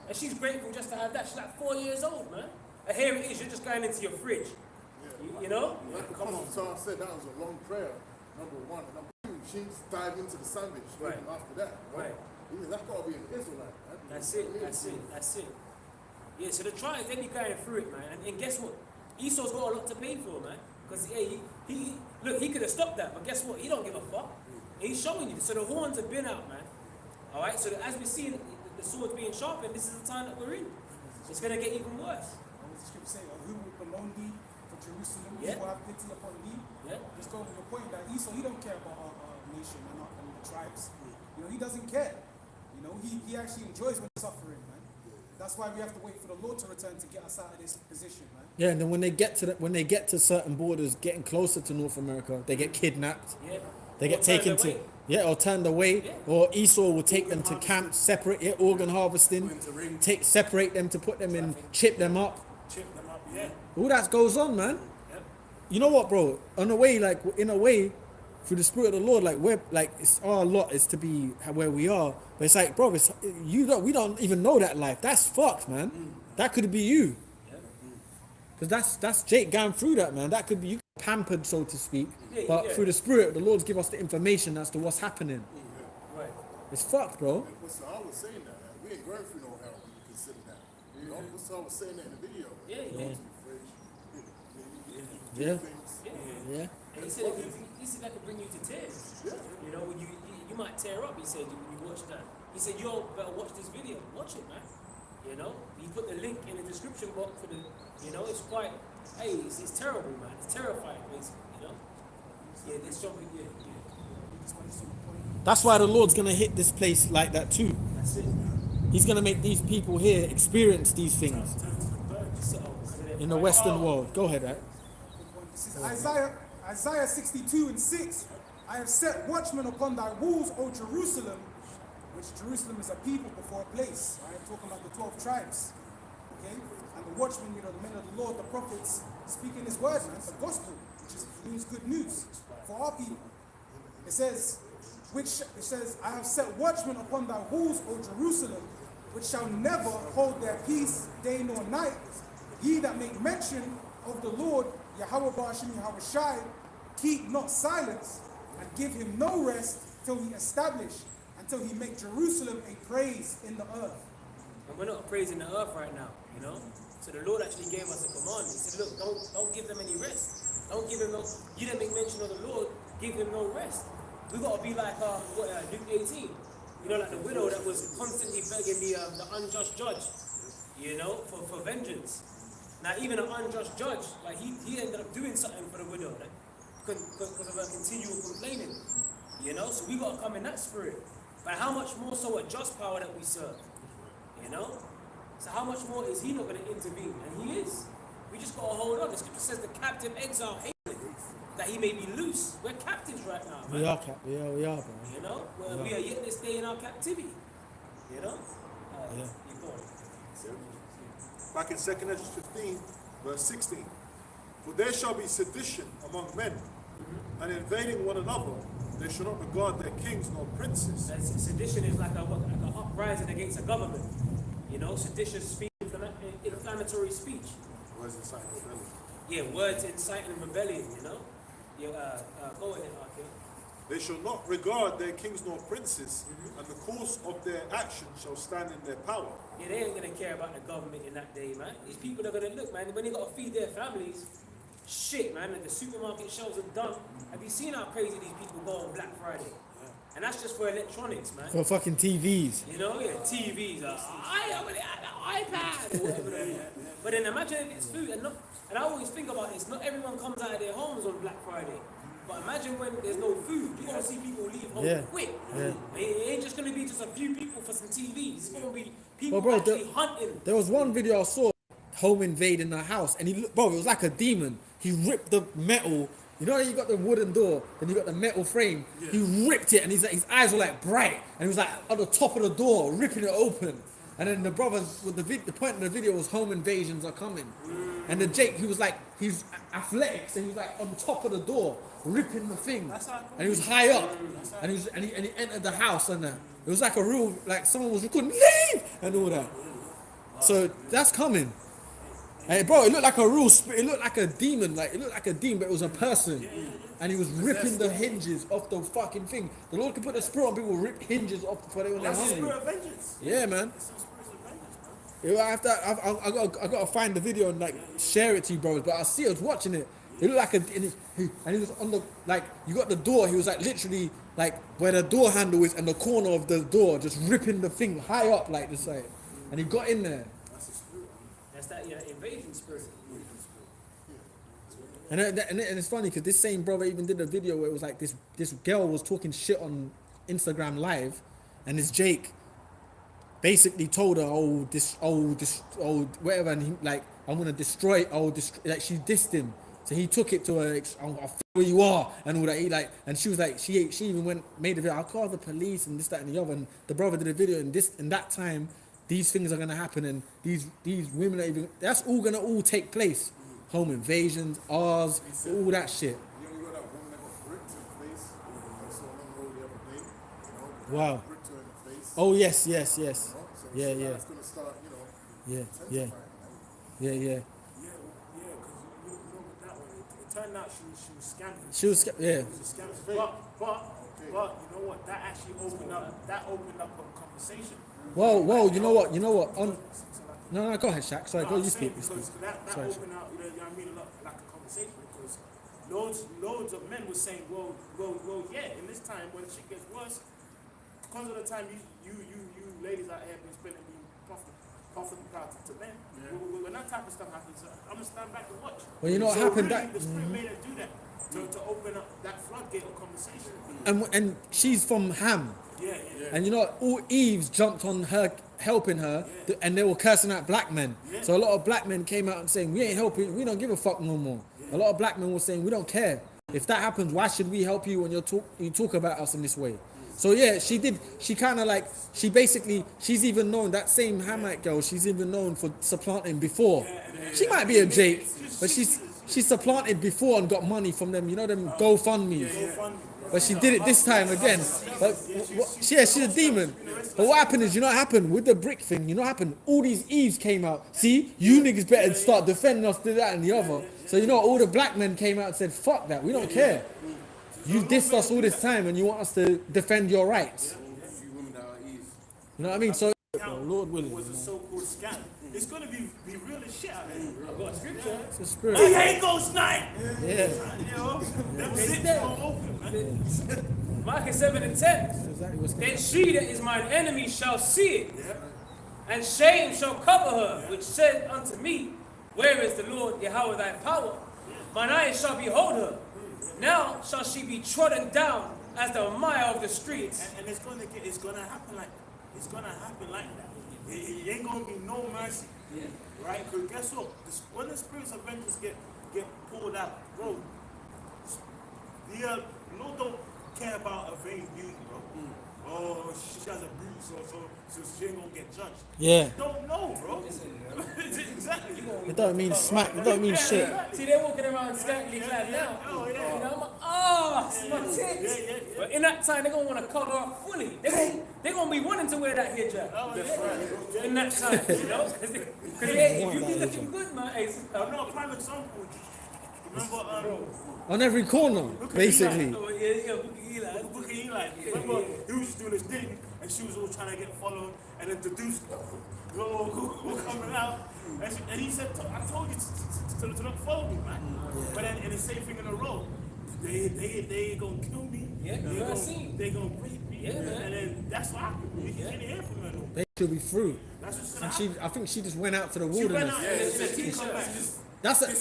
And she's grateful just to have that. She's like 4 years old, man. And here it is, you're just going into your fridge. You know? Like the Apostle said, that was a long prayer, number one. And number two, she dived into the sandwich Right. after that. Right. Yeah, that's got to be an Israelite. Man. That's it. Yeah, so the trials, they be going through it, man. And guess what? Esau's got a lot to pay for, man. Because he could have stopped that, but guess what? He don't give a fuck. He's showing you. So the horns have been out, man. All right. So as we see the swords being sharpened, this is the time that we're in. It's gonna get even worse. What does the scripture say? Who will bemoan thee for for Jerusalem. Yeah. He will have pity upon thee. Yeah. Just going to the point that Esau, he don't care about our nation and the tribes. You know, he doesn't care. You know, he actually enjoys when suffering, man. That's why we have to wait for the Lord to return to get us out of this position, man. Yeah, and then when they get to certain borders, getting closer to North America, they get kidnapped. Yeah. They Or get taken turned to away. or turned away, Yeah. or Esau will take them to camps, separate organ harvesting, separate them to put them in, chip them up. Chip them up, yeah. All that goes on, man. Yep. You know what, bro? In a way, through the Spirit of the Lord, it's our lot is to be where we are. But it's like, bro, we don't even know that life. That's fucked, man. That could be you. Because that's Jake going through that, man. That could be you pampered, so to speak. But through the Spirit, the Lord's give us the information as to what's happening. Right. It's fucked, bro. What's I was saying that we ain't going through no hell when you consider that. You know, what's I was saying that in the video. Yeah. Yeah. Yeah. Yeah. And he said that could bring you to tears. Yeah. You know, when you might tear up. He said when you watch that. He said, "Yo, better watch this video. Watch it, man." You know, he put the link in the description box for the. You know, it's quite. Hey, it's terrible, man. It's terrifying, basically. You know. Yeah, there's something. Yeah. That's why the Lord's gonna hit this place like that too. That's it. He's gonna make these people here experience these things So, in the Western world. Go ahead, right? This is Isaiah 62 and 6. I have set watchmen upon thy walls, O Jerusalem, which Jerusalem is a people before a place. Right? Talking about the 12 tribes. Okay? And the watchmen, you know, the men of the Lord, the prophets, speaking his word, man, the gospel, which means good news for our people. It says, I have set watchmen upon thy walls, O Jerusalem, which shall never hold their peace day nor night. Ye that make mention of the Lord, Yahweh Ba'ashim Yahweh Shai, keep not silence, and give him no rest till he until he make Jerusalem a praise in the earth. and we're not praising the earth right now, you know. So the Lord actually gave us a command. He said, "Look, don't give them any rest. Don't give them no. You didn't make mention of the Lord. Give him no rest. We gotta be like Luke 18. You know, like the widow that was constantly begging the unjust judge, you know, for vengeance. Now, even an unjust judge, like he ended up doing something for the widow, like, because of her continual complaining, you know. So we gotta come in that spirit. But how much more so a just power that we serve, you know? So how much more is he not going to intervene? And he is. We just got to hold on. The scripture says the captive exile hated that he may be loose. We're captives right now, man. We are, bro. You know? We are yet this day in our captivity. You know? Yeah. You go on. Back in 2nd Ezra 15, verse 16. For there shall be sedition among men, and invading one another, they shall not regard their kings nor princes. And sedition is like an uprising against a government. You know, seditious speech, inflammatory speech. Words inciting rebellion. Yeah, words inciting rebellion, you know? Yeah, go ahead, Arkin. They shall not regard their kings nor princes, and the course of their action shall stand in their power. Yeah, they ain't gonna care about the government in that day, man. These people are gonna look, man, when they gotta feed their families, shit, man, like the supermarket shelves are done. Have you seen how crazy these people go on Black Friday? And that's just for electronics, man. For fucking TVs. You know, yeah, TVs, iPad, or whatever they want. But then imagine if it's food, and I always think about this, not everyone comes out of their homes on Black Friday. But imagine when there's no food, you're gonna see people leave home quick. Yeah. It ain't just gonna be just a few people for some TVs. It's gonna be people Well, bro, actually hunting. There was one video I saw, home invading the house, and it was like a demon. He ripped the metal. You know, you got the wooden door, then you got the metal frame. Yeah. He ripped it, and his eyes were like bright, and he was like on the top of the door, ripping it open. And then the brothers, with the point of the video was home invasions are coming. And the Jake, he was like, he's athletic, so he was like on the top of the door, ripping the thing. And he was high up, and he entered the house, and it was like a real, like someone was recording, leave, and all that. So that's coming. Hey, bro, it looked like a real spirit. It looked like a demon. Like it looked like a demon, but it was a person. And he was ripping the hinges off the fucking thing. The Lord can put a spirit on people, rip hinges off before they when they're That's the hungry. spirit of vengeance. Yeah, man. It's the spirit of vengeance, man. Yeah, I gotta find the video and like share it to you, bros. But I see, I was watching it. It looked like and he was on the, like, you got the door. He was like literally like where the door handle is and the corner of the door, just ripping the thing high up like this, like. And he got in there. That's that invasion spirit. And it's funny because this same brother even did a video where it was like this girl was talking shit on Instagram Live, and this Jake basically told her, whatever, and he, like, I'm gonna destroy, like, she dissed him. So he took it to her, like, I'll f where you are, and all that. He like, and she was like, she even made a video, I'll call the police and this, that, and the other. And the brother did a video, and in that time, these things are gonna happen, and these women are even, that's all gonna take place. Home invasions, ours, all that shit. You know, you got that woman that got bricked in the face. I saw on the road the other day. You know, Wow. bricked her in the face. Oh yes. You know? So Yeah. That's gonna start, you know, Yeah. intensifying. Yeah. Yeah, because you know with that one, it turned out she was scamming. She was, yeah. She was scamming. But you know what? That actually opened up a conversation. Whoa, you know what? So No, go ahead, Shaq. Sorry, go, I'm you saying speak. because that Sorry. opened out, you know what I mean, like a conversation, because loads of men were saying, well, yeah, in this time when shit gets worse, because of the time you ladies out here been spending being profit to men. When that type of stuff happens, I'm gonna stand back and watch. Well, you know what So happened? really, That the spirit made her do that to open up that floodgate of conversation. and she's from Ham. Yeah. And you know what? All Eves jumped on her, helping her, and they were cursing out black men. So a lot of black men came out and saying, we ain't helping, we don't give a fuck no more. A lot of black men were saying, we don't care. If that happens, why should we help you when you talk about us in this way? So yeah, she kind of like, she's even known, that same Hamite girl, she's even known for supplanting before. She might be a Jake, but she supplanted before and got money from them, you know, them GoFundMes. But she did it this time again. But she's a demon. But what happened is, you know what happened with the brick thing? You know what happened? All these Eves came out. See, you niggas better start defending us to that and the other. So you know, all the black men came out and said, fuck that, we don't care. You dissed us all this time and you want us to defend your rights. You know what I mean? So, Lord willing. Was a so-called scam. It's gonna be real as shit out here. I've got scripture. It's a spirit. He ain't ghost night. Yeah. You know, them zips gonna open, man. Mark 7 and 10. Exactly what's Then she that is mine enemy shall see it, and shame shall cover her, which said unto me, where is the Lord Yahweh thy power? Mine eyes shall behold her. Now shall she be trodden down as the mire of the streets. And it's gonna happen like that. It's gonna happen like that. It ain't gonna be no mercy. Right? Because guess what? When the spirits of vengeance get pulled out, bro, the Lord don't care about a vain beauty, bro. Oh, she has a beauty, so she ain't gonna get judged. Yeah. You don't know, bro. Exactly. It don't mean smack, it don't mean shit. See, they're walking around scantily clad now. Oh, yeah. You know, it's my tits. Yeah. But in that time, they're going to want to cover up fully. They're going to be wanting to wear that hijab. Oh, In that time, you know? Because if you be looking good, man, hey, I'm not a prime example. Remember, On every corner, basically. oh, yeah, Eli. Look at Eli. Remember, he was just doing his thing, and she was all trying to get followed, and then the dudes were coming out, and he said, I told you to not follow me, man. But then, and the same thing in a row. They gonna kill me. Yeah, they you gonna, I seen. they gonna rape me. Yeah, man. And then that's what happened. You can't hear from her no more. They should be through. That's what's gonna And happen. I think she just went out to the She went wilderness. out and she come back.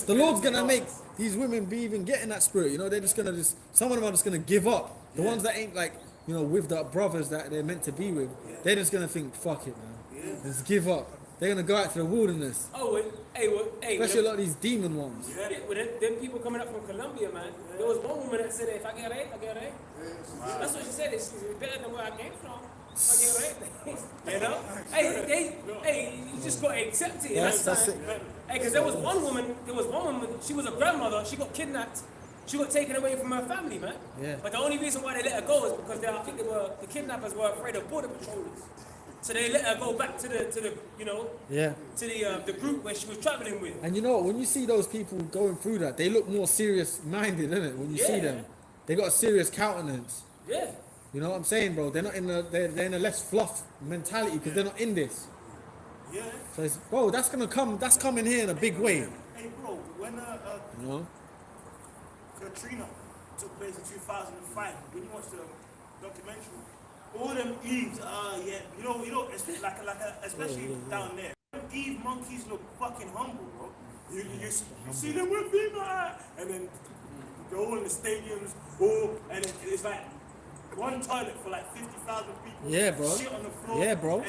The Lord's gonna make these women be even getting that spirit. You know, they're just gonna some of them are just gonna give up. The ones that ain't like, you know, with the brothers that they're meant to be with, they're just gonna think, fuck it, man. Just give up. They're gonna go out to the wilderness. Oh, hey, Especially a lot of these demon ones. with them people coming up from Colombia, man. There was one woman that said, if I get raped, I get raped. That's what she said. It's better than where I came from. If I get raped. You know? Hey, you just got to accept it. Yes, that's it. Hey, because there was one woman, she was a grandmother, she got kidnapped. She got taken away from her family, man. Yeah. But the only reason why they let her go is because I think the kidnappers were afraid of border patrollers. So they let her go back to the you know, Yeah. to the group where she was traveling with. And you know what? When you see those people going through that, they look more serious-minded, isn't it? When you see them, they got a serious countenance. Yeah. You know what I'm saying, bro? They're not in they're in a less fluff mentality because they're not in this. Yeah. So it's, bro, that's coming here in a big way. Hey, bro, when You know? Katrina took place in 2005, when you watch the documentary, all them Eves, you know, it's like especially down there. Them Eve monkeys look fucking humble, bro. You see them with female, and then they're all in the stadiums, and it's like one toilet for like 50,000 people. Yeah, bro. Shit on the floor. Yeah, bro.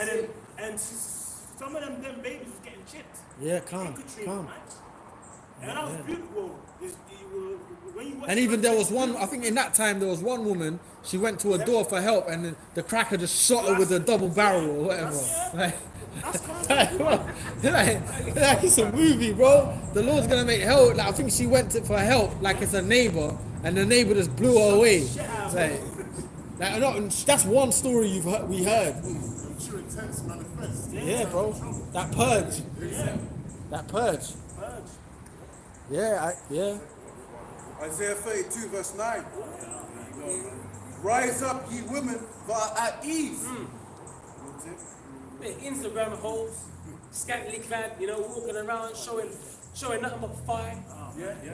And some of them babies was getting chipped. Yeah, calm. Man. And that was beautiful. When you watch And even there was one, I think in that time there was one woman, she went to a door for help and the cracker just shot her with a double barrel or whatever. Like it's a movie, bro. The Lord's gonna make hell. Like, I think she went for help, like it's a neighbor, and the neighbor just blew her away. That's one story we heard. True intents manifest. Yeah, bro. That purge. That purge. Yeah, Isaiah 32 verse 9. Rise up, ye women, that are at ease. Instagram hoes, scantily clad, you know, walking around showing nothing but thigh.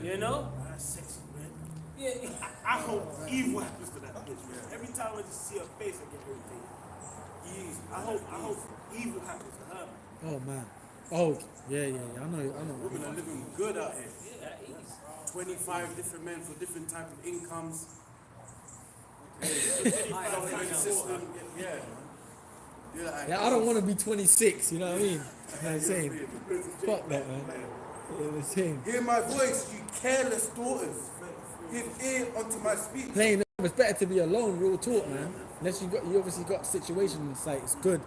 You know? That's sexy, man. Yeah. I hope evil happens to that bitch, man. Every time I just see her face, I get irritated. Easy. I hope evil happens to her, man. Oh man. Oh, yeah. I know. Women are living good out here. Yeah, at ease. 25 different men for different type of incomes. System. Yeah, I don't want to be 26, you know what I mean? You know what I'm saying? Fuck that, man. You know what I'm saying? Hear my voice, you careless daughters. Give ear unto my speech. Playing, it's better to be alone, real talk, man. Unless you obviously got situations, it's like, it's good.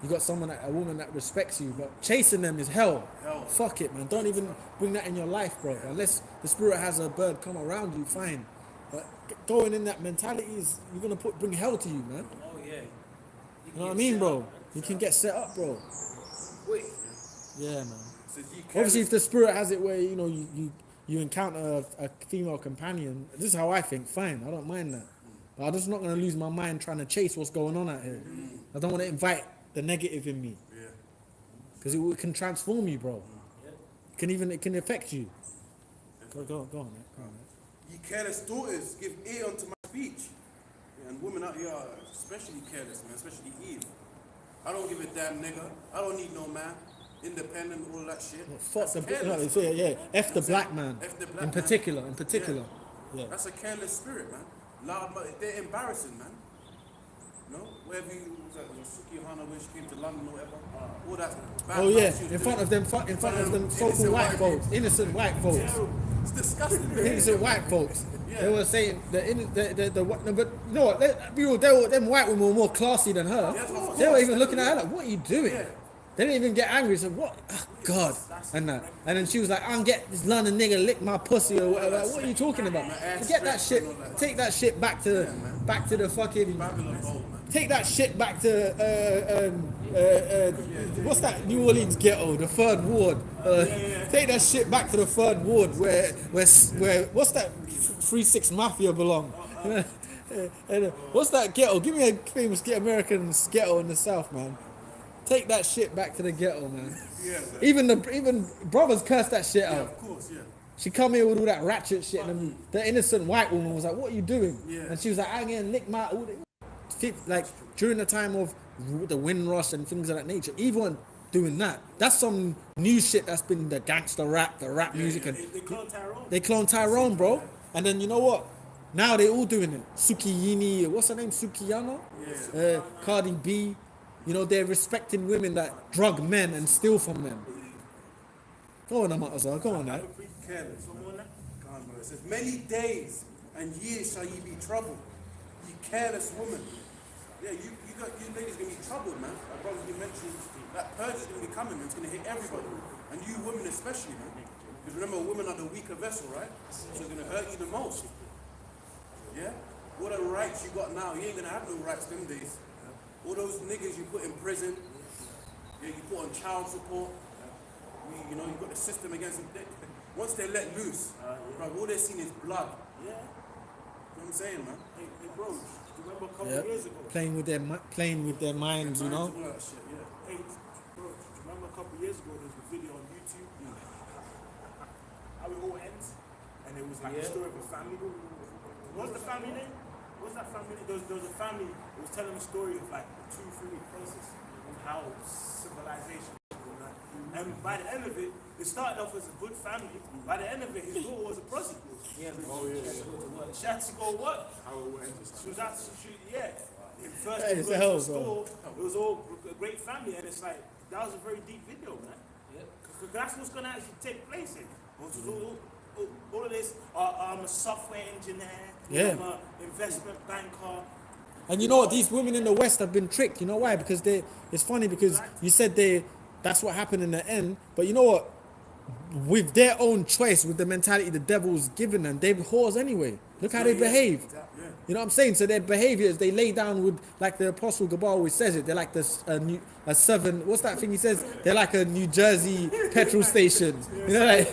You got a woman that respects you, but chasing them is hell. Fuck it, man. Don't even bring that in your life, bro. Unless the spirit has a bird come around you, fine. But going in that mentality is, you're gonna bring hell to you, man. Oh yeah. You know what I mean, bro? You can get set up, bro. Wait. Yeah, man. Obviously, if the spirit has it where, you know, you encounter a female companion, this is how I think, fine, I don't mind that. But I'm just not going to lose my mind trying to chase what's going on out here. I don't want to invite the negative in me. Because it can transform you, bro. It can affect you. Go on, man. Ye careless daughters, give ear unto my speech. And women out here are especially careless, man, especially Eve. I don't give a damn nigga. I don't need no man. Independent, all that shit. Well, fuck That's the careless. F the black man. F the black in man. particular. Yeah. That's a careless spirit, man. Loud, but they're embarrassing, man. No, wherever you was at Suki Hana when she came to London or whatever. All that. Bad Oh yeah, mouth she was in front doing. of them so-called white folks, innocent white folks. Terrible. It's disgusting. man. Innocent white folks. They were saying but you know what? Them white women were more classy than her. Yes, of course. They were even looking at her like, "What are you doing?" Yeah. They didn't even get angry. Said, "What? Oh, God!" And that. And then she was like, "I don't get this London nigga lick my pussy or whatever." Like, what are you talking about? Forget that shit. Take that shit back to the fucking. Babylon old, man. Take that shit back to what's that New Orleans ghetto, the Third Ward. Take that shit back to the Third Ward where what's that 3-6 Mafia belong? What's that ghetto? Give me a famous American ghetto in the South, man. Take that shit back to the ghetto, man. Yeah. Even brothers cursed that shit out. Of course, yeah. She come here with all that ratchet shit, and the innocent white woman was like, "What are you doing?" Yeah. And she was like, "I'm gonna lick my." Like during the time of the Windrush and things of that nature, even doing that, that's some new shit that's been the gangster rap, the rap music, and They clone Tyrone. they clone Tyrone, bro. And then you know what? Now they all doing it. Sukiyini, what's her name? Sukiyana? Yeah. Cardi B. You know, they're respecting women that drug men and steal from them. Go on, Amazon. Go on, that. Careless. God, it says, many days and years shall ye be troubled, ye careless woman. Yeah, you ladies gonna be troubled, man. My brother's been mentioning that purge is gonna be coming, it's gonna hit everybody. And you women especially, man. Because remember, women are the weaker vessel, right? So it's gonna hurt you the most. Yeah? All the rights you got now, you ain't gonna have no rights them days. All those niggas you put in prison, yeah, you put on child support, you know, you got the system against them. Once they let loose, bro, all they're seeing is blood. Yeah. You know what I'm saying, man? Hey, bro, do you remember a couple Yeah. of years ago? Playing with their minds, you know. All that shit, yeah. Hey, bro, do you remember a couple of years ago there was a video on YouTube? How it all ends? And it was like the story of a family. What's the family name? What's that family name? There was a family that was telling a story of like 2-3 places and how civilization was going on. And by the end of it, it started off as a good family. By the end of it, his daughter was a prostitute. Yeah, She had to go work. How it went. She was actually, yeah. In first, Hey, it it's was a hell, a store. bro. It was all a great family, and it's like that was a very deep video, man. yeah. Because that's what's gonna actually take place here. All of this. I'm a software engineer. Yeah. I'm an investment banker. And you know what? These women in the West have been tricked. You know why? Because it's funny because you said that's what happened in the end. But you know what? With their own choice, with the mentality the devil's given them, they're whores anyway. Look how they behave. You know what I'm saying? So their behavior is they lay down with, like the Apostle Gabar always says it, they're like a southern, what's that thing he says? They're like a New Jersey petrol station. You know, like,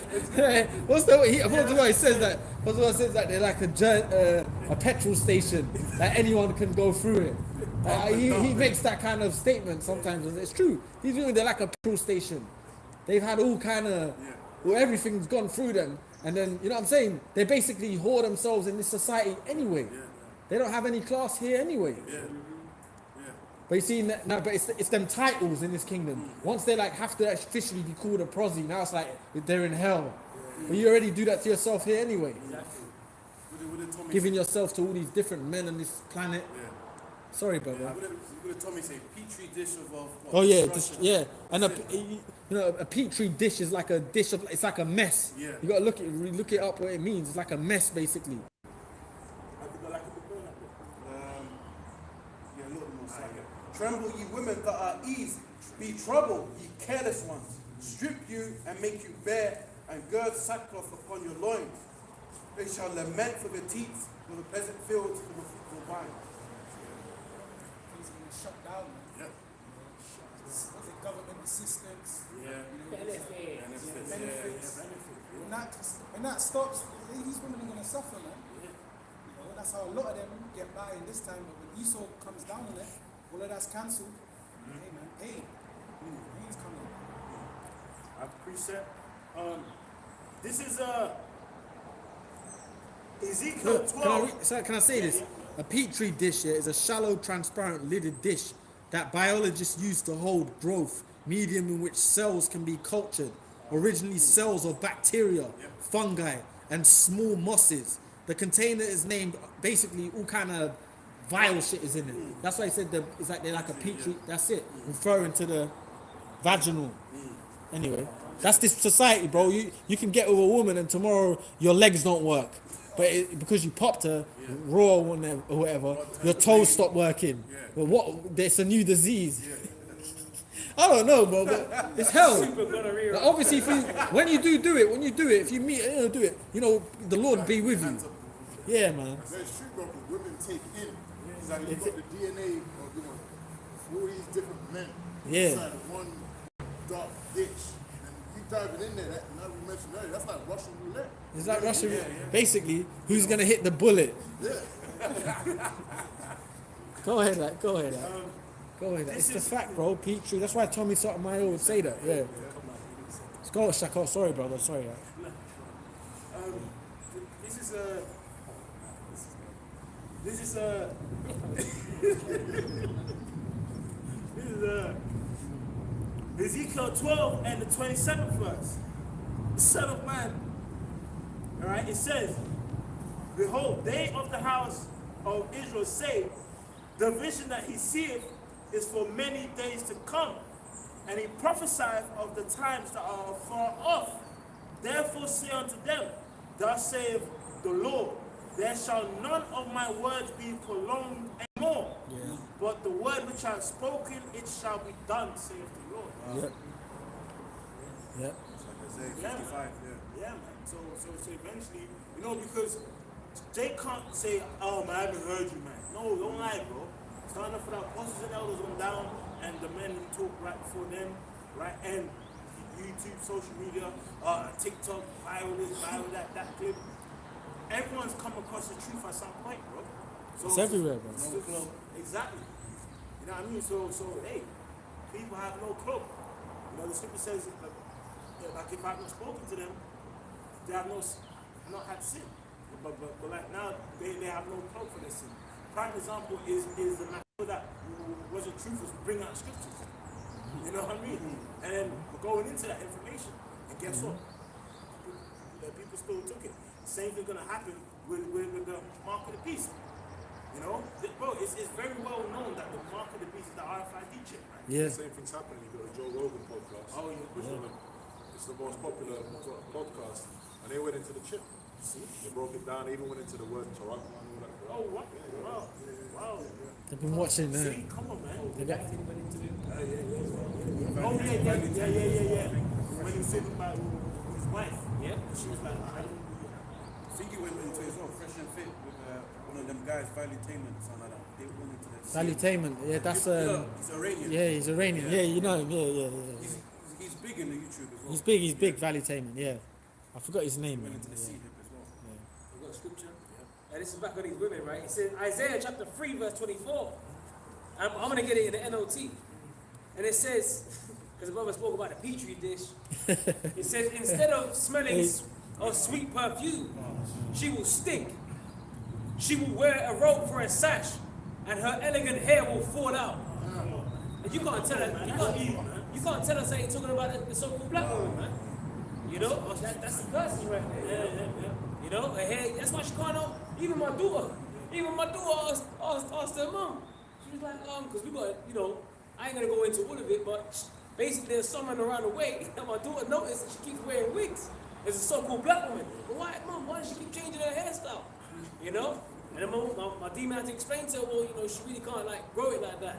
Apostle Gabar says that. Apostle Gabar says that they're like a petrol station, that anyone can go through it. He makes that kind of statement sometimes, and it's true. They're like a petrol station. They've had all kind of, well, everything's gone through them. And then, you know what I'm saying? They basically whore themselves in this society anyway. They don't have any class here anyway. But you see, no, but it's them titles in this kingdom. Once they like have to officially be called a prosy, now it's like they're in hell. But you already do that to yourself here anyway. Giving yourself to all these different men on this planet. Sorry, brother. What did Tommy say? Petri dish of what? Oh yeah, destruction. and a petri dish is like a dish of, it's like a mess. Yeah. You gotta look it up what it means. It's like a mess basically. Yeah, a little more silent. Tremble, ye women that are easy. Be troubled, ye careless ones. Strip you and make you bare, and gird sackcloth upon your loins. They shall lament for the teats, for the pleasant fields, for the fruitful vine. Things are being shut down. Yeah. Was it government assistance? Yeah. Benefits. When that stops, these women are going to suffer, man. You know, that's how a lot of them get by in this time. But when Esau comes down on it, all of that's cancelled. Hey, man, pain. Pain's coming. A precept. This is Ezekiel Look, 12. can I say this? A petri dish here is a shallow, transparent, lidded dish that biologists use to hold growth, medium in which cells can be cultured. Originally cells of bacteria, fungi, and small mosses. The container is named, basically all kind of vile shit is in it. That's why I said it's like they're like a petri, that's it, referring to the vaginal. Anyway, that's this society, bro. You can get with a woman and tomorrow your legs don't work. But because you popped her raw or whatever, your toes stop working. But what? There's a new disease. I don't know, bro. But it's hell. Like, obviously, when you do it, if you meet her, do it. You know, the Lord be with you. Yeah, man. That's true, bro. But women take in. It's like you've got the DNA of, all these different men inside of one dark ditch. And you diving in there, now we mentioned earlier, that's like Russian roulette. It's like Russian. Basically, who's gonna hit the bullet? Go ahead, like, go ahead. It's the fact, bro. Petri. That's why Tommy Sotomayor would say that. Yeah. Let's go, Shaka. Sorry, brother. Sorry. This is Ezekiel 12 and the 27th verse. The Son of Man. All right, it says, behold, they of the house of Israel say, the vision that he seeth is for many days to come, and he prophesieth of the times that are far off. Therefore say unto them, thus saith the Lord, there shall none of my words be prolonged anymore, but the word which I have spoken, it shall be done, saith the Lord. Yep. Yeah, man. Yeah, man. So eventually, because they can't say, oh man, I haven't heard you, man. No, don't lie, bro. Stand up for the apostles and elders on down, and the men who talk right before them, right? And YouTube, social media, TikTok, viral this, viral that clip. Everyone's come across the truth at some point, bro. So It's everywhere, bro. Exactly. You know what I mean? So hey, people have no cloak. The scripture says, like if I haven't spoken to them, they have not had sin. But like now, they have no cloak for their sin. Prime example is the matter that wasn't truthful, bring out scriptures. You know what I mean? And then we're going into that information. And guess what? People still took it. Same thing gonna happen with the mark of the beast. You know, bro, it's very well known that the mark of the beast is the RFID chip, right? Yeah. The same thing's happening. You got the Joe Rogan podcast. Oh, yeah. It's the most popular podcast, and they went into the chip. See? They broke it down. They even went into the word Toronto and all that. Oh, what? Wow. Wow. They've been watching. See, come on, man. They got, Oh, yeah. When he was talking about his wife, yeah, she was like, I think he went into it as well, Fresh and Fit with one of them guys, Valuetainment, something like that. They went into that. Salutainment. Yeah, that's He's Iranian. yeah, he's Iranian. Yeah, you know him. Yeah. He's big in the YouTube as well. He's big. Valutainment. Yeah, I forgot his name. Went Man. into the sea hip as well. We've got a scripture. And this is back on these women, right? It says Isaiah chapter 3, verse 24. I'm going to get it in the NOT. And it says, because the brother spoke about the petri dish, it says, instead of smelling of sweet perfume, she will stink. She will wear a robe for a sash, and her elegant hair will fall out. And you can't tell her, you can't tell us that you're talking about the so-called black woman, man. You know, that's the person right there. You know, her hair, that's why she can't know. Even my daughter asked her mom. She was like, because we got, you know, I ain't gonna go into all of it, but basically there's someone around the way that my daughter noticed that she keeps wearing wigs. There's a so-called black woman. But why, mom, why does she keep changing her hairstyle? You know? And then my D-man had to explain to her, well, you know, she really can't like grow it like that.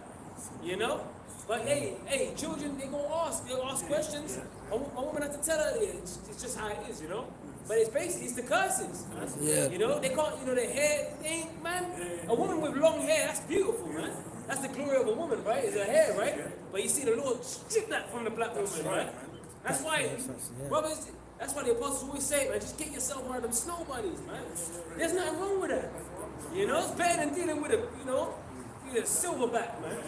You know? But hey, children, they'll ask questions. A woman has to tell her, it's just how it is, you know? But it's basically, it's the curses. Yeah. You know, they can't, you know, their hair, man. A woman with long hair, that's beautiful, man. That's the glory of a woman, right? Is her hair, right? But you see the Lord strip that from the black woman, right? That's why, brothers, that's why the apostles always say, man, just get yourself one of them snow bunnies, man. There's nothing wrong with that. You know, it's better than dealing with a silverback, man.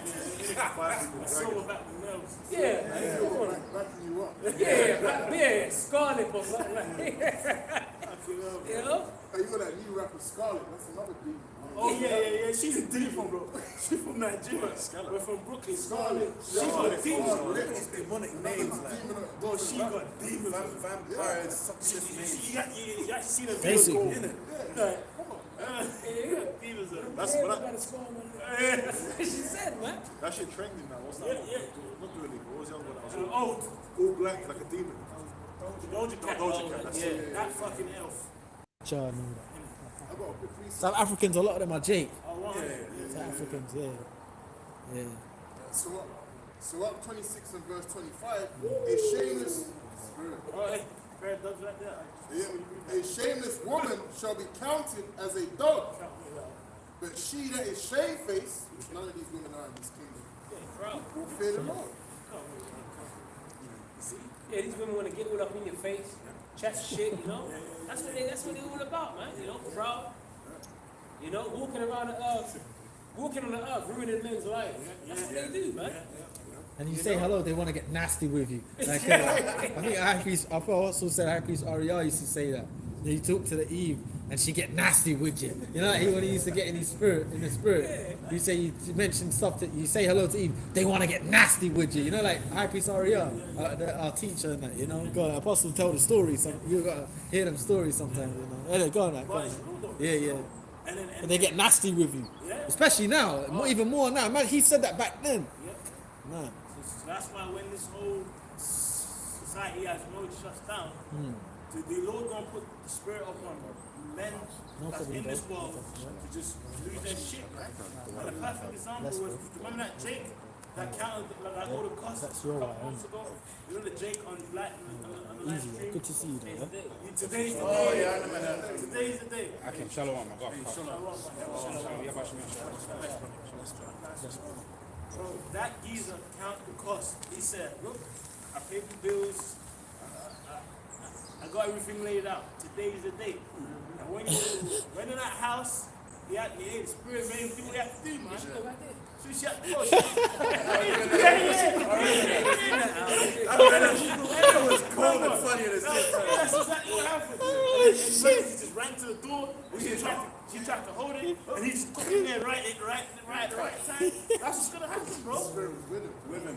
silverback with nails. Yeah, come on. Backing you up. Yeah, scarlet or something like that. You know? Hey, you got that new rapper Scarlet. That's another beat. Oh yeah. She's a demon, bro. She's from Nigeria. We're from Brooklyn. Scarlet. She's got demons. It's demonic names, like Bro, she got demons. vampires, success names. You actually seen the Basically. video, innit? Demons. That's She said, man. that shit trending now. What's that? Yeah. Not doing it. What was the other one? Old. All black like a demon. Doja Cat. Doja Cat, that's it. That fucking elf. John. I got a quick research. South Africans, a lot of them are Jake. Yeah. South Africans, yeah. So up 26 and verse 25, a shameless Oh, hey, fair does right there. a shameless woman shall be counted as a dog, but she that is shamefaced, which none of these women are in this kingdom, will fear the Lord. Yeah, these women want to get all up in your face, chat shit, you know? That's what they're all about, man. You know, proud. You know, walking around the earth, walking on the earth, ruining men's lives. That's what they do, man. And you say hello, they want to get nasty with you. Like, I think I also said High Priest Ariel used to say that. He talked to the Eve and she get nasty with you. You know, like when he used to get in the spirit. You say you mention stuff that you say hello to Eve, they want to get nasty with you. You know, like High Priest Ariel, our teacher and that. You know, God, Apostle tell the stories. You gotta hear them stories sometimes. You know, anyway, go on, that. Go on. Yeah. But they get nasty with you, especially now. Even more now. Man, he said that back then. Man. So that's why when this whole society has rolled shuts down, the Lord gonna put the spirit upon men that's in this world to just lose their shit, right? And the perfect example was, remember that Jake that counted like all the costs That's a your couple one, months ago? You know the Jake on Black on the live Easy. stream? Good to see you, though. Today's the day. Oh yeah, I remember that. Today's the day. Okay, shalom, my God. Bro, that geezer count the cost. He said, look, I paid the bills. I got everything laid out. Today is the day. And when you went in that house, the spirit made him do what he had to do, man. So she had to go. That was cold and funny at the same time. That's exactly what happened. And he just ran to the door. He was trying to She tried to hold it, and he just got in there right at the right time. That's what's gonna happen, bro.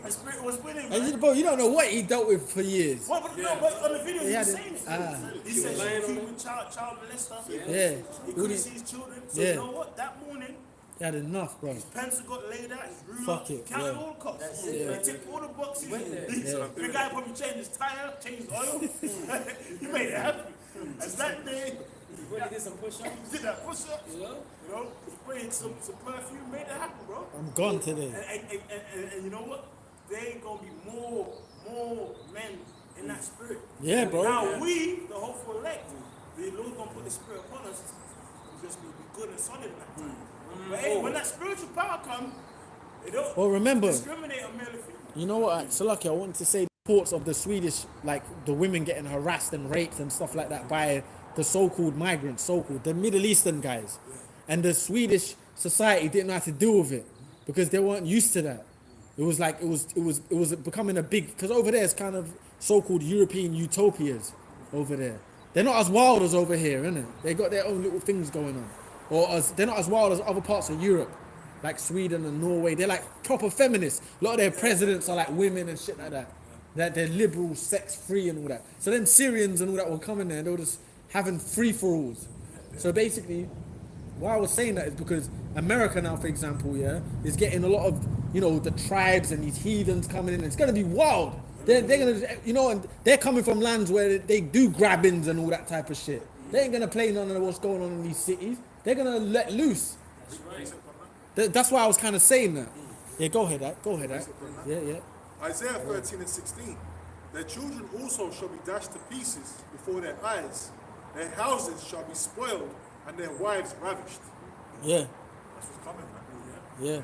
The spirit was with him, And man. bro, you don't know what he dealt with for years. What, no, but on the video, he had was it. saying it. He said she keeping child molester. Yeah. He couldn't see his children. So Yeah. you know what? That morning, He had enough, bro. his pencil got laid out, his ruler, Fuck it, counted yeah. all the costs. He ticked all the boxes. The guy probably changed his tire, changed his oil. He made it happen. And that day, You really did some push-ups. did that push-up, You know? you know, sprayed some perfume, made it happen, bro. I'm gone today. And you know what? There ain't gonna be more men in that spirit. Yeah, bro. Now we, the hopeful elect, the Lord's gonna put the spirit upon us. We just need to be good and solid in that time. But hey, when that spiritual power comes, they don't Well, remember, discriminate on male and female. you know what, Salaki, I wanted to say the reports of the Swedish, like the women getting harassed and raped and stuff like that by the so-called migrants, the Middle Eastern guys. And the Swedish society didn't know how to deal with it because they weren't used to that. It was like, it was becoming a big, because over there it's kind of so-called European utopias over there. They're not as wild as over here, innit? They got their own little things going on. They're not as wild as other parts of Europe, like Sweden and Norway. They're like proper feminists. A lot of their presidents are like women and shit like that. They're liberal, sex-free and all that. So then Syrians and all that were coming there and they were just having free-for-alls. So basically, why I was saying that is because America now, for example, is getting a lot of, the tribes and these heathens coming in. It's going to be wild. They're going to, and they're coming from lands where they do grabbings and all that type of shit. They ain't going to play none of what's going on in these cities. They're going to let loose. That's why I was kind of saying that. Yeah, go ahead, Ad. Yeah. Isaiah 13 and 16. Their children also shall be dashed to pieces before their eyes. Their houses shall be spoiled and their wives ravished. Yeah. That's what's coming, man. Yeah.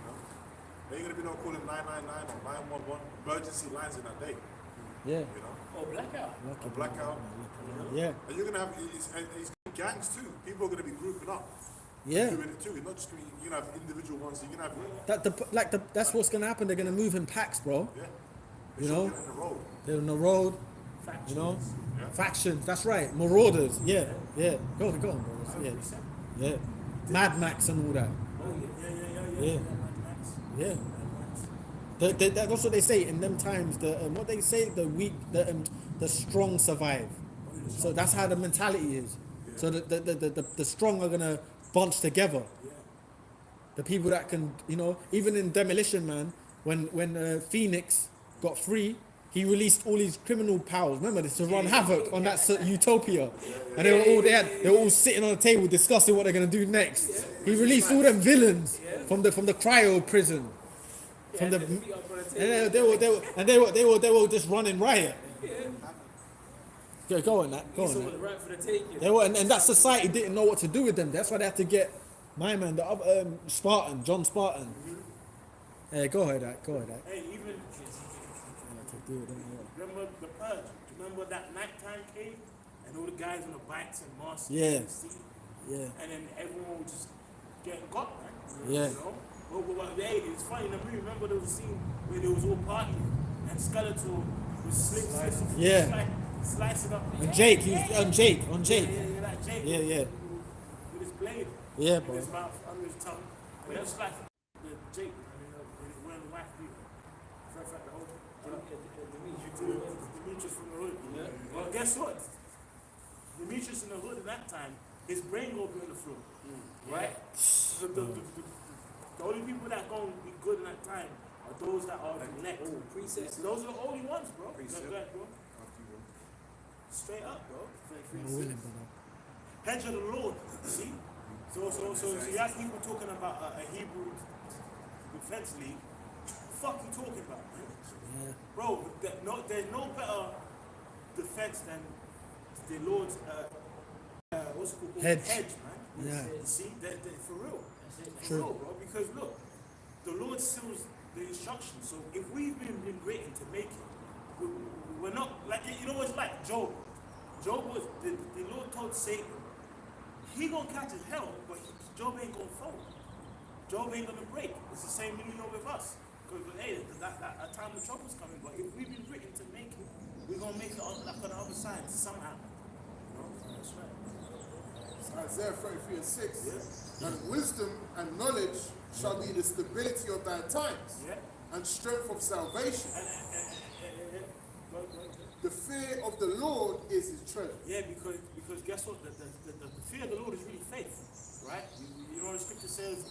There ain't gonna be no calling 999 or 911 emergency lines in that day. Yeah. Oh, blackout. A blackout. Yeah. And you're gonna have it's gangs too. People are gonna be grouping up. Yeah. Doing it too. It's not just gonna be, you're gonna have individual ones. You're gonna have That's what's gonna happen. They're gonna move in packs, bro. yeah. You know, Get in the road. they're on the road. Factions. You know, Yeah. factions. That's right. Marauders. Yeah. Go on, bro. Yeah. Mad Max and all that. Yeah. That's what they say in them times. What they say, the strong survive. So that's how the mentality is. So the strong are gonna bunch together. The people that can, even in Demolition Man, when Phoenix got free, he released all his criminal powers. Remember this, to run havoc on that utopia, and they were all sitting on a table discussing what they're gonna do next. He released all them villains from the cryo prison, from the, and they were just running riot. Go on that. Right for the taking. They were, and that society didn't know what to do with them. That's why they had to get my man, the other Spartan, John Spartan. Go ahead. Hey, even remember the purge? Remember that nighttime cave and all the guys on the bikes and masks? Yeah. in the sea? Yeah. And then everyone was just getting got, man. Yeah. You know? But hey, it's funny in the movie. Remember there was a scene where they was all partying and Skeletor was slicing up. And Jake, on Jake. Yeah, that Jake. Yeah. With his blade. Yeah, In bro. his mouth, under his tongue. But they was slicing the Jake. When the wife beat him. The whole Demetrius from the hood. Well, guess what? Demetrius in the hood at that time, his brain will be on the floor. Right? The only people that going to be good in that time are those that are elect. Precepts. Those are the only ones, bro. Go ahead, bro. Straight up, bro. Hedge of the Lord. See? So you have people talking about a Hebrew defense league. Fuck you talking about, man? Bro, there's no better defense than the Lord's what's it called? Hedge. Man. Yeah. See, for real. For True. real, bro. Because look, the Lord seals the instructions. So if we've been written to make it, we're not like, what it's like Job. Job was the Lord told Satan, he gonna catch his hell, but Job ain't gonna fall. Job ain't gonna break. It's the same thing with us. Because hey, that time of trouble's coming. But if we've been written to make it, we're gonna make it on the other side somehow. That's right. Isaiah 33 and 6. And wisdom and knowledge shall be the stability of thy times, Yeah. and strength of salvation. Go. The fear of the Lord is his treasure. Yeah, because guess what? The fear of the Lord is really faith, right? You know what the scripture says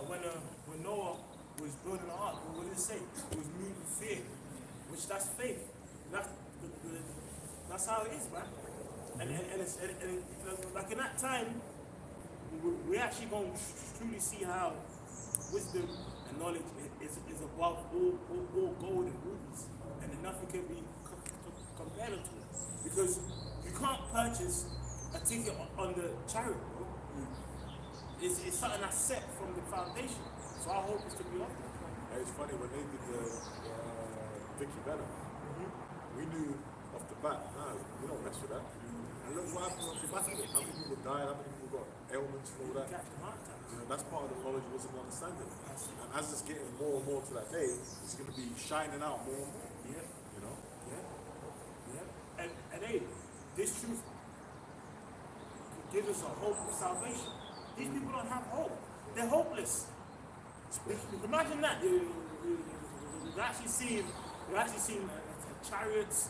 when Noah was building the ark, what did it say? It was moved with fear, which that's faith. That's how it is, man. And like in that time, we actually going to truly see how wisdom and knowledge is above all gold and rubies, and nothing can be compared to it. Because you can't purchase a ticket on the chariot, bro. It's something that's set from the foundation. So our hope is to be on it. It's funny when they did the Vicky Venom, we knew off the bat, nah, we don't mess with that. And look what happened off the back of it. How many people died, how many people got ailments and all that. You know, that's part of the knowledge wasn't understanding. And as it's getting more and more to that day, it's going to be shining out more and more. Yeah. You know? Yeah. And hey, this truth gives us a hope of salvation. These people don't have hope. They're hopeless. Imagine that. You've actually seen chariots,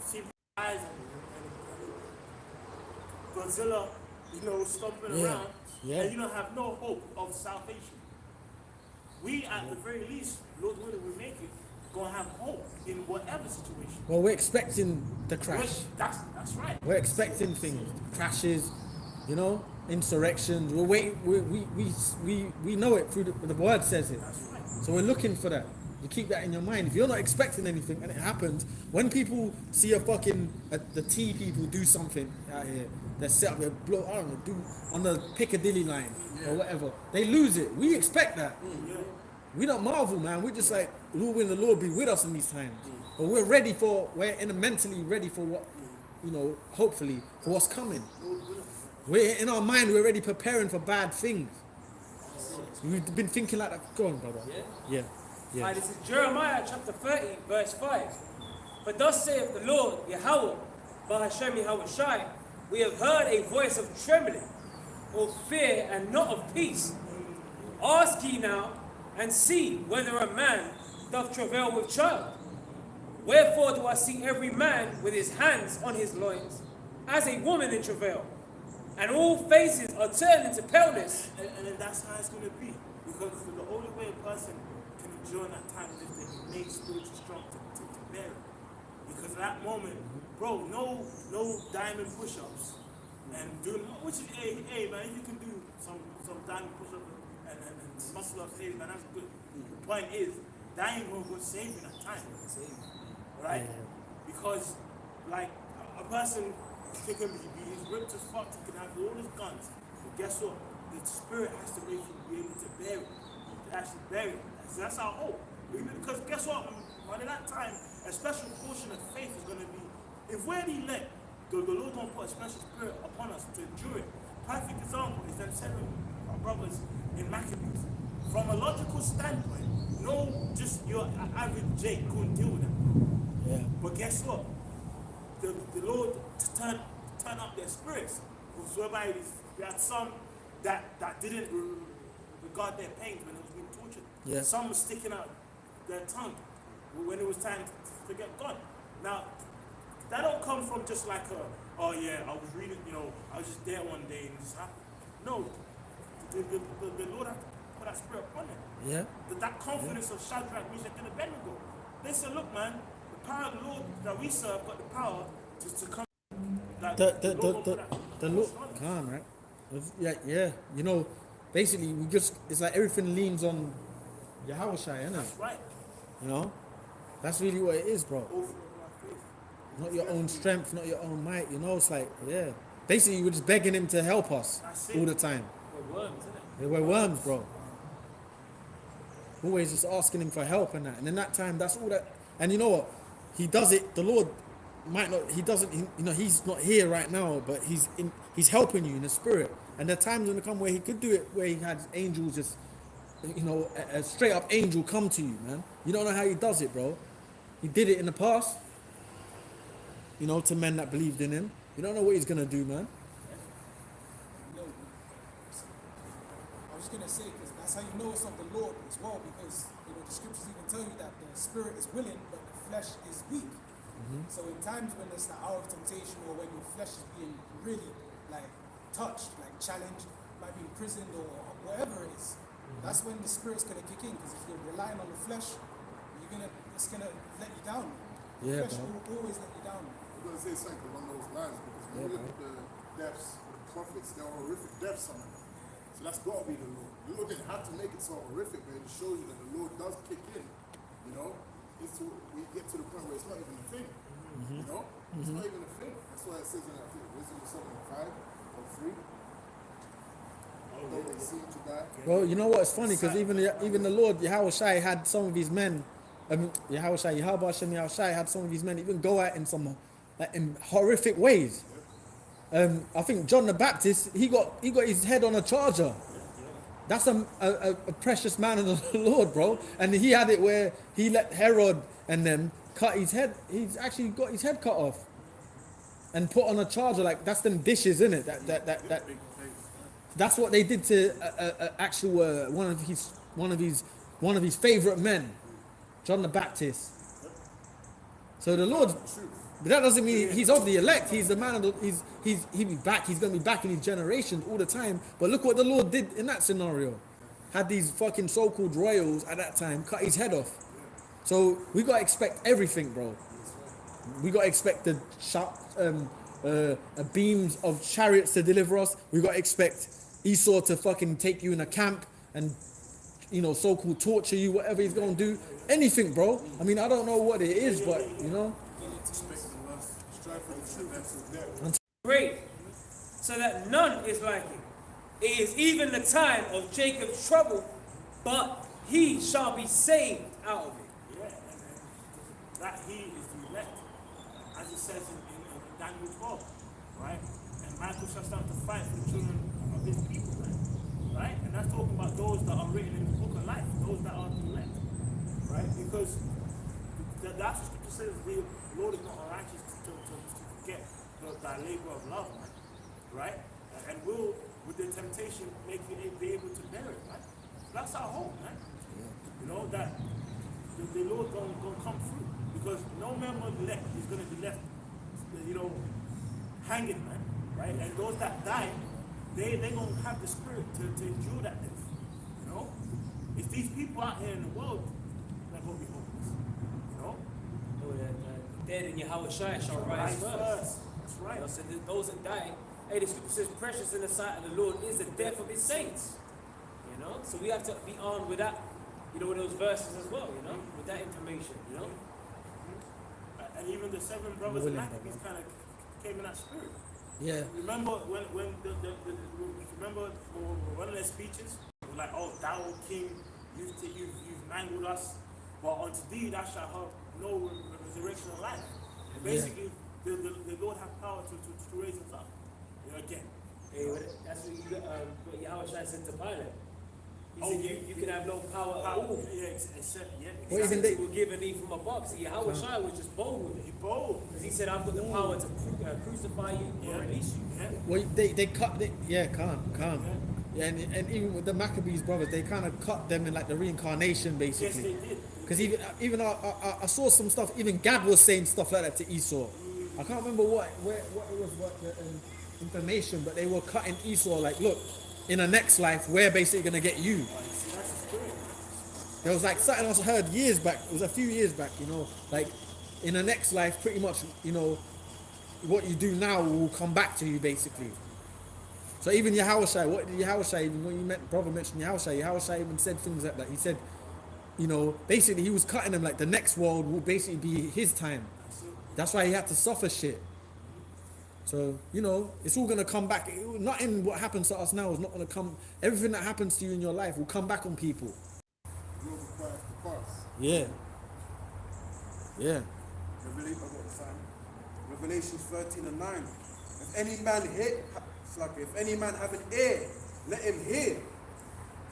seen guys and Godzilla, stomping around, and you don't have no hope of salvation. We, at the very least, Lord willing, we make it, gonna have hope in whatever situation. Well, we're expecting the crash. That's right. We're expecting things, crashes, insurrections. We're waiting. We know it through the word says it. That's right. So we're looking for that. You keep that in your mind. If you're not expecting anything and it happens, when people see the T people do something out here, they set up, do on the Piccadilly line or whatever, they lose it. We expect that. We don't marvel, man. We're just like, Lord, will the Lord be with us in these times? But we're mentally ready for what, hopefully for what's coming. We're in our mind, we're already preparing for bad things. We've been thinking like that. Go on, brother. Yeah. Alright, this is Jeremiah chapter 30, verse 5. But thus saith the Lord, Yahweh, Bahashem Yahushai, we have heard a voice of trembling, of fear, and not of peace. Ask ye now, and see whether a man doth travail with child. Wherefore do I see every man with his hands on his loins, as a woman in travail, and all faces are turned into paleness. And then that's how it's going to be. Because the only way a person can endure that time is if they're made spiritually strong to bear it. Because at that moment, bro, no diamond push-ups. And doing, which is, hey man, if you can do some diamond push-ups and muscle ups, hey man, that's good. The point is, that ain't going to save you that time. Right? Because, like, a person can be ripped as fuck, he can have all his guns, but guess what? The spirit has to make you be able to bear it. To actually bear it. So that's our hope. Because guess what? By that time, a special portion of faith is going to be, if we're elect, the Lord going to put a special spirit upon us to endure it. Perfect example is them 7 brothers in Maccabees. From a logical standpoint, just your average Jake couldn't deal with that. Yeah. But guess what? The Lord turn up their spirits, whereby we had some that didn't regard their pain when it was being tortured. Yeah. Some was sticking out their tongue when it was time to get gone. Now, that don't come from just like I was reading, I was just there one day and it just happened. No, the Lord had to put that spirit upon them. Yeah. That confidence of Shadrach, Meshach, and Abednego. They said, look, man, the power of the Lord that we serve got the power to come. Like, The Lord, calm, right? Yeah. Basically, it's like everything leans on Yahushua, isn't it? That's right. That's really what it is, bro. Over my faith. Not your own strength, not your own might. It's like, yeah. Basically, we're just begging him to help us all the time. We're worms, isn't it? Yeah, we're worms, bro. Always just asking him for help and that. And in that time, that's all that. And you know what? He does it. The Lord might not. He doesn't. He's not here right now, but he's helping you in the spirit. And there are times going to come where he could do it, where he had angels just, a straight up angel come to you, man. You don't know how he does it, bro. He did it in the past. To men that believed in him. You don't know what he's gonna do, man. was gonna say, because that's how you know it's of the Lord as well, because you know the scriptures even tell you that the spirit is willing, but the flesh is weak. So in times when it's the hour of temptation, or when your flesh is being really like touched, like challenged, might be imprisoned or whatever it is, that's when the spirit's gonna kick in. Because if you're relying on the flesh, it's gonna let you down. Yeah, The flesh bro. will always let you down. I'm going to say something along those lines because when you look at the deaths of the prophets, they're horrific deaths, some of them. So that's got to be the Lord. The Lord didn't have to make it so horrific, but it just shows you that the Lord does kick in. You know, we get to the point where it's not even a thing. You know, it's not even a thing. That's why it says in that thing, Wisdom of Solomon 5 or 3. Although they seem to die. Well, you know what? It's funny because even the Lord Yahweh Shai had some of his men. Yahweh Shai had some of his men even go out in some in horrific ways. I think John the Baptist he got his head on a charger. That's a precious man of the Lord, bro. And he had it where he let Herod and them cut his head. He's actually got his head cut off and put on a charger. Like that's them dishes, isn't it? That's what they did to actual one of his favorite men, John the Baptist. So the Lord, but that doesn't mean he's of the elect. He's the man of the. He'll be back. He's gonna be back in his generation all the time. But look what the Lord did in that scenario. Had these fucking so-called royals at that time cut his head off. So we gotta expect everything, bro. We gotta expect the beams of chariots to deliver us. We gotta expect Esau to fucking take you in a camp and, you know, so-called torture you, whatever he's gonna do. Anything, bro. I mean, I don't know what it is, but you know. Great, so that none is like it. It is even the time of Jacob's trouble, but he shall be saved out of it. Yeah, and that he is the elect, as it says in Daniel 12, right? And Michael shall start to fight for the children of his people, right? And that's talking about those that are written in the book of life, those that are the elect, right? Because that's what scripture says, the Lord is not unrighteous to forget thy labor of love, man, right? And will, with the temptation, make you be able to bear it, right? That's our hope, man. You know, that the Lord gonna come through. Because no member of the elect is going to be left, you know, hanging, man, right? And those that die, they going to have the spirit to endure that death, you know? It's these people out here in the world that going to be hopeless, you know? Oh, the dead in Yahweh Shai shall rise first. That's right. You know, so those that die, hey, the scripture says, precious in the sight of the Lord is the death of his saints. You know, so we have to be armed with that, you know, with those verses as well, you know, with that information, you know. And even the seven brothers and Maccabees kind of came in that spirit. Yeah. Remember when remember one of their speeches? It was like, oh, thou king, you've mangled us, but unto thee thou shalt have no resurrection of life. And basically, the Lord has power to raise us up, you know, again. Hey, that's what Yahweh Shai said to Pilate. He said, you can have no power at all. Well, even they were given thee from above. See, Yahweh Shai was just bold with it. He bold. Because he said, I've got the power to crucify you or release you. Yeah. well they cut calm. Yeah, and even with the Maccabees brothers, they kind of cut them in like the reincarnation, basically. Yes, they did. Because even I saw some stuff. Even Gad was saying stuff like that to Esau. I can't remember what information, but they were cutting Esau like, look, in the next life, we're basically gonna get you. There was like something else I heard years back. It was a few years back, you know, like in the next life, pretty much, you know, what you do now will come back to you, basically. So even Yahushua, what did Yahushua even, when you brother mentioned Yahushua even said things like that. He said, you know, basically he was cutting them like the next world will basically be his time. That's why he had to suffer shit. So, you know, it's all going to come back. Nothing what happens to us now is not going to come. Everything that happens to you in your life will come back on people. Yeah. Yeah. Revelations 13 and 9. If any man have an ear, let him hear.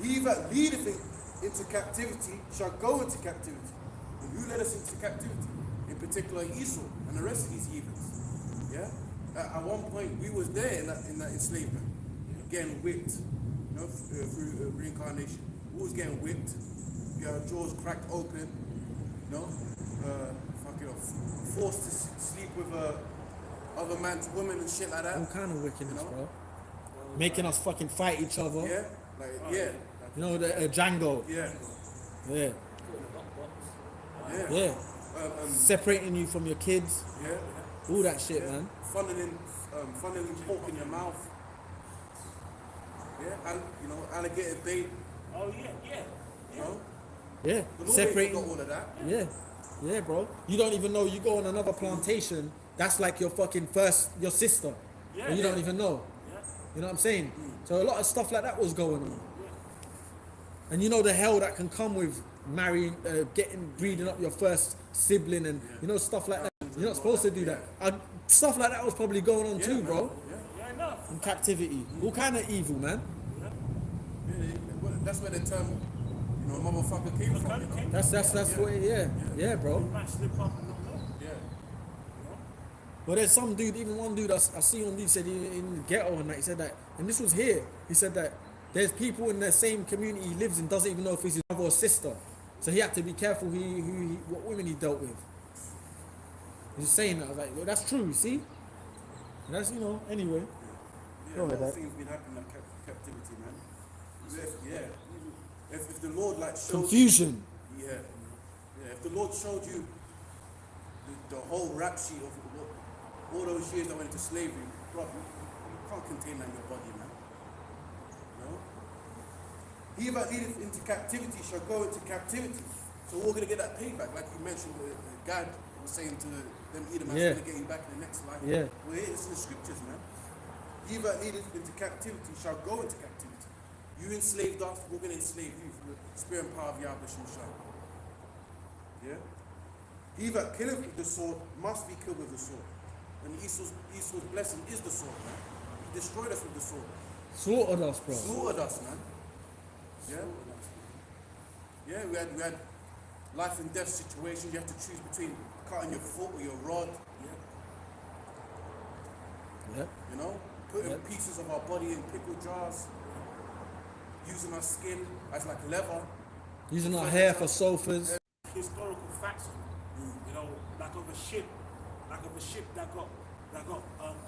He that leadeth into captivity shall go into captivity. And who led us into captivity? In particular Esau and the rest of these heathens. Yeah? At one point we was there in that enslavement. Again whipped, you know, through reincarnation. Always getting whipped, your jaws cracked open, you know, fucking forced to sleep with other man's woman and shit like that. All kind of wickedness, You know? bro. Making us fucking fight each other. Yeah, like yeah, You know, the Django. yeah, Yeah. yeah, Yeah. Separating you from your kids. yeah. All that shit, man. Funneling pork in your mouth. Yeah, and you know, alligator bait. Oh yeah, yeah. You know, Yeah. the Lord ain't Separating. forgot all of that. Yeah. Yeah, bro. You don't even know you go on another plantation. That's like your fucking your sister. Yeah, And you don't even know. Yeah. You know what I'm saying? So a lot of stuff like that was going on. And you know the hell that can come with marrying, breeding up your first sibling and, you know, stuff like that. You're not supposed to do that. Stuff like that was probably going on too, bro. Yeah, enough. In captivity. All kind of evil, man. Yeah, that's where the term, you know, motherfucker came from. You know? That's what it, yeah, bro. Might slip up and not know. Yeah. But there's some dude, even one dude I see on, he said in the ghetto and that, he said that, and this was here, he said that there's people in the same community he lives in, doesn't even know if it's his brother or sister. So he had to be careful what women he dealt with. He was saying that, I was like, well, that's true, you see? And that's, you know, anyway. Yeah, Go a ahead, lot of Dad. things been happening in captivity, man. If the Lord like showed Confusion. you, if the Lord showed you the whole rap sheet of all those years that went into slavery, bro, you can't contain that in your body, man. You know? He that leadeth into captivity shall go into captivity. So we're gonna get that payback, like you mentioned. God was saying to them, Edomites, Yeah. gonna get you back in the next life. Yeah. Well, it's in the scriptures, man. He that leadeth into captivity shall go into captivity. You enslaved us, we're going to enslave you for the spirit and power of Yahweh Shemshai. Yeah? He that killeth with the sword must be killed with the sword. And Esau's blessing is the sword, man. He destroyed us with the sword. Slaughtered us, bro. Slaughtered us, man. Yeah? Yeah, we had life and death situations. You have to choose between cutting your foot or your rod. Yeah. You know? Putting pieces of our body in pickle jars. Using our skin as like leather. Using our hair for sofas. Historical facts, you know, like of a ship that got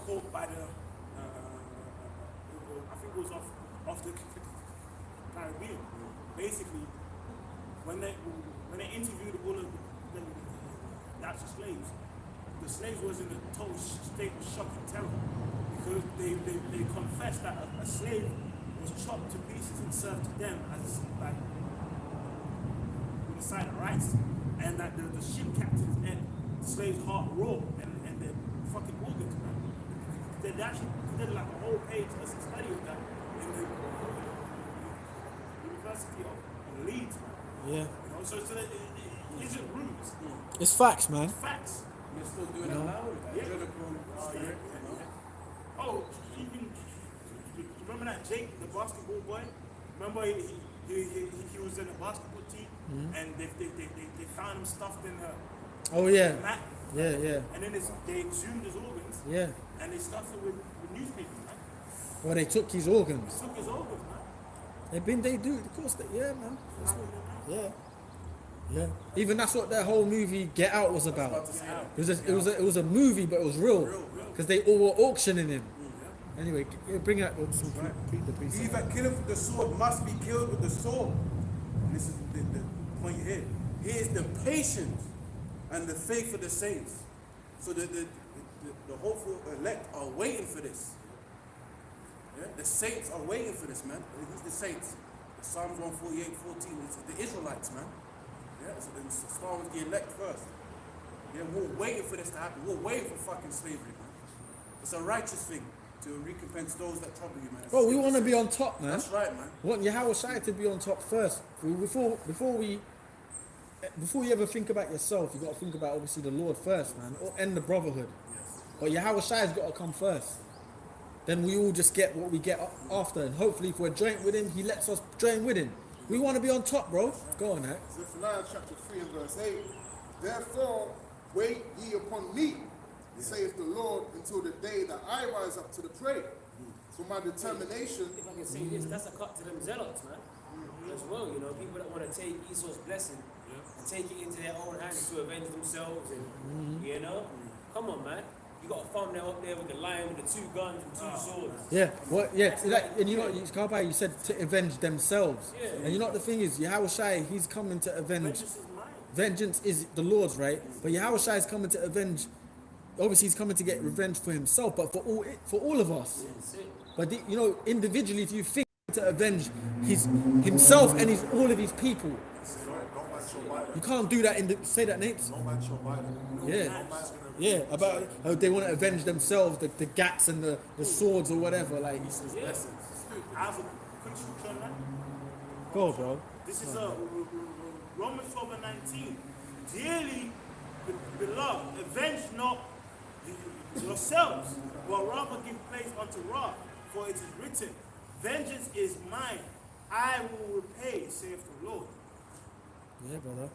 caught by the, I think it was off the Caribbean. Basically, when they interviewed all of the actual slaves, the slaves was in a total state of shock and terror because they confessed that a slave was chopped to pieces and served to them as like with a side of rice, and that the ship captains ate the slave's heart raw and their fucking organs, man. They actually did like a whole page as a study of that in the University of Leeds, man. Yeah. You know, so it isn't rumors. It's facts, man. It's facts. We're still doing it now. Oh, even remember that Jake, the basketball boy? Remember he was in a basketball team and they found him stuffed in a Oh, yeah. mat. Yeah. And then they exhumed his organs Yeah. and they stuffed it with newspaper, man. Well, they took his organs. Took his organs, man. They do, of course, yeah, man. Yeah. Yeah. Even that's what that whole movie Get Out was about. It was a movie, but it was real. Because they all were auctioning him. Anyway, bring out the piece. He that killeth with the sword must be killed with the sword. And this is the point here. Here is the patience and the faith of the saints. So the hopeful elect are waiting for this. Yeah? The saints are waiting for this, man. Who's the saints? Psalms 148:14. It's the Israelites, man. Yeah, so it starts with the elect first. Yeah, we're waiting for this to happen. We're waiting for fucking slavery, man. It's a righteous thing to recompense those that trouble you, man. Bro, we want to be on top, man. That's right, man. We want Yahweh Shai to be on top first. Before you ever think about yourself, you got to think about obviously the Lord first, man, and the brotherhood. Yes. But Yahweh Shai's got to come first. Then we all just get what we get after, and hopefully, if we're joint with him, he lets us join with him. We want to be on top, bro. Go on, Hank. Zephaniah chapter 3 and verse 8. Therefore, wait ye upon me, saith the Lord, until the day that I rise up to the prey. For my determination, If I can say this, that's a cut to them zealots, man. As well, you know, people that want to take Esau's blessing and take it into their own hands to avenge themselves, and you know, come on, man. You got a thumbnail up there with the lion with the 2 guns and 2 swords. Yeah, what? Yeah, and you know, you said to avenge themselves. Yeah. And you know what the thing is, Yahushua, he's coming to avenge. Vengeance is mine. Vengeance is the Lord's, right? But Yahushua is coming to avenge. Obviously, he's coming to get revenge for himself, but for all of us. That's it. But you know, individually, if you think to avenge himself and all of his people, Don't match your Bible. you can't do that. Say that, Nate. Don't match your Bible. Yeah. Yeah, about they want to avenge themselves, the gats and the swords or whatever. Like, Yeah. I have a quick scripture on that. go, bro. This is Romans 12 and 19. Dearly beloved, avenge not yourselves, but rather give place unto wrath. For it is written, vengeance is mine, I will repay, saith the Lord. Yeah, brother.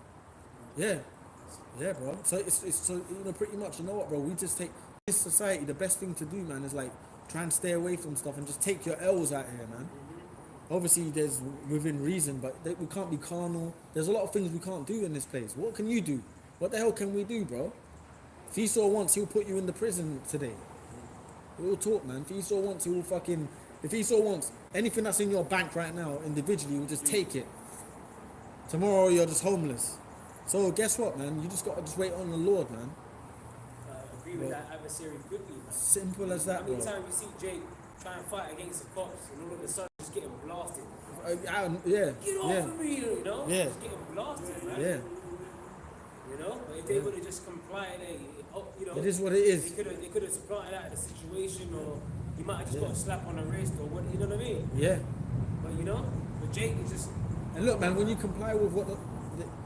Yeah, bro. So it's so, you know, pretty much, you know what, bro? We just take this society. The best thing to do, man, is like try and stay away from stuff and just take your L's out here, man. Obviously, there's within reason, but we can't be carnal. There's a lot of things we can't do in this place. What can you do? What the hell can we do, bro? If Esau wants, he'll put you in the prison today. We'll talk, man. If Esau wants, he will fucking. If Esau wants anything that's in your bank right now, individually, he'll just take it. Tomorrow, you're just homeless. So guess what, man? You just got to just wait on the Lord, man. Agree with that adversary quickly, man. Simple as that, How bro. many times you see Jake try and fight against the cops and all of a sudden just getting blasted? Yeah, Get off of me, you know? Yeah. Just getting blasted, man. yeah. You know? But if they would have just complied, you know, It is what it is. They could have supplied out of the situation, or he might have just got a slap on the wrist, or what, you know what I mean? Yeah. But you know, but Jake is just. And look, man, when you comply with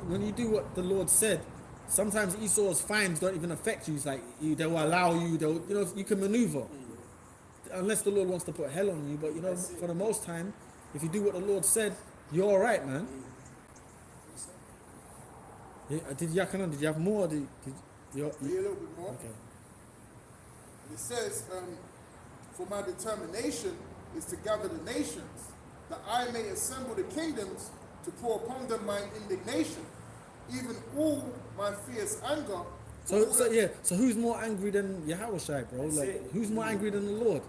when you do what the Lord said, sometimes Esau's fines don't even affect you. It's like they will allow you. You know, you can maneuver, unless the Lord wants to put hell on you. But you know, for the most time, if you do what the Lord said, you're all right, man. Yeah, did you have more? Did you, a little bit more. okay. It says, for my determination is to gather the nations, that I may assemble the kingdoms to pour upon them my indignation, even all my fierce anger. So who's more angry than Yahushua, bro? That's Like, it. who's more angry than the Lord?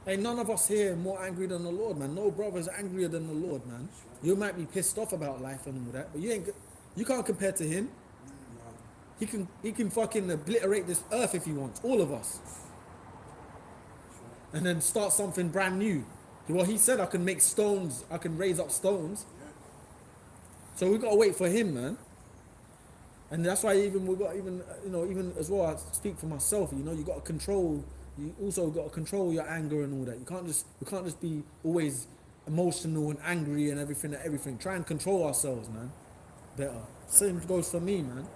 Hey, none of us here are more angry than the Lord, man. No brother's angrier than the Lord, man. You might be pissed off about life and all that, but you can't compare to him. He can fucking obliterate this earth if he wants, all of us. And then start something brand new. Well, he said I can make stones, I can raise up stones. So we gotta wait for him, man. And that's why even as well, I speak for myself, you know, you gotta control, you also gotta control your anger and all that. You can't just be always emotional and angry and everything. Try and control ourselves, man. Better. Same goes for me, man.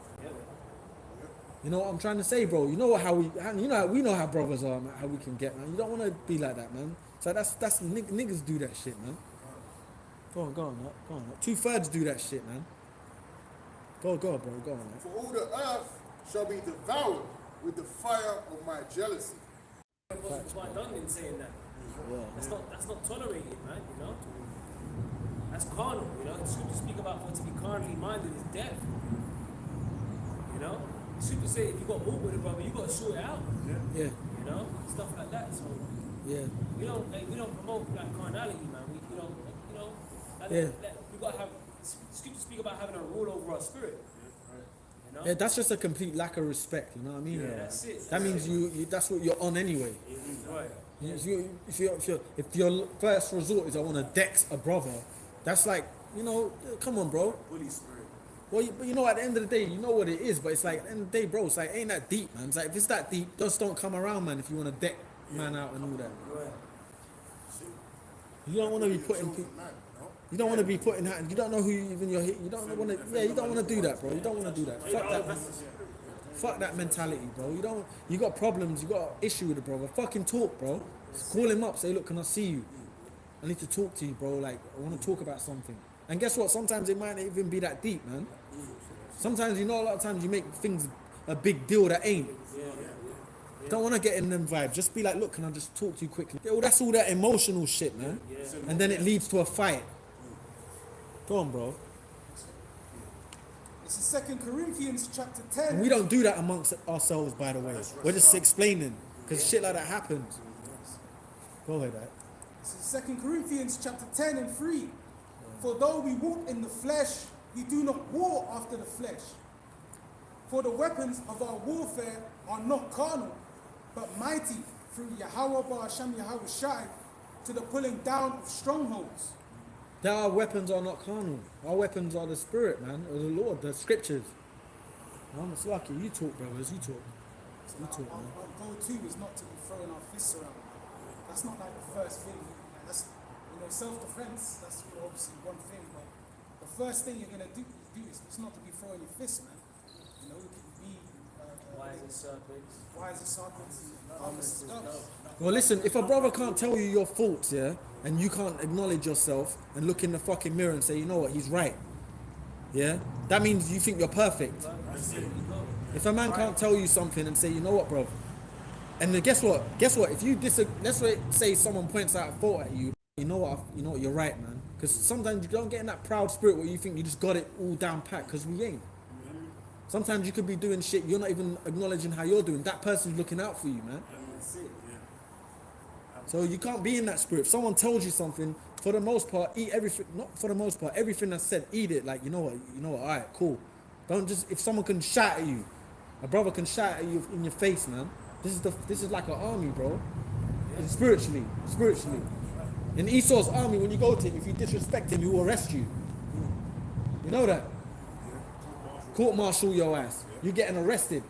You know what I'm trying to say, bro? You know we know how brothers are, man, how we can get, man. You don't want to be like that, man. So that's niggas do that shit, man. Go on. 2/3 do that shit, man. Go, bro. Go on, man. For all the earth shall be devoured with the fire of my jealousy. What's quite done in saying that? Yeah. That's not tolerated, man. You know. That's carnal. You know. The scriptures speak about for to be carnally minded is death. You know. The scriptures say if you got hope with it, brother, you got to sort it out. Yeah. You know, stuff like that. So Yeah. we don't promote like carnality, man. We gotta have. Scriptures speak about having a rule over our spirit. You know. Yeah, that's just a complete lack of respect. You know what I mean? Yeah, that's it. That means you. That's what you're on anyway. Right. If your first resort is I want to dex a brother, that's like, you know, come on, bro. Bully spirit. Well, you know, at the end of the day, you know what it is, but it's like, at the end of the day, bro, it's like, ain't that deep, man. It's like, if it's that deep, just don't come around, man, if you want to deck man out and all that. Right. You don't want to be putting people, you don't want to be putting that, you don't know who even you're hitting, you don't want to, you don't want to do that, bro. You don't want to do that. Fuck that mentality, bro. You got problems, you got an issue with the brother. Fucking talk, bro. Just call him up, say, look, can I see you? I need to talk to you, bro. Like, I want to talk about something. And guess what? Sometimes it might not even be that deep, man. Sometimes, you know, a lot of times you make things a big deal that ain't. Don't want to get in them vibes. Just be like, look, can I just talk to you quickly? Yo, that's all that emotional shit, man. And then it leads to a fight. Go on, bro. This is 2 Corinthians chapter 10. And we don't do that amongst ourselves, by the way. We're just explaining, because shit like that happens. Go ahead, Dad. This is 2 Corinthians chapter 10 and 3. For though we walk in the flesh, we do not war after the flesh. For the weapons of our warfare are not carnal, but mighty through Yahweh Ba'ashem Yahweh Shai to the pulling down of strongholds. That our weapons are not carnal. Our weapons are the spirit, man, or the Lord, the scriptures. I'm just lucky. You talk, brothers. You talk. You talk, man. Our go-to is not to be throwing our fists around. That's not like the first thing. That's, self-defense. That's obviously one thing, but the first thing you're gonna do is it's not to be throwing your fists, man. You know, it can be Wise as serpents. wise as serpents and other stuff. Well, listen, if a brother can't tell you your faults, yeah, and you can't acknowledge yourself and look in the fucking mirror and say, you know what, he's right, yeah, that means you think you're perfect. If a man can't tell you something and say, you know what, bro, and then guess what? If you let's say someone points out a fault at you, you know what, you're right, man. Because sometimes you don't get in that proud spirit where you think you just got it all down pat, because we ain't. Sometimes you could be doing shit you're not even acknowledging how you're doing. That person's looking out for you, man. So you can't be in that spirit. If someone tells you something, for the most part, eat everything. Not for the most part, everything that's said, eat it. Like, you know what, all right, cool. Don't just, if someone can shout at you, a brother can shout at you in your face, man. This is like an army, bro. And spiritually. In Esau's army, when you go to him, if you disrespect him, he will arrest you. You know that? Court-martial your ass. You're getting arrested.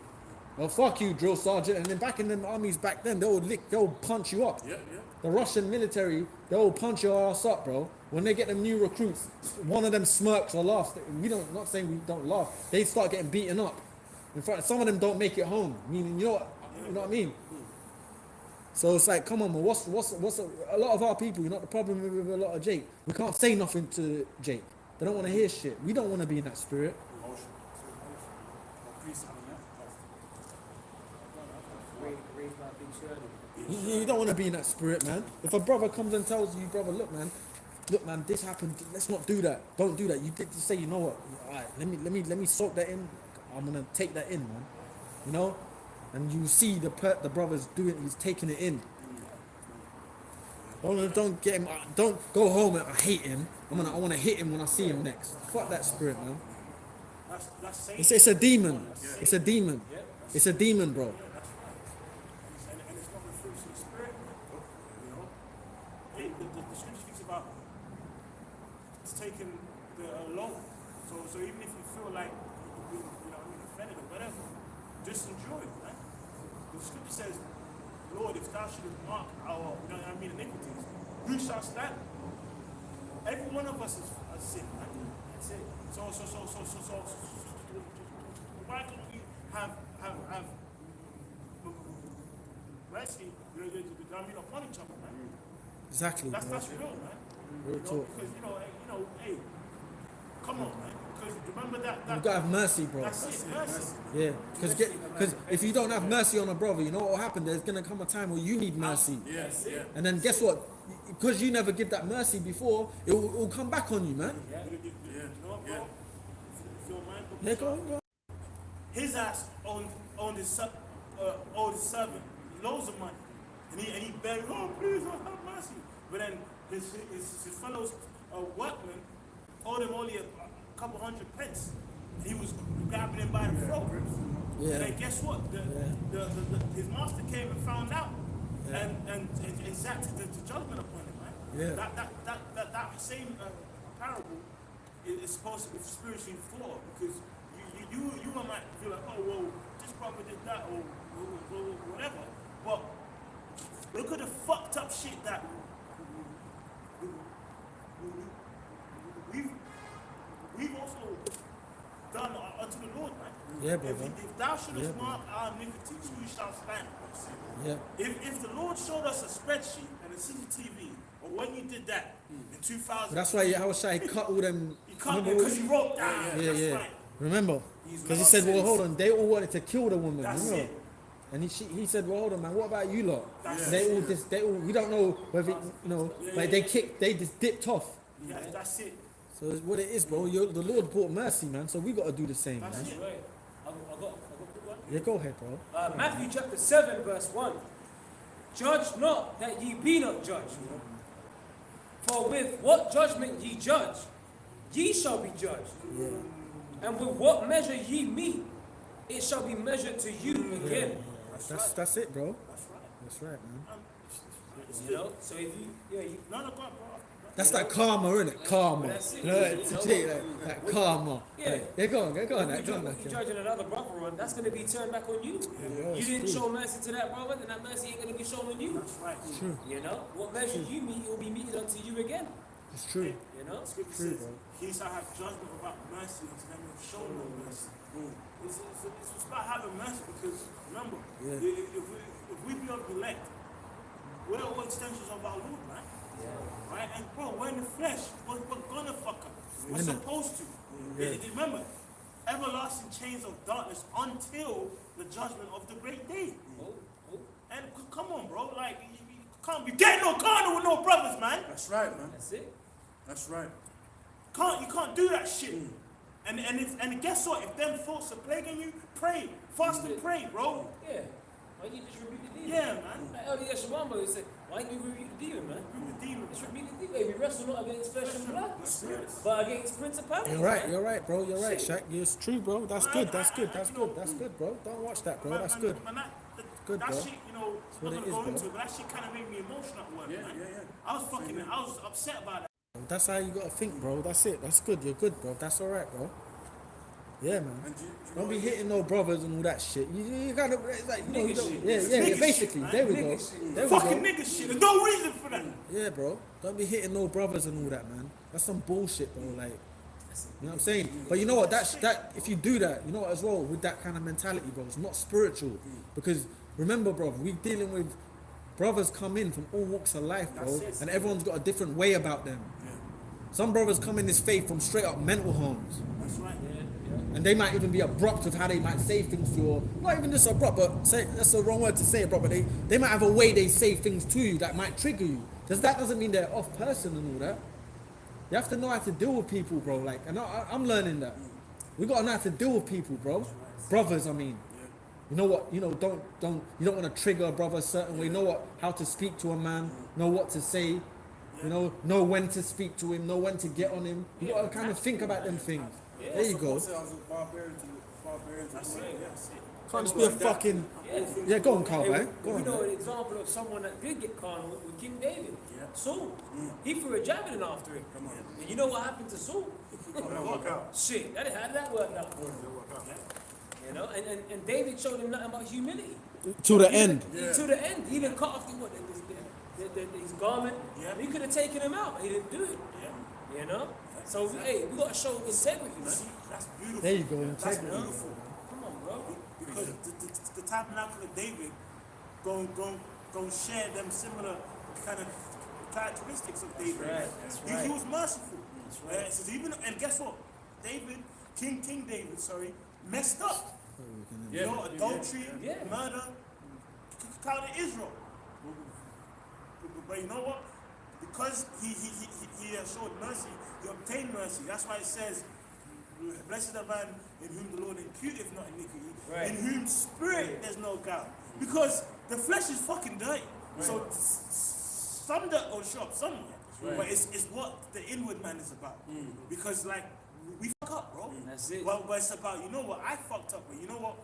Well, fuck you, drill sergeant. And then back in them armies back then, they'll punch you up. The Russian military, they'll punch your ass up, bro. When they get them new recruits, one of them smirks or laughs. Not saying we don't laugh. They start getting beaten up. In fact, some of them don't make it home. Meaning, you know what I mean? So it's like, come on, man. What's a lot of our people? You know the problem with a lot of Jake. We can't say nothing to Jake. They don't want to hear shit. We don't want to be in that spirit. Raised by Big Shirley. You don't want to be in that spirit, man. If a brother comes and tells you, brother, look, man, this happened. Let's not do that. Don't do that. You did to say, you know what? All right, let me soak that in. I'm gonna take that in, man. You know, and you see the brother's doing. He's taking it in. Don't get him. Don't go home and I hate him. I want to hit him when I see him next. Fuck that spirit, man. It's a demon. It's a demon. It's a demon, bro. And it's not the fruits of the spirit, you know. The scripture speaks about it's taking the loan. So even if you feel like offended or whatever, just enjoy it, right? The scripture says, Lord, if thou shouldest mark our iniquities, who shall stand? Every one of us is sin, right? That's it. So why can't we have mercy, upon each other, man? Exactly. That's real, man. Real talk. Because hey, come on, man. Because remember that You gotta have mercy, bro. that's it, mercy. Yeah, because if you don't have mercy on a brother, you know what will happen? There's gonna come a time where you need mercy. Yes, yeah. And then guess what? Because you never give that mercy before, it will come back on you, man. You know what, bro? If your mind Yeah, go on. his ass owned his servant loads of money, and he begged, oh please, oh, have mercy. But then his fellow workmen owed him only a couple hundred pence. And he was grabbing him by the throat. Yeah. And then guess what? His master came and found out, and exacted the judgment upon him. Right? Yeah. That same parable is supposed to be spiritually flawed, because you might feel like, oh well, this brother did that or whatever. But look at the fucked up shit that we've also done unto the Lord, man. Yeah, brother. If thou shouldest mark our iniquities, who shall stand? Yeah. If the Lord showed us a spreadsheet and a CCTV, or when you did that in 2000, That's why I was trying to cut all them. you can't, because you wrote down. Yeah, That's yeah. right. Remember? Because he said, well, hold on, they all wanted to kill the woman. That's remember? it. And he said, well, hold on, man, what about you lot? That's They it. all just, we don't know whether, like they just dipped off. Yeah, that's it. So it's what it is, bro. The Lord brought mercy, man. So we got to do the same, man. That's right. I got a quick one. Yeah, go ahead, bro. Matthew chapter 7, verse 1. Judge not that ye be not judged. For with what judgment ye judge, ye shall be judged. And with what measure ye meet, it shall be measured to you again. That's it, bro. That's right. That's right, man. You know? So if you No, go on, bro. That's like karma, isn't it? Karma. That's it. Like karma. Yeah. Yeah, go on. If you're judging another brother on, that's going to be turned back on you. You didn't show mercy to that brother, then that mercy ain't going to be shown on you. That's right. True. You know? What measure you meet, it will be meted unto you again. It's true. You know? Scripture says, he shall have judgment about mercy unto them who show no mercy. It's about having mercy because, remember, if we be of the elect, we're all extensions of our Lord, man. Right? And bro, we're in the flesh. We're gonna fuck up. We're supposed to. Remember, everlasting chains of darkness until the judgment of the great day. And come on, bro. Like, you can't be getting no carnal with no brothers, man. That's right, man. That's it. That's right. You can't do that shit. And guess what? If them thoughts are plaguing you, pray. Fast and pray, bro. Yeah. Why you just rebuke the demon? Yeah, man. Like Elder Yeshua he said, why you rebuke the demon, man? The demon. Just rebuke the demon. We wrestle not against flesh and blood, but against principalities. You're right, bro. You're right, Shaq. It's true, bro. That's good, bro. Don't watch that, bro. That's good. Good, that bro. shit, I'm what not it gonna is, go bro. into it, but that shit kind of made me emotional at work, man. I was upset about that. That's how you gotta think, bro. That's it. That's good. You're good, bro. That's all right, bro. Yeah, man. And do you Don't know be what- hitting no brothers and all that shit. You kind of it's like, you know, you Nigga don't, shit. yeah, Nigga basically. shit, There we man. go. Nigga shit. There we Fucking go. nigga shit. There's no reason for that. Yeah, bro. Don't be hitting no brothers and all that, man. That's some bullshit, bro. Like, you know what I'm saying? But you know what? That if you do that, you know what, as well, with that kind of mentality, bro, it's not spiritual. Because remember, bro, we dealing with brothers come in from all walks of life, bro, and everyone's got a different way about them. Some brothers come in this faith from straight up mental homes. That's right. And they might even be abrupt with how they might say things to you, or not even just abrupt, but say that's the wrong word to say abrupt, but they might have a way they say things to you that might trigger you. That doesn't mean they're off person and all that. You have to know how to deal with people, bro. Like, and I'm learning that. We gotta know how to deal with people, bro. Brothers, I mean. You know what? You know, you don't want to trigger a brother a certain way. Know how to speak to a man. Know what to say. You know when to speak to him. Know when to get on him. You gotta kind of think about them things. There you go. I was a barbarian to That's it. That's it. Can't just be a fucking. Yeah, go on, Carl, Hey, man. Go we on. know Man. an example of someone that did get carnal with King David. Saul. He threw a javelin after him. And you know what happened to Saul? Shit, how did that work out? You know, and David showed him nothing but humility. To the end. To the end. He even cut off his garment. He could have taken him out, but he didn't do it. You know? So, hey, we got to show integrity, man. That's beautiful. There you go. That's Integrity. beautiful. Come on, bro. Because the tabernacle of David don't share them similar kind of characteristics of David. That's right. He was merciful. That's right. It says and guess what? King David, messed up. You know, adultery, murder, counted Israel. But you know what? Because he showed mercy, he obtained mercy. That's why it says, blessed the man in whom the Lord imputeth not iniquity, in whom spirit there's no guile. Because the flesh is fucking dirty. So some dirt will show up somewhere. But it's what the inward man is about. Because like we fuck up, bro. That's it. Well, but it's about, you know what, I fucked up, but you know what?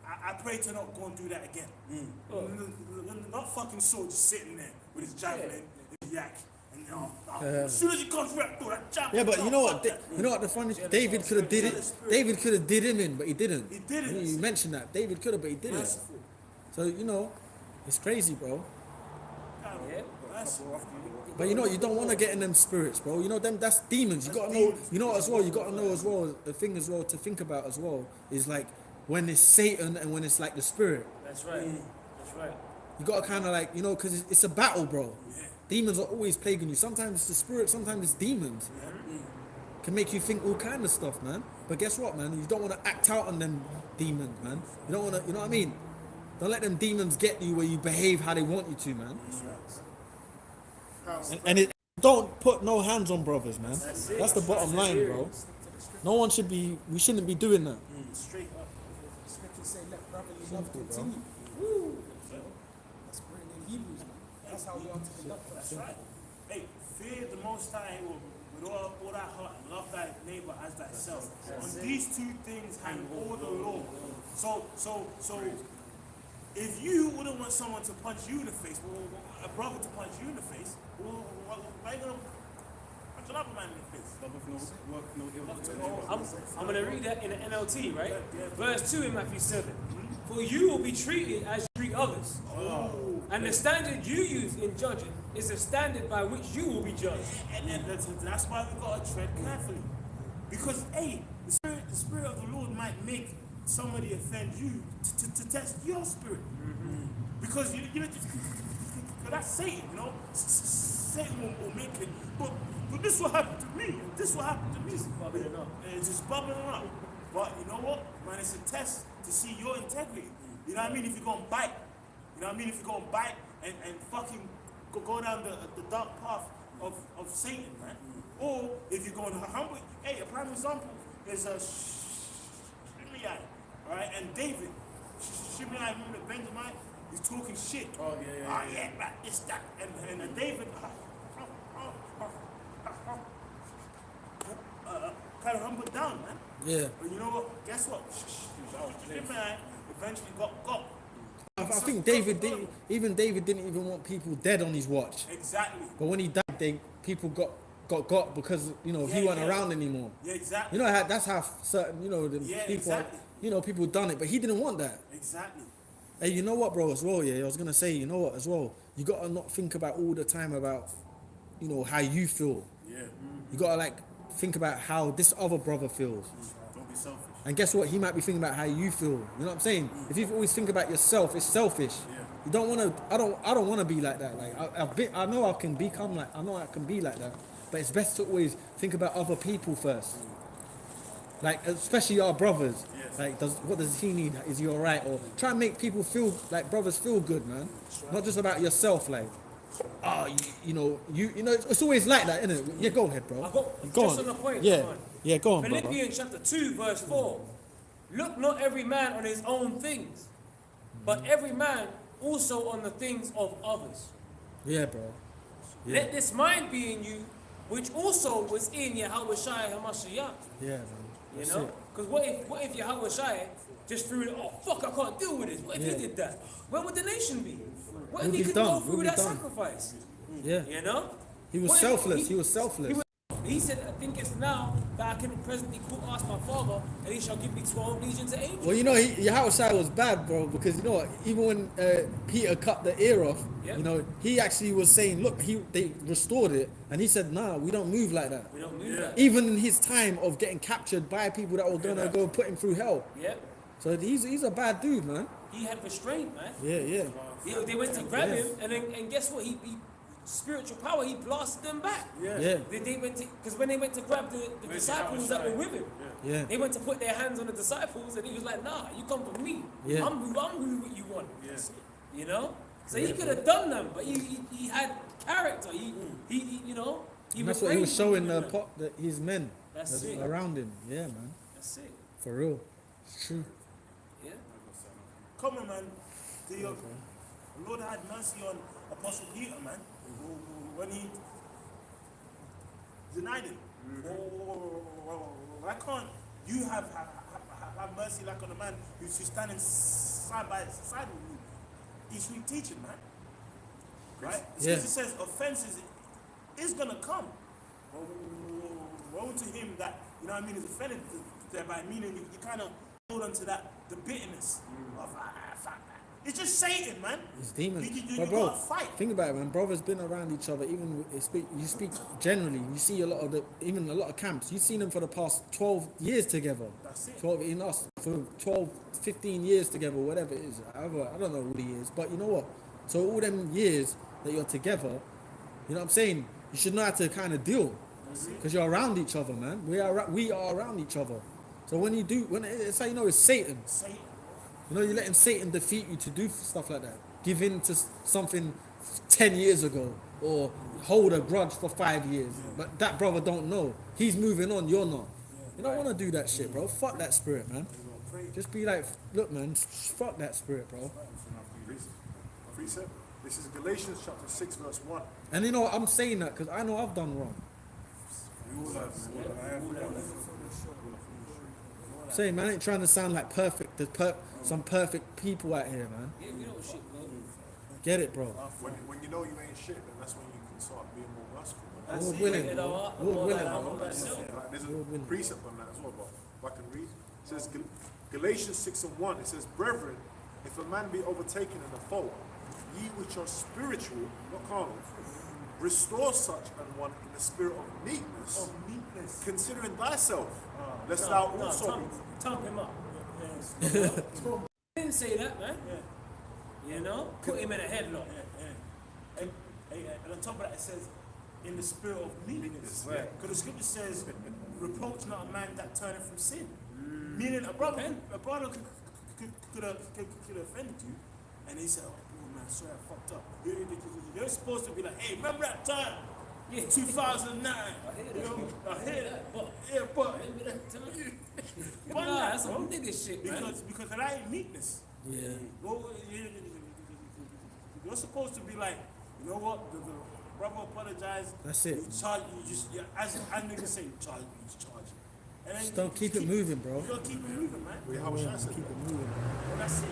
I pray to not go and do that again. Not fucking Saul just sitting there with his javelin, his yak, and as soon as he comes right through that javelin. Yeah, but you know what? You know what the funny? David could have did it. David could have did him in, but he didn't. He didn't. You know, you mentioned that David could have, but he didn't. Merciful. So you know, it's crazy, bro. Yeah. Merciful. But you know, you don't want to get in them spirits, bro. You know them. That's demons. You gotta know. You know as well. You gotta know as well. The thing as well to think about as well is like when it's Satan and when it's like the spirit. That's right. That's right. You gotta kind of like, you know, because it's a battle, bro. Demons are always plaguing you. Sometimes it's the spirit, sometimes it's demons. Can make you think all kind of stuff, man. But guess what, man? You don't want to act out on them demons, man. You don't want to, you know what I mean? Don't let them demons get you where you behave how they want you to, man. And it don't put no hands on brothers, man. That's the bottom line, bro. No one should be. We shouldn't be doing that. Straight up. Scriptures say let brotherly love continue. Woo. That's written in Hebrews, man. That's how we are to conduct That's ourselves. right. Hey, fear the Most High with all thy heart and love thy neighbor as thyself. On these two things hang all the law. So, if you wouldn't want someone to punch you in the face, a brother to punch you in the face, why are you gonna punch another man in the face? I'm going to read that in the NLT, right? Verse 2 in Matthew 7. For you will be treated as you treat others. And the standard you use in judging is the standard by which you will be judged. And that's why we gotta tread carefully. Because, hey, the spirit of the Lord might make somebody offend you to test your spirit. Because you know, that's Satan, you know. Satan will make it. But this will happen to me. This will happen to me. It's just bubbling up. But you know what? Man, it's a test to see your integrity. You know what I mean? If you're gonna bite, you know what I mean? If you're gonna bite and fucking go down the dark path of Satan, man. Or if you're going to humble, hey, a prime example is a Shimei, right? And David, Shimei, remember Benjamin, he's talking shit. Oh yeah, right, it's that. And David kind of humbled down, man. Yeah. But you know what? Guess what? Shimei eventually got. I think David didn't even want people dead on his watch. Exactly. But when he died, people got because he wasn't around anymore. Yeah, exactly. That's how certain the people exactly. People done it, but he didn't want that. Exactly. Hey, you know what, bro? As well, yeah. I was gonna say, you know what, as well. You gotta not think about all the time about, how you feel. Yeah. You gotta think about how this other brother feels. Don't be selfish. And guess what? He might be thinking about how you feel. You know what I'm saying? If you always think about yourself, it's selfish. Yeah. You don't want to. I don't want to be like that. I know I can be like that. But it's best to always think about other people first. Especially our brothers. Yes. What does he need? Is he alright? Or try and make people feel like brothers feel good, man. Not just about yourself. It's always like that, isn't it? Yeah, go ahead, bro. I got Go just on. on the point. Yeah. come on. Yeah, go on, brother. Philippians chapter 2, verse 4. Look not every man on his own things, but every man also on the things of others. Yeah, bro. Yeah. Let this mind be in you, which also was in Yahweh Shai Hamashiach. Yeah, man. You That's know? it. Because what if Yahweh Shai just threw it, oh fuck, I can't deal with this. What if Yeah. he did that? Where would the nation be? What We'll if he be couldn't done. go through We'll be that done. sacrifice? Yeah. You know? He was What if selfless. He was selfless. He said, I think it's now that I can presently ask my father, and he shall give me 12 legions of angels. Well, Yahweh Shai was bad, bro, because you know what? Even when Peter cut the ear off, Yeah. he actually was saying, look, they restored it, and he said, nah, we don't move like that. We don't move that. Even in his time of getting captured by people that were gonna go put him through hell. Yeah. So he's a bad dude, man. He had restraint, man. Yeah. They went to grab him, and guess what? He spiritual power, he blasted them back. Yeah. They went to, because when they went to grab the disciples that were with him, Yeah. they went to put their hands on the disciples, and he was like, nah, you come from me. Yeah. I'm who you want. You know? So he could have done them, but he had character. He And that's what he was showing refrained from his men That's it. around him. Yeah, man. That's it. For real. It's true. Yeah. Come on, man. The Lord had mercy on Apostle Peter, man, when he denied him. Why can't you have mercy like on a man who's standing side by side with you? He's teaching, man. Right? Yeah. It says offenses is gonna come. Woe to him that, you know what I mean, is offended thereby, meaning you kind of hold on to that, the bitterness of it's just Satan, man. It's demons. You But bro, gotta fight. think about it, man. Brothers been around each other. Even you speak generally. You see a lot of camps. You've seen them for the past 12 years together. That's it. 12 in us for 12, 15 years together, whatever it is. I don't know what the years, but you know what? So all them years that you're together, you know what I'm saying? You should know how to kind of deal, because you're around each other, man. We are around each other. So when it's how you know it's Satan. Satan. You know, you're letting Satan defeat you to do stuff like that. Give in to something 10 years ago, or hold a grudge for 5 years. But that brother don't know. He's moving on, you're not. You don't want to do that shit, bro. Fuck that spirit, man. Just be like, look, man, fuck that spirit, bro. Precept. This is Galatians chapter 6, verse 1. And you know what, I'm saying that because I know I've done wrong. I'm saying, man, I ain't trying to sound like perfect. There's some perfect people out here, man. Yeah, we don't shit, bro. Get it, bro. When you know you ain't shit, then that's when you can start being more merciful. That's Lord it, willing. you know, I'm Lord more willing. like, I'm on myself. Like, there's a precept on that as well, but if I can read. It says Galatians 6 and 1. It says, Brethren, if a man be overtaken in a fault, ye which are spiritual, not carnal, restore such an one in the spirit of meekness, considering thyself, lest thou No, also top him up. Didn't say that, man. You know, put him in a headlock. And on top of that, it says, in the spirit of meekness. Right. Because the scripture says, reproach not a man that turneth from sin. Meaning a brother could have offended you, and he said, oh, bro, man, sorry, I fucked up. You're supposed to be like, hey, remember that time? Yeah, 2009. I hear that. But Remember that time? Why Nah, not, that's bro? some nigga shit, man. Because that ain't meekness. Yeah. Well, you're supposed to be like, you know what? The brother apologized. That's it. You charge. You just as niggas say, you charge. And then Just don't you keep it moving, bro. You gotta keep it moving, man. Wait, how should I say Keep that? it moving. And that's it.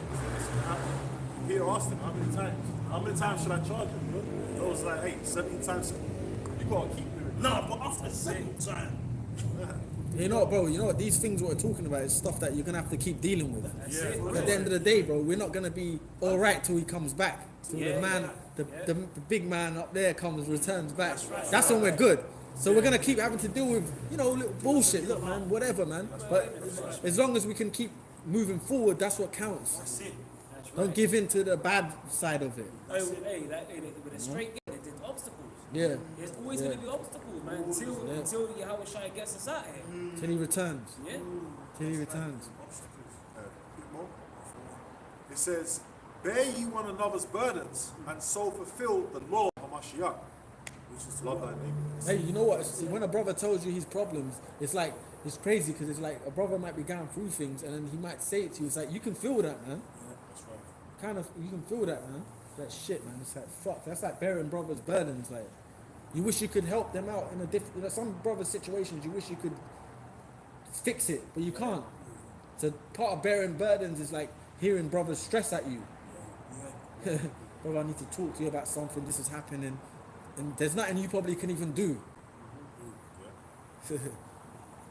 Peter asked him, how many times? How many times should I charge him? I was like, hey, 17 times. You gotta keep doing it. Nah, but after the second time, You know what, bro? You know what? These things what we're talking about is stuff that you're gonna have to keep dealing with. That's it, bro. At the end of the day, bro, we're not gonna be all right till he comes back. Till Yeah, the man, yeah. the big man up there returns back. That's when we're good. So we're gonna keep having to deal with, you know, little bullshit. Look, man, whatever, man. But as long as we can keep moving forward, that's what counts. that's it. Don't give in to the bad side of it. Hey, with a straight gate, there's obstacles. Yeah, There's always Yeah. gonna be obstacles, man. Until Yahweh Shai gets us out here. till he returns. Yeah. Till he returns. A bit more. It says, bear ye one another's burdens, and so fulfill the law of Mashiach, which is love thy neighbor. Hey, you know what? When a brother tells you his problems, it's like, it's crazy because it's like a brother might be going through things and then he might say it to you. It's like, you can feel that, man. Kind of, you can feel that, man. That shit, man. It's like, fuck. That's like bearing brothers' burdens. Like, you wish you could help them out in a different, you know, some brothers' situations, you wish you could fix it, but you can't. So part of bearing burdens is like hearing brothers stress at you. Brother, I need to talk to you about something. This is happening. And there's nothing you probably can even do. It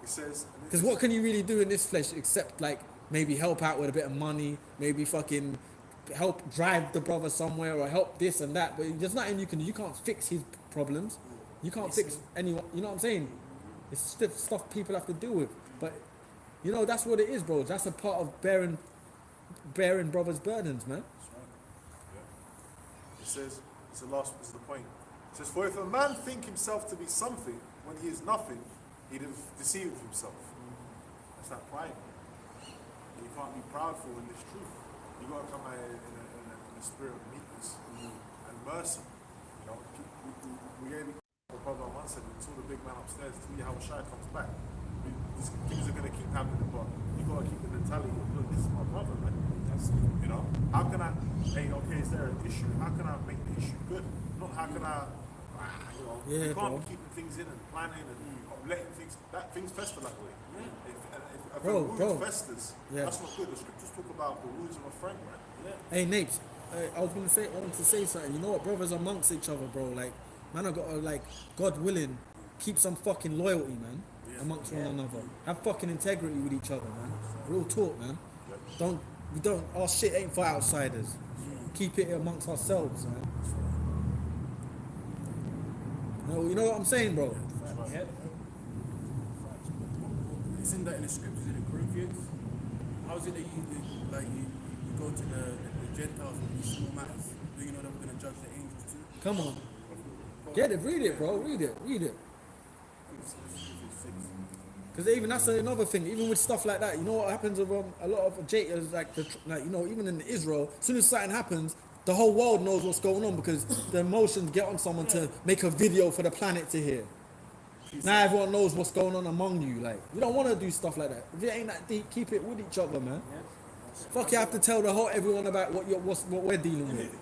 says, Because what can you really do in this flesh except like maybe help out with a bit of money, maybe fucking help drive the brother somewhere or help this and that. But there's nothing you can do. You can't fix his problems. You can't fix anyone. You know what I'm saying? It's stuff people have to deal with. But you know, that's what it is, bro. That's a part of bearing brothers' burdens, man. it says, it's the last, this is the point. It says, for if a man think himself to be something when he is nothing, he deceiveth himself. That's not pride. You can't be proudful in this truth. You got to come out in a spirit of meekness and mercy. You know, we gave a brother on one side until the big man upstairs, until Yahweh Shai comes back. Things are going to keep happening, but you got to keep the mentality of, look, this is my brother, man. That's, you know, how can I, hey, okay, is there an issue? How can I make the issue good? Not how can I, you know, Yeah, you can't bro. be keeping things in and planning and letting things fester that way. If Bro, a wound bro. festers, Yeah. that's not good. The scriptures talk about the wounds of a friend, man. Hey, Napes, I wanted to say something. You know what? Brothers amongst each other, bro. Like, man, I got to, like, God willing, keep some fucking loyalty, man, amongst one another. Have fucking integrity with each other, man. Real talk, man. Our shit ain't for outsiders. Keep it amongst ourselves, man. You know what I'm saying, bro? Yep. Isn't that in the scriptures in the Corinthians? How is it that you go to the Gentiles with these small matters? Do you know that we're going to judge the angels too? Come on. Get it, read it, bro. Read it. Because even that's another thing. Even with stuff like that, you know what happens with a lot of Jaters, like you know, even in Israel, as soon as something happens, the whole world knows what's going on because the emotions get on someone to make a video for the planet to hear. Now everyone knows what's going on among you. Like, you don't want to do stuff like that. If it ain't that deep, keep it with each other, man. Fuck, you have to tell the whole everyone about what we're dealing with.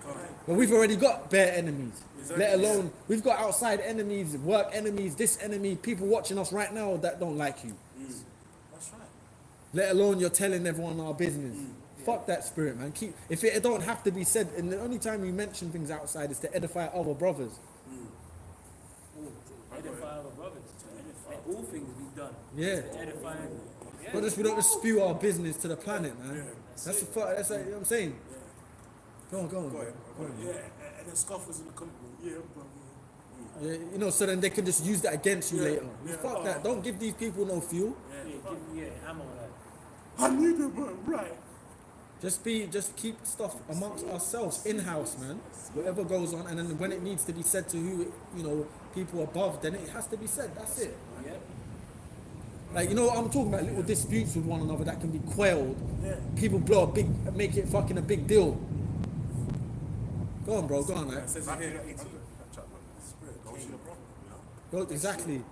But we've already got bare enemies. Let alone we've got outside enemies, work enemies, this enemy, people watching us right now that don't like you. That's right. Let alone you're telling everyone our business. Fuck that spirit, man. If it don't have to be said, and the only time you mention things outside is to edify other brothers. Edify our brothers. Let all things be done. Yeah. To edify. Not just we don't just spew our business to the planet, man. That's the fuck. That's like, you know what I'm saying. Go on. Yeah, and the scoffers in the company. Yeah, bro. Yeah, you know, so then they can just use that against you later. Fuck that. Don't give these people no fuel. Ammo like. I need it, man. Right. Just keep stuff amongst ourselves, in-house, man. Whatever goes on, and then when it needs to be said to people above, then it has to be said. That's it. Yeah. Like, you know, I'm talking about little disputes with one another that can be quelled. People make it fucking a big deal. Go on, bro. Go on, man. Says it here. Exactly.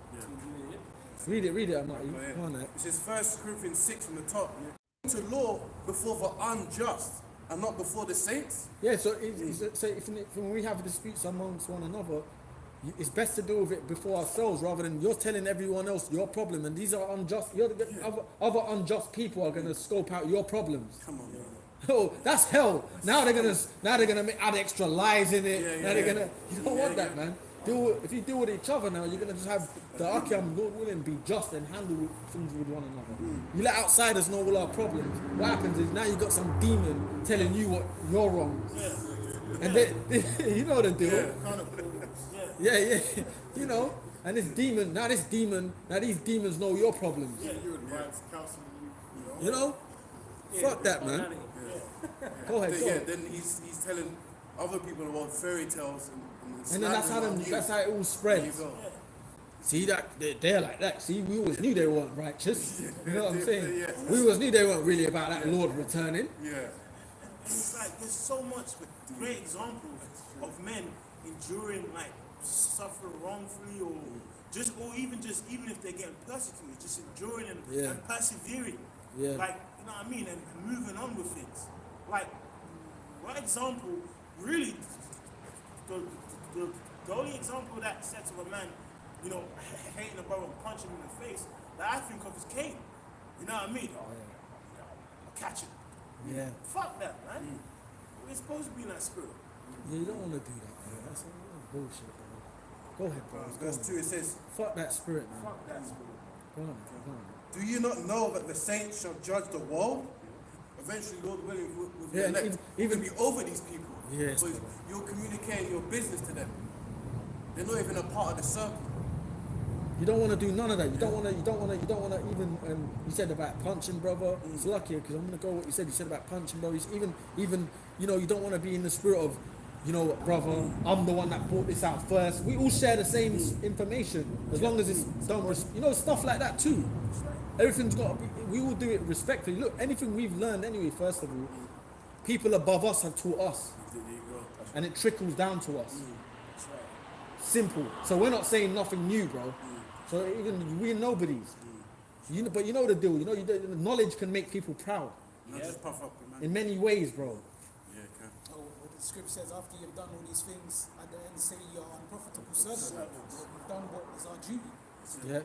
Read it, I'm not. Go on, mate. It says 1 Corinthians 6 from the top. To law before the unjust and not before the saints. Yeah, so if when we have disputes amongst one another, it's best to deal with it before ourselves rather than you're telling everyone else your problem, and these are unjust. Other unjust people are gonna scope out your problems. Come on, man. Oh, that's hell. Now they're gonna add extra lies in it. You don't want that, man. If you deal with each other now, you're gonna just have the Lord willing, be just and handle things with one another. You let outsiders know all our problems. What happens is now you got some demon telling you what you're wrong, and they, you know the deal. Yeah. You know, and these demons know your problems. You advise counseling you. You know, fuck that, man. Go ahead. Then he's telling other people about fairy tales and then that's how it all spreads. See that they're like that. See, we always knew they weren't righteous. You know what I'm saying? We always knew they weren't really about that Lord returning. Yeah. It's like there's so much great examples of men enduring like suffering wrongfully or even if they're getting persecuted, just enduring and persevering. Yeah. Like, you know what I mean? And moving on with things. Like, one example, really, the only example that sets of a man, you know, hating a brother and punching him in the face that I think of is Cain. You know what I mean? Catch him. Yeah. Fuck that, man. We're supposed to be in that spirit. Yeah, you don't want to do that, man. That's bullshit, bro. Go ahead, bro. Verse 2 it says, fuck that spirit, man. Fuck that spirit. Go on. do you not know that the saints shall judge the world? Eventually, Lord willing, with the elect, even be over these people. Yes, Because you're communicating your business to them. They're not even a part of the circle. You don't want to do none of that. You don't want to even. You said about punching, brother. It's lucky because I'm gonna go what you said. You said about punching, brother. Even you know, you don't want to be in the spirit of, you know, brother, I'm the one that brought this out first. We all share the same information as long as it's done. You know, stuff like that too. Everything's got to be. We all do it respectfully. Look, anything we've learned anyway. First of all, people above us have taught us, and it trickles down to us. Simple. So we're not saying nothing new, bro. So even we're nobodies. But you know the deal. You know, the knowledge can make people proud. Just puff up, man. In many ways, bro. Yeah, okay. What the scripture says, after you've done all these things, at the end say you're unprofitable servant. You've done what is our duty. Yeah.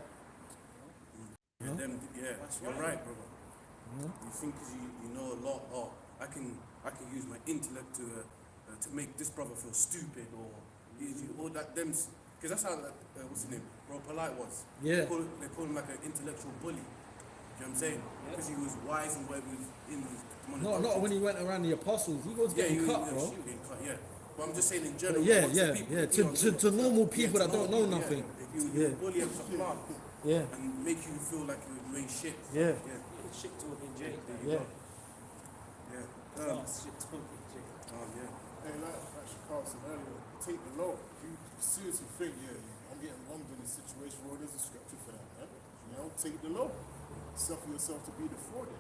You're right, brother. You think 'cause you know a lot, I can use my intellect to make this brother feel stupid or all that them, because that's how what's his name, Bro Polite was. Yeah. They call him like an intellectual bully. You know what I'm saying? Because he was wise and whatever he was in his Not when he went around the apostles. He was getting cut, bro. Getting cut, yeah. But I'm just saying in general. To normal people that don't know nothing. If you bully him to plant, Yeah. and make you feel like you're doing shit. Yeah. Shit talking Jay. Yeah. Shit talking Jay. Hey, like Shakar said earlier, take the law. You seriously think, I'm getting wronged in this situation. Well, there's a scripture for that, man. You take the load. Suffer yourself to be defrauded.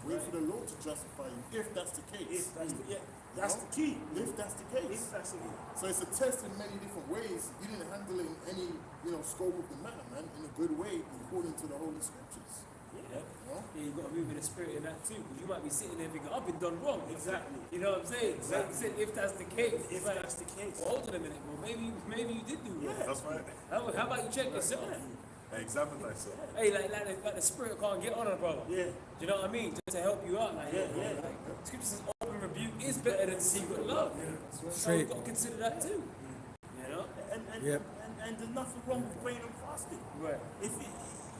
Wait for the Lord to justify you, if that's the case. If that's the, yeah, that's the key. If that's the case. If that's the key. So it's a test in many different ways. You didn't handle it in any, scope of the matter, man, in a good way, according to the Holy Scriptures. Yeah. You know? Yeah, you got to move in the spirit in that too, because you might be sitting there thinking, I've been done wrong. Exactly. You know what I'm saying? Like you said, if that's the case. If like, that's the case. well, hold on a minute, well, maybe you did do wrong. That's right. How about you check yourself? Examine thyself. Hey, like the spirit can't get on a brother. Yeah. Do you know what I mean? Just to help you out. Like, Yeah. Like, Scripture says open rebuke is better than secret love. So Straight. you've got to consider that too. You know? And there's nothing wrong with praying and fasting. Right.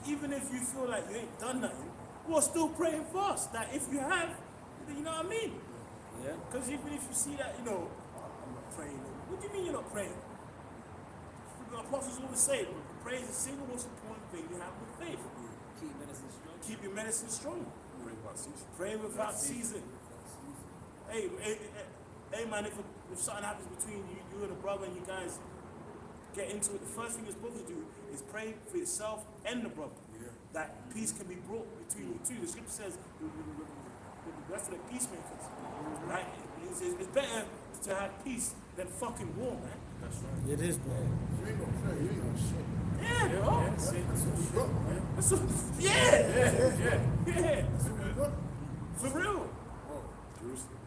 Even if you feel like you ain't done nothing, we're still praying fast. That if you have, you know what I mean? Yeah. Because even if you see that, "Oh, I'm not praying. What do you mean you're not praying? The apostles always say, prayer is the single most important thing you have with faith. Keep medicine strong. Keep your medicine strong. Pray without ceasing. Praying without ceasing. Hey man, if something happens between you and a brother and you guys get into it, the first thing you're supposed to do is pray for yourself and the brother. Yeah. That peace can be brought between you two. The scripture says the rest of the peacemakers. Right? It's better to have peace than fucking war, man. That's right. It is, bro. You ain't gonna pray, you ain't gonna shit. Yeah, bro. That's what we got, man. That's what, yeah. That's what we got. For real. Oh, Jerusalem.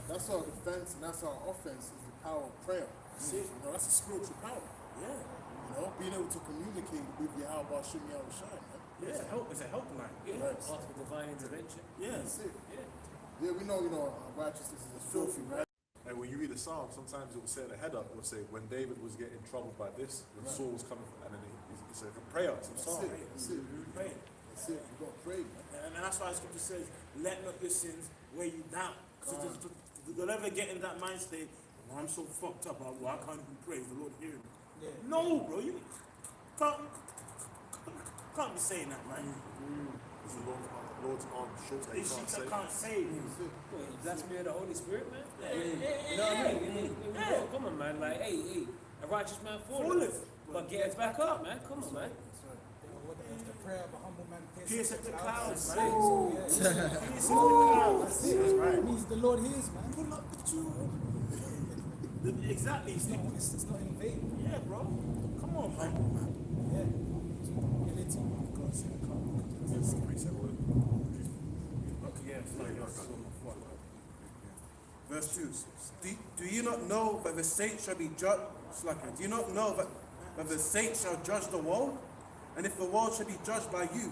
that's our defense and that's our offense is the power of prayer. See? That's a spiritual power. Yeah. Being able to communicate with Yahweh Shem Yahweh Shai, man. Yeah. It's a helpline. Yeah. Right. Ask for divine intervention. Yeah. That's it. Yeah. Yeah, we know, our righteousness is filthy, right? And when you read the Psalm, sometimes it will say at the header, it will say, when David was getting troubled by this, when Saul was coming, and then it's a prayer, it's a That's psalm. it. That's it. Pray. That's it. You gotta pray, man. And that's why the scripture says, let not your sins weigh you down. So you'll never get in that mind state, I'm so fucked up, I can't even praise the Lord hear me. Yeah. No, bro, you can't be saying that, man. It's the Lord's arm short that he These can't shit save. I can't save. What, you blasphemy of the Holy Spirit, man? Yeah. You know what I mean? Come on, man. Like, hey, a righteous man falleth, Falleth. but gets back up, man. Come on, man. The prayer of a humble man Pierce at the clouds, That's man. it. Pierce at the clouds. That's it. It means the Lord hears, man. Pull up the two. Exactly. It's not in vain. Yeah, bro. Come on, man. Yeah. Humility. God said, Verse 2. Do you not know that the saints shall be judged? Do you not know that the saints shall judge the world? And if the world shall be judged by you,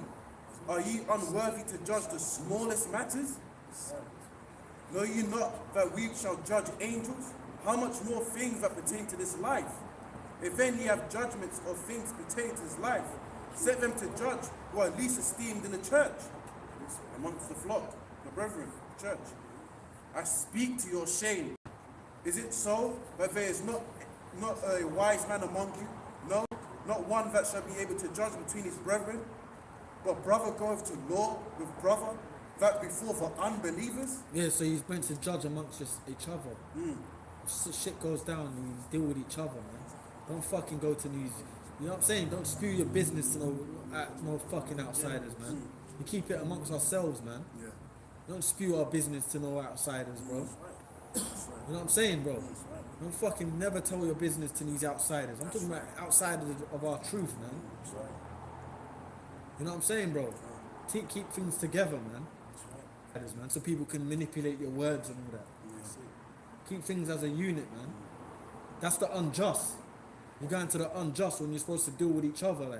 are ye unworthy to judge the smallest matters? Know ye not that we shall judge angels? How much more things that pertain to this life? If then ye have judgments of things pertaining to this life, set them to judge who are least esteemed in the church, amongst the flock, the brethren, the church. I speak to your shame. Is it so that there is not a wise man among you? No, not one that shall be able to judge between his brethren. But brother goeth to law with brother, that before for unbelievers. Yeah, so he's meant to judge amongst just each other. If shit goes down, you deal with each other, man. Don't fucking go to news. You know what I'm saying? Don't spew your business to no fucking outsiders, man. You keep it amongst ourselves, man. Yeah. Don't spew our business to no outsiders, bro. You know what I'm saying, bro? Don't fucking never tell your business to these outsiders. I'm talking about outsiders of our truth, man. You know what I'm saying, bro? Keep things together, man. Man, so people can manipulate your words and all that. Keep things as a unit, man. That's the unjust. You go into the unjust when you're supposed to deal with each other, like.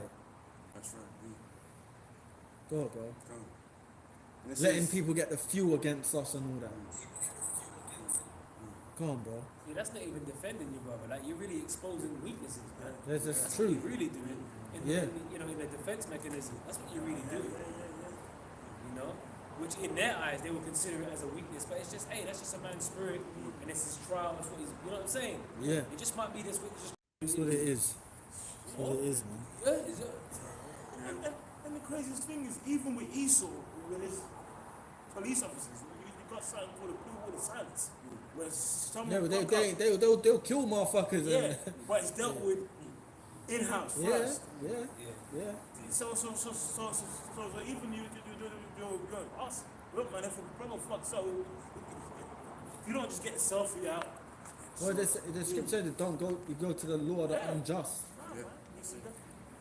That's right. Go, bro. And it Letting says- people get the fuel against us and all that. Come on, bro. Yeah, that's not even defending you, brother. Like, you're really exposing weaknesses, man. That's That's true. what you're really doing. Yeah. In the defense mechanism. That's what you're really doing. You know? Which in their eyes, they will consider it as a weakness. But it's just, hey, that's just a man's spirit. And it's his trial. That's what he's, you know what I'm saying? Yeah. It just might be this week. That's what it is. That's what it is, man. Yeah, it's And the craziest thing is, even with Esau, with his police officers, you got something called a blue wall of silence. Where someone Yeah, but fuck up, they'll kill motherfuckers. yeah, And, but it's dealt with in-house Yeah, first. yeah. So even you ask, look, man, if a brother fucks so you don't just get the selfie out. Well, the scripture said that don't go. You go to the law of the unjust.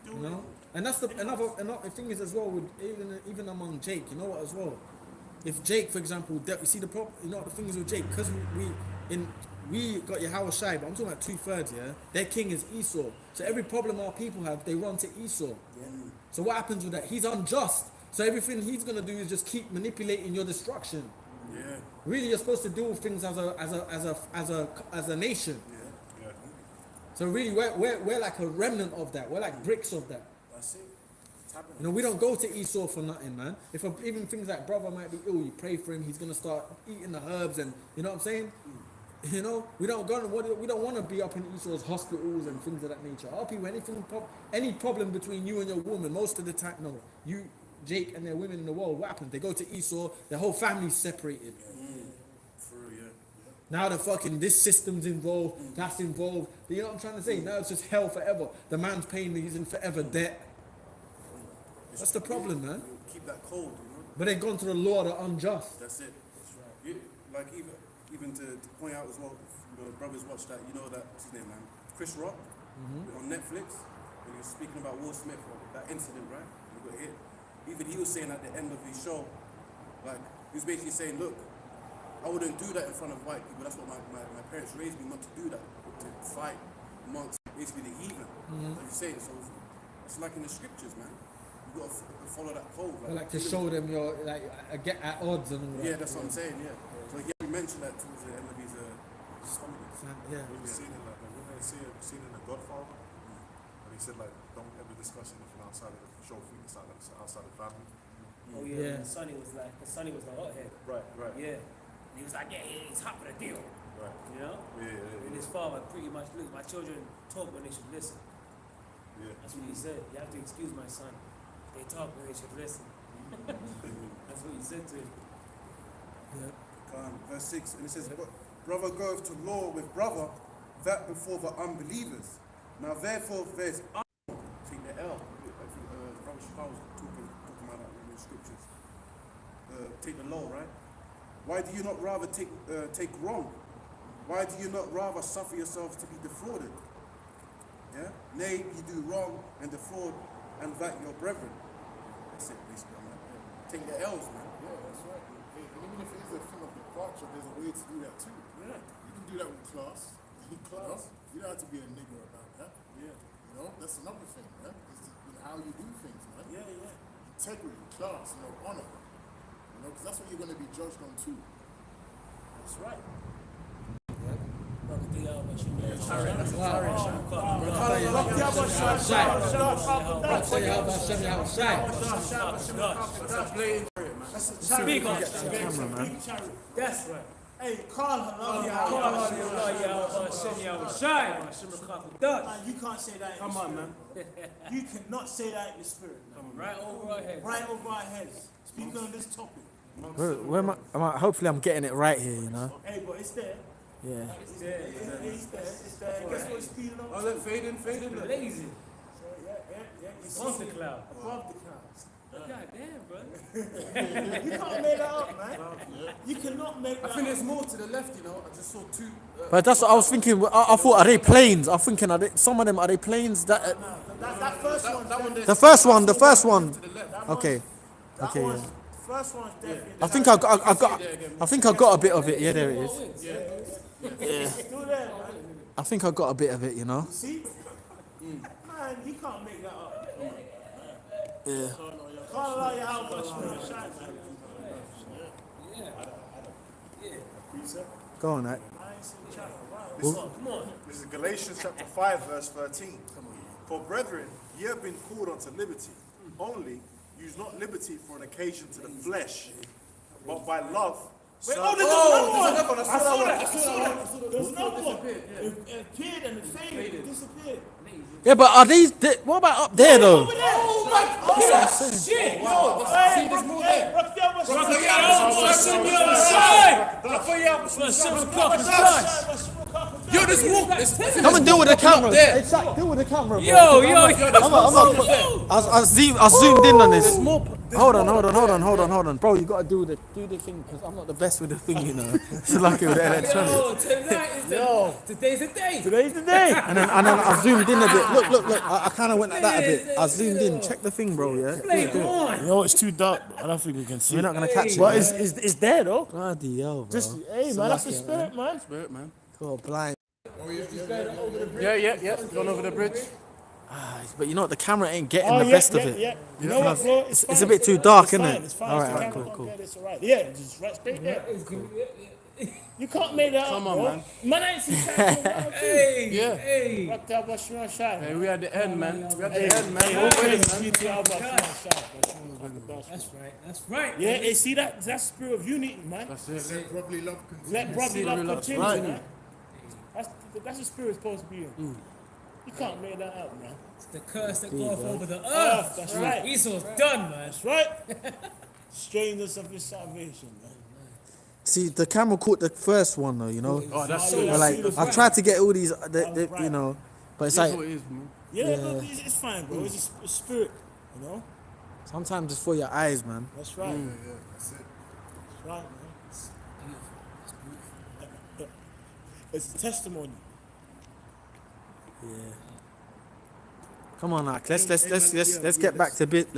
Do You know, and that's another thing is as well with even among Jake. You know what as well. If Jake, for example, you see the problem. You know the thing is with Jake because we got Yahweh Shai, but I'm talking about 2/3. Yeah, their king is Esau. So every problem our people have, they run to Esau. So what happens with that? He's unjust. So everything he's gonna do is just keep manipulating your destruction. Yeah. Really, you're supposed to deal with things as a nation. Yeah. So really, we're like a remnant of that. We're like bricks of that. That's it. It's happening. You know, we don't go to Esau for nothing, man. Even things like brother might be ill, you pray for him. He's gonna start eating the herbs, and you know what I'm saying. You know, we don't want to be up in Esau's hospitals and things of that nature. Our people, any problem between you and your woman, most of the time, no, you, Jake, and their women in the world, what happens? They go to Esau, their whole family's separated. Now the fucking this system's involved, that's involved. You know what I'm trying to say? Now it's just hell forever. The man's paying, he's in forever debt. That's the problem, man. Keep that cold, you know. But they've gone to the law of the unjust. That's it. That's right. Like even to point out as well, the brothers watch that. You know that what's his name, man? Chris Rock on Netflix. When he was speaking about Will Smith, that incident, right? He got hit. Even he was saying at the end of his show, like he was basically saying, look, I wouldn't do that in front of white people. That's what my parents raised me not to do that, to fight amongst basically the heathen. Like you're saying, so it's like in the scriptures, man. You got to follow that code. Like to show them your get at odds and all that. Yeah, that's what I'm saying. Yeah. So he mentioned that towards the end of his comedy. Yeah. We've seen it like when they seen in The Godfather, and he said like don't ever discuss anything outside of the show things outside of family. Oh Yeah. yeah, Sonny was the hothead. Right. Yeah. And he was like, yeah, he's hot for the deal. Right. You know? Yeah. And his father pretty much, look, my children talk when they should listen. Yeah. That's what he said. You have to excuse my son. They talk when they should listen. That's what he said to him. Verse 6, and it says, brother goeth to law with brother, that before the unbelievers. Now therefore there's take the L. I think Brother Shafar was talking about that in the scriptures. Take the law, right? Why do you not rather take wrong? Why do you not rather suffer yourselves to be defrauded? Yeah? Nay, you do wrong and defraud and that your brethren. That's it, basically. Take the L's, man. Yeah, that's right. And even if it is a thing of departure, there's a way to do that too. Yeah. You can do that with class. Class. You don't have to be a nigger about that. Yeah. You know, that's another thing, man. It's how you do things, man. Yeah. Integrity, class, honor. You know, because that's what you're going to be judged on too. That's right. Speak on that's right. Hey, call her. You can't say that. Come on, man. You cannot say that in the spirit. Right over our heads. Right over our heads. Speak on this topic. Where am I? Hopefully, I'm getting it right here. You know. Hey, but it's there. Yeah. It's there. It's there. Guess what it's speeding up? Oh, look, fade in. Lazy. Yeah. You Above see the it? cloud. Above the clouds. God damn, bro. You can't make that up, man. You cannot make I that think up. there's more to the left, you know. I just saw two. But that's what I was thinking. I thought, are they planes? I'm thinking, some of them are they planes? That first one. That one there. The first one. To the left. Okay. That Okay. one's, Yeah. first one's definitely. I think I got a bit of it. Yeah, there it is. Still there, man. I think I got a bit of it. You know. See? Man, you can't make that up. Yeah. Can't allow your house to shine, man. Go on, right? I ain't seen the channel. Come on. This is Galatians chapter 5, verse 13. For brethren, ye have been called unto liberty. Only use not liberty for an occasion to the flesh, but by love. Wait, serve- there's another one. I saw that. There's another one. It appeared and it faded. It disappeared. Yeah, but are these? What about up there though? Oh my God! Shit! Yo, hey, there's more there. Yo, there's more. Come and deal with the camera. there. Hey, Shaq, deal with the camera, bro. Yo, I zoomed in on this. Hold on, bro. You gotta do the thing because I'm not the best with the thing, you know. It's lucky with the electronics. Yo, tonight is today's the day. Today's the day. And then I zoomed in a bit. Look. I kind of went like that a bit. I zoomed in. Check the thing, bro. Yeah. Flame on. No, it's too dark. I don't think we can see. You're not gonna catch it. But yeah? it's there though. Bloody hell, bro. Just hey man, that's the spirit, man. Spirit, man. Go blind. Yeah. Going over the bridge. But you know what? The camera ain't getting the best of it. Yeah. You know what, bro? It's a bit too dark, isn't it? It's fine. All It's right, fine. cool. It's all right. Yeah, just right straight there. You can't make that Come up, on, bro. man. Man, I ain't seen that. Hey, Yeah. hey. What the hell, you want shot? Hey, we at the end, man. We at Hey, the end, man. hey, We're winning, man. That's right. Yeah, hey, see that's the spirit of unity, man. That's it. Let brotherly love continue. Let brotherly love love, continue, right. man. That's the spirit supposed to be in. You can't make that up, man. It's the curse that goeth over the Earth, earth. that's right. Esau's done, man. That's right. Strangeness of his salvation, man. See, the camera caught the first one though, you know. Oh, that's Yeah, it. But like, see the I've tried to get all these, right. you know, but it's That's like what it is, man. Yeah, look, it's fine, bro. It's just a spirit, you know. sometimes it's for your eyes, man. That's right. That's it. That's right, man. It's a testimony. Come on, Ak. Let's get back to bit.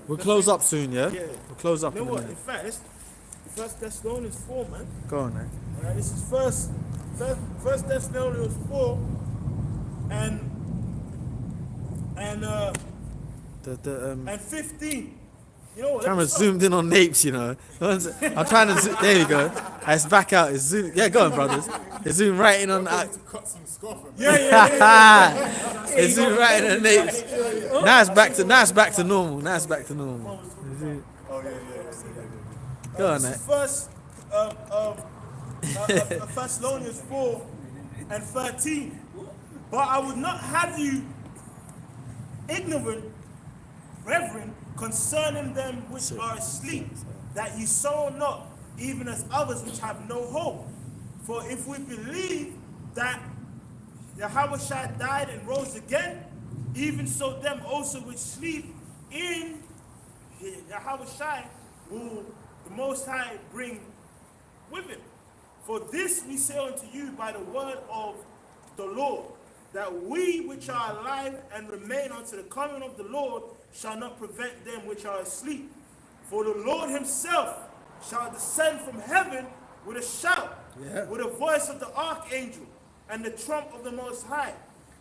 We'll close up soon, yeah. Yeah. We'll close up You in know a what? In minute. fact, let's First Thessalonians 4, man. Go on, man. All right, this is First Thessalonians 4, and and 15. You know what? Camera let's start. zoomed in on Napes, you know. I'm trying to. There you go. It's back out. It's zoom. Yeah, go on, brothers. It's zoomed right in on. To cut some scoff. Yeah. It's zoomed right in on Napes. Now it's back to normal. Now it's back to normal. Oh yeah. Go on, This mate. is First Thessalonians 4 and 13. But I would not have you ignorant, brethren, concerning them which are asleep, that ye sorrow not, even as others which have no hope. For if we believe that Yahushua died and rose again, even so them also which sleep in Yahushua will the Most High bring with him. For this we say unto you by the word of the Lord, that we which are alive and remain unto the coming of the Lord shall not prevent them which are asleep. For the Lord himself shall descend from heaven with a shout, with the voice of the archangel, and the trump of the Most High.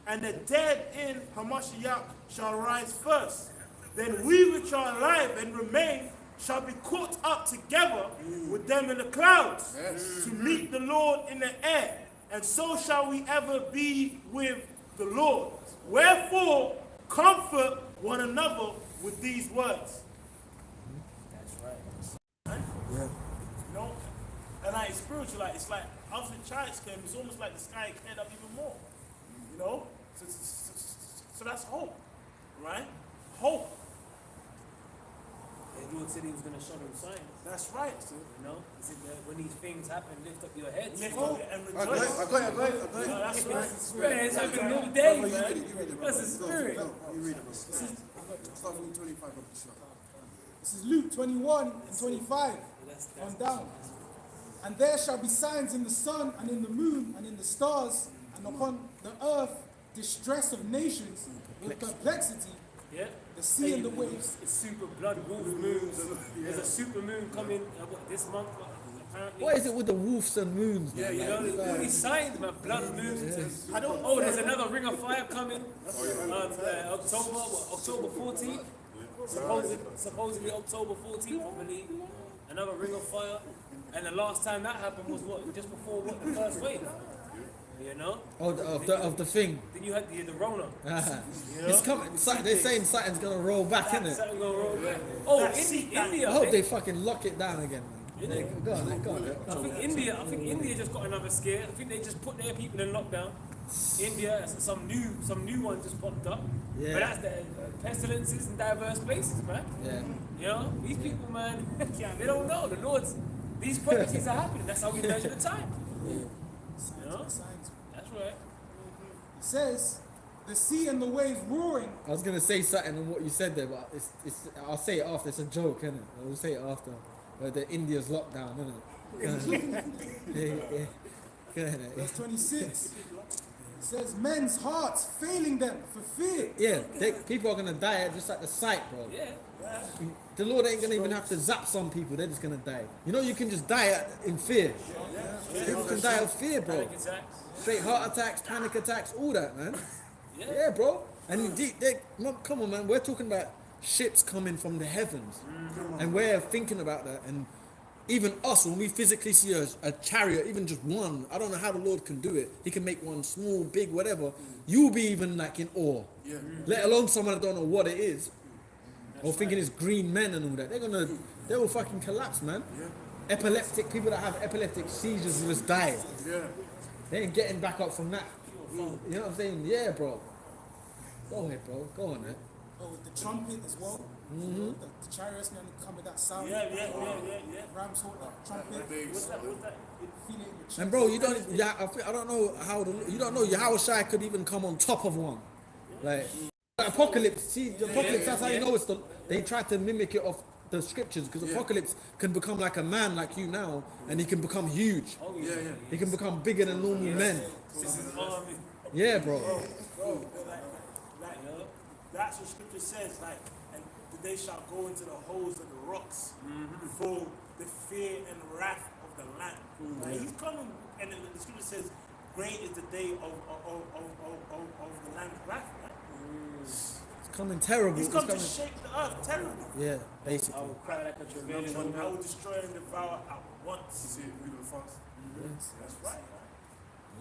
And the dead in Hamashiach shall rise first. Then we which are alive and remain shall be caught up together with them in the clouds to meet the Lord in the air. And so shall we ever be with the Lord. Wherefore, comfort one another with these words. That's right. Yeah. You know, and like spiritual, like it's like after the church came, it's almost like the sky cleared up even more. You know, so that's hope, right? Hope. The Lord said he was going to show them signs. That's right. You know, he said that when these things happen, lift up your heads. Lift up and I got rejoice. it. No, that's right. Man, it's like a new day, man. That's the spirit. You read it, bro. Start from 25 of the show. This is Luke 21 and 25 on down. And there shall be signs in the sun and in the moon and in the stars, and upon the earth distress of nations with perplexity, Yeah. the sea and the waves. It's super blood wolf moons. There's a super moon coming this month, apparently. What is it with the wolves and moons? Yeah, you know, there's all these signs about blood moons. And, there's another ring of fire coming. October 14th. Supposedly October 14th, I believe. Another ring of fire. And the last time that happened was what? Just before what? The first wave. You know? Oh, of the thing. Then you had the Rona. It's coming. They're saying something's gonna roll back, isn't it? Something gonna roll back. Oh, India. I hope they fucking lock it down again, man. Go on. I think India just got another scare. I think they just put their people in lockdown. India, some new one just popped up. Yeah. But that's the pestilences in diverse places, man. Yeah. You know, these people, man, they don't know. The Lord's, these prophecies are happening. That's how we measure the time. You know? Alright. It says, the sea and the waves roaring. I was gonna say something on what you said there, but I'll say it after. It's a joke, innit? I'll say it after. The India's lockdown, innit? Yeah. Verse 26. It says, men's hearts failing them for fear. Yeah, people are gonna die just at the sight, bro. Yeah. The Lord ain't gonna even have to zap some people; they're just gonna die. You know, you can just die in fear. People can die of fear, bro. Panic attacks. Straight heart attacks, panic attacks, all that, man. Yeah. Yeah, bro. And come on, man. We're talking about ships coming from the heavens, and we're thinking about that. And even us, when we physically see a chariot, even just one, I don't know how the Lord can do it. He can make one small, big, whatever. You'll be even like in awe. Yeah. Let alone someone that don't know what it is, or thinking it's green men and all that. They will fucking collapse, man. Yeah. Epileptic people that have epileptic seizures will just die. Yeah. They ain't getting back up from that. You know what I'm saying? Yeah, bro. Go ahead, bro. Go on, man. Oh, with the trumpet as well. The chariots man come with that sound. Yeah. Rams hold that trumpet. What's that? Feel it in your chest. And bro, you don't. Yeah, I don't know how. You don't know Yahushua could even come on top of one. Like Apocalypse. See, the Apocalypse. That's how you know it's the. They tried to mimic it off the scriptures because Apocalypse can become like a man like you now, and he can become huge. Yeah. He can become bigger than normal men. This is army. Yeah, bro. Bro, like, that's what scripture says, like, and they shall go into the holes of the rocks for the fear and wrath of the land. Like, he's coming, and the scripture says, great is the day of the land's wrath. Right? It's coming terrible. He's It's come to coming. shake the earth terribly. Yeah, basically. I will cry like a travailing I woman. will destroy and devour at once. See it moving fast. That's right.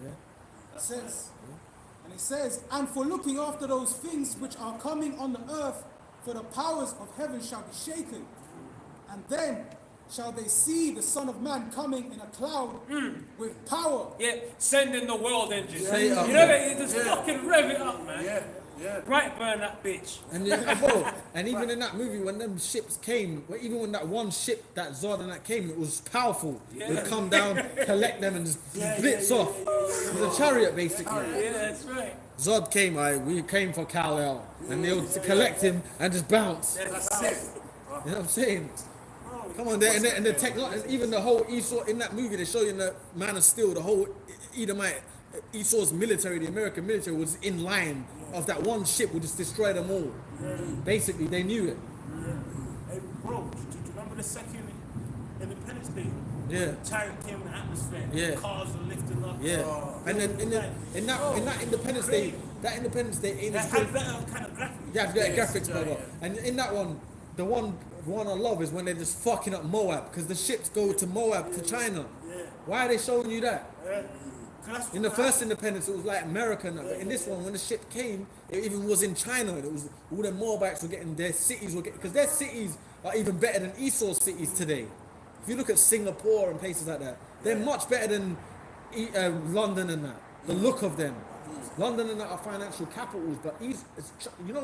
Yeah. It says, and it says, and for looking after those things which are coming on the earth, for the powers of heaven shall be shaken. And then shall they see the Son of Man coming in a cloud with power. Yeah, sending the world engine. Say it up, You know man. that? Just fucking rev it up, man. Yeah. Bright burn that bitch. And yeah, bro, and even in that movie, when them ships came, even when that one ship, that Zod and that came, it was powerful. It would come down, collect them, and just blitz off. It was a chariot, basically. Yeah, that's right. Zod came, we came for Kal-El, and they would collect him and just bounce. You know what I'm saying? Come on, there and the technology, even the whole Esau in that movie, they show you in the Man of Steel, the whole Edomite, Esau's military, the American military was in line of that one ship would just destroy them all. Basically, they knew it. Hey, bro, do you remember the second Independence Day? Yeah. The chariot came in the atmosphere. Yeah. The cars were lifting up. Yeah. And then in that Independence Day, ain't That as had good. better kind of graphics. Yeah, graphics, brother. And in that one, the one I love is when they're just fucking up Moab because the ships go to Moab to China. Why are they showing you that? In the first Independence, it was like American, but in this one, when the ship came, it even was in China. It was all the Moabites were getting their cities because their cities are even better than Esau's cities today. If you look at Singapore and places like that, they're much better than London and that. The look of them. London and that are financial capitals, but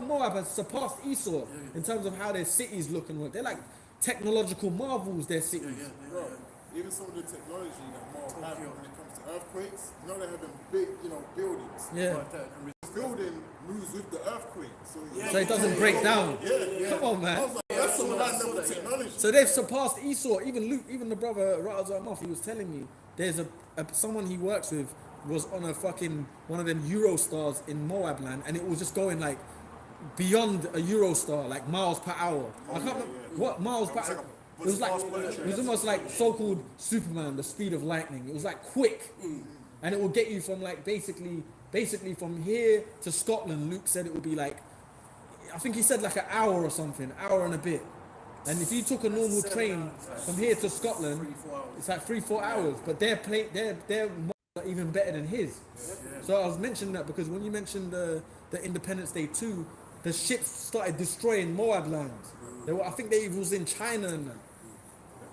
Moab has surpassed Esau in terms of how their cities look and work. They're like technological marvels, their cities. Bro, even some of the technology that Moab have when it comes to earthquakes, they have them big, buildings. Yeah. The building moves with the earthquake, So it doesn't break down. Come on, man. I was like, that's some of that level of technology. So they've surpassed Esau. Even Luke, even the brother Razal Moff, he was telling me there's someone he works with was on one of them Eurostars in Moab land, and it was just going like beyond a Eurostar, like miles per hour. I can't remember what miles per hour. It was almost like so-called Superman, the speed of lightning. It was like quick, and it will get you from like basically from here to Scotland. Luke said it would be like, I think he said like an hour or something, hour and a bit. And if you took a normal train from here to Scotland, it's like 3-4 hours. But their are even better than his. So I was mentioning that because when you mentioned the Independence Day 2, the ships started destroying Moab lands. I think they was in China and that.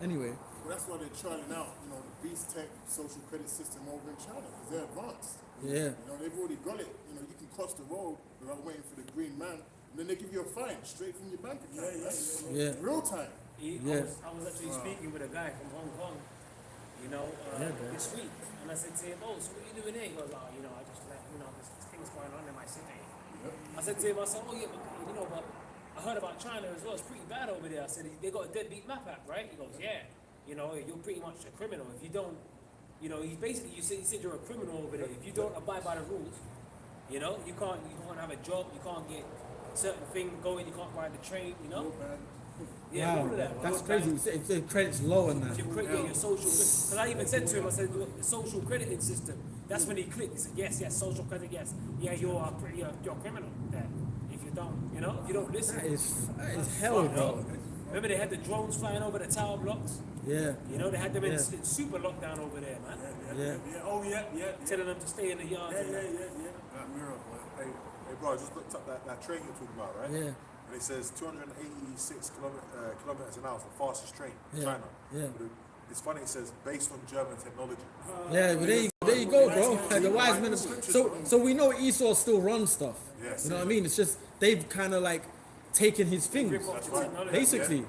Anyway. Well, that's why they're trying out, the Beast Tech social credit system over in China, because they're advanced. Yeah. They've already got it. You can cross the road without waiting for the green man, and then they give you a fine straight from your bank account. Yeah. Real time. I was actually speaking with a guy from Hong Kong. this week. And I said to him, oh, so what are you doing here? He goes, oh, I just let, there's things going on in my city. I said to him, I said, oh yeah, but I heard about China as well. It's pretty bad over there. I said, they got a deadbeat map app, right? He goes, yeah. You're pretty much a criminal. If you don't, he's basically, he said you're a criminal over there. If you don't abide by the rules, you can't have a job, you can't get certain things going, you can't ride the train, Yeah, all of that. That's crazy. The credit's low on that. Your social, because I even said to him, I said, look, the social crediting system. That's when he clicked. He said, yes, social credit, yes. Yeah, you're a criminal there. If you don't listen. That is hell, bro. Remember they had the drones flying over the tower blocks? Yeah. They had them in super lockdown over there, man. Yeah. Oh, yeah. Telling them to stay in the yard. Yeah. That mirror, boy. Hey, bro, I just looked up that train you're talking about, right? Yeah. And it says 286 kilometers an hour is the fastest train in China. Yeah. But it's funny, it says based on German technology. Yeah, but there you go, bro. The wise men. So we know Esau still runs stuff. Yes. You know what I mean? It's just they've kind of like taken his things, basically.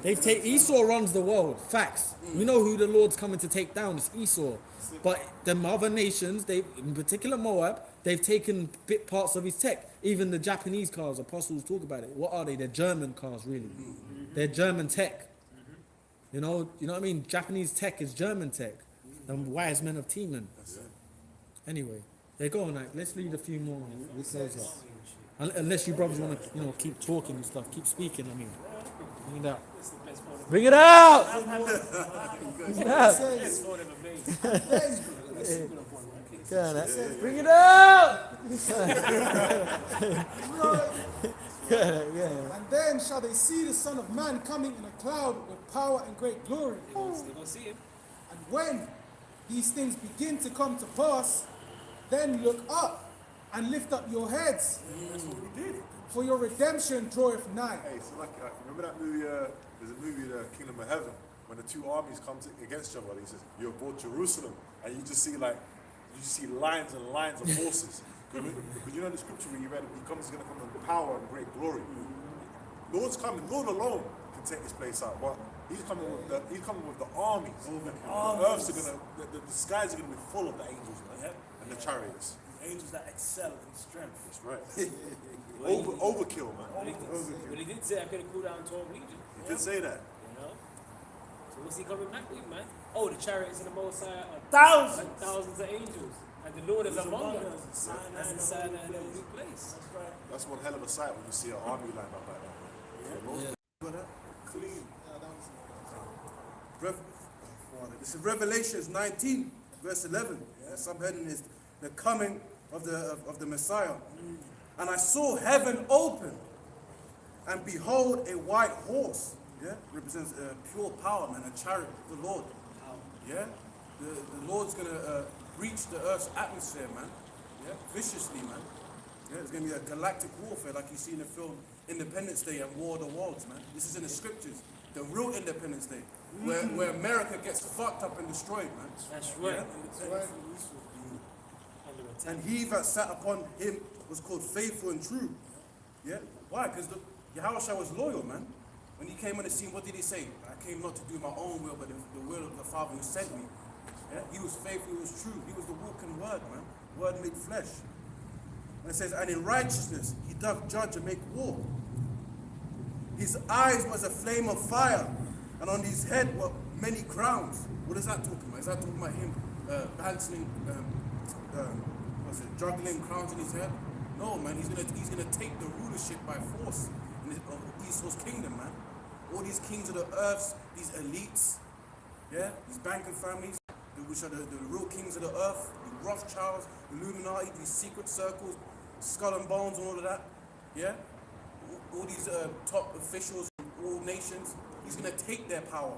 Esau runs the world. Facts. We know who the Lord's coming to take down. It's Esau. But the other nations, in particular Moab, they've taken bit parts of his tech. Even the Japanese cars, apostles talk about it. What are they? They're German cars, really. They're German tech. You know what I mean? Japanese tech is German tech. The wise men of Teman. Anyway, go on, like, let's read a few more. We'll close up. Unless you brothers want to, keep talking and stuff, keep speaking. I mean, bring it out. Bring it out. Bring it out. Bring it out. And then shall they see the Son of Man coming in a cloud with power and great glory. They're going to see him. And when these things begin to come to pass, then look up and lift up your heads. That's what we did. For your redemption draweth nigh. Hey, so remember that movie, there's a movie, The Kingdom of Heaven, when the two armies come against each other, he says, you abort Jerusalem, and you just see lines and lines of horses. Because the scripture where you read, he's going to come in power and great glory. Lord's coming, Lord alone can take this place out, but he's coming with the armies. The skies are going to be full of the angels, man, and the chariots. Angels that excel in strength. That's right. Overkill, man. But he did say I could have cooled down 12 legions. He did say that. So what's he coming back with, man? Oh, the chariots and the Most High are thousands of angels. And the Lord is among them. That's the sign of the new place. That's right. That's one hell of a sight when you see an army lined up like that. Clean. This is Revelations 19, verse 11. Subheading is the coming of the Messiah. And I saw heaven open, and behold, a white horse. Represents pure power, man, a chariot of the Lord. The Lord's gonna breach the earth's atmosphere, man. Viciously, man. It's gonna be a galactic warfare, like you see in the film Independence Day and War of the Worlds, man. This is in the scriptures. The real Independence Day, where America gets fucked up and destroyed, man. That's right. And he that sat upon him was called faithful and true. Why? Because Yahushua was loyal, man. When he came on the scene, what did he say? I came not to do my own will, but the will of the Father who sent me. He was faithful, he was true. He was the walking word, man. Word made flesh. And it says, and in righteousness he doth judge and make war. His eyes was a flame of fire, and on his head were many crowns. What is that talking about? Is that talking about him balancing, juggling crowns in his head? No, man. He's gonna take the rulership by force of Esau's kingdom, man. All these kings of the earth, these elites, these banking families, which are the real kings of the earth, the Rothschilds, Illuminati, these secret circles, skull and bones, and all of that. All these top officials in all nations, he's gonna take their power.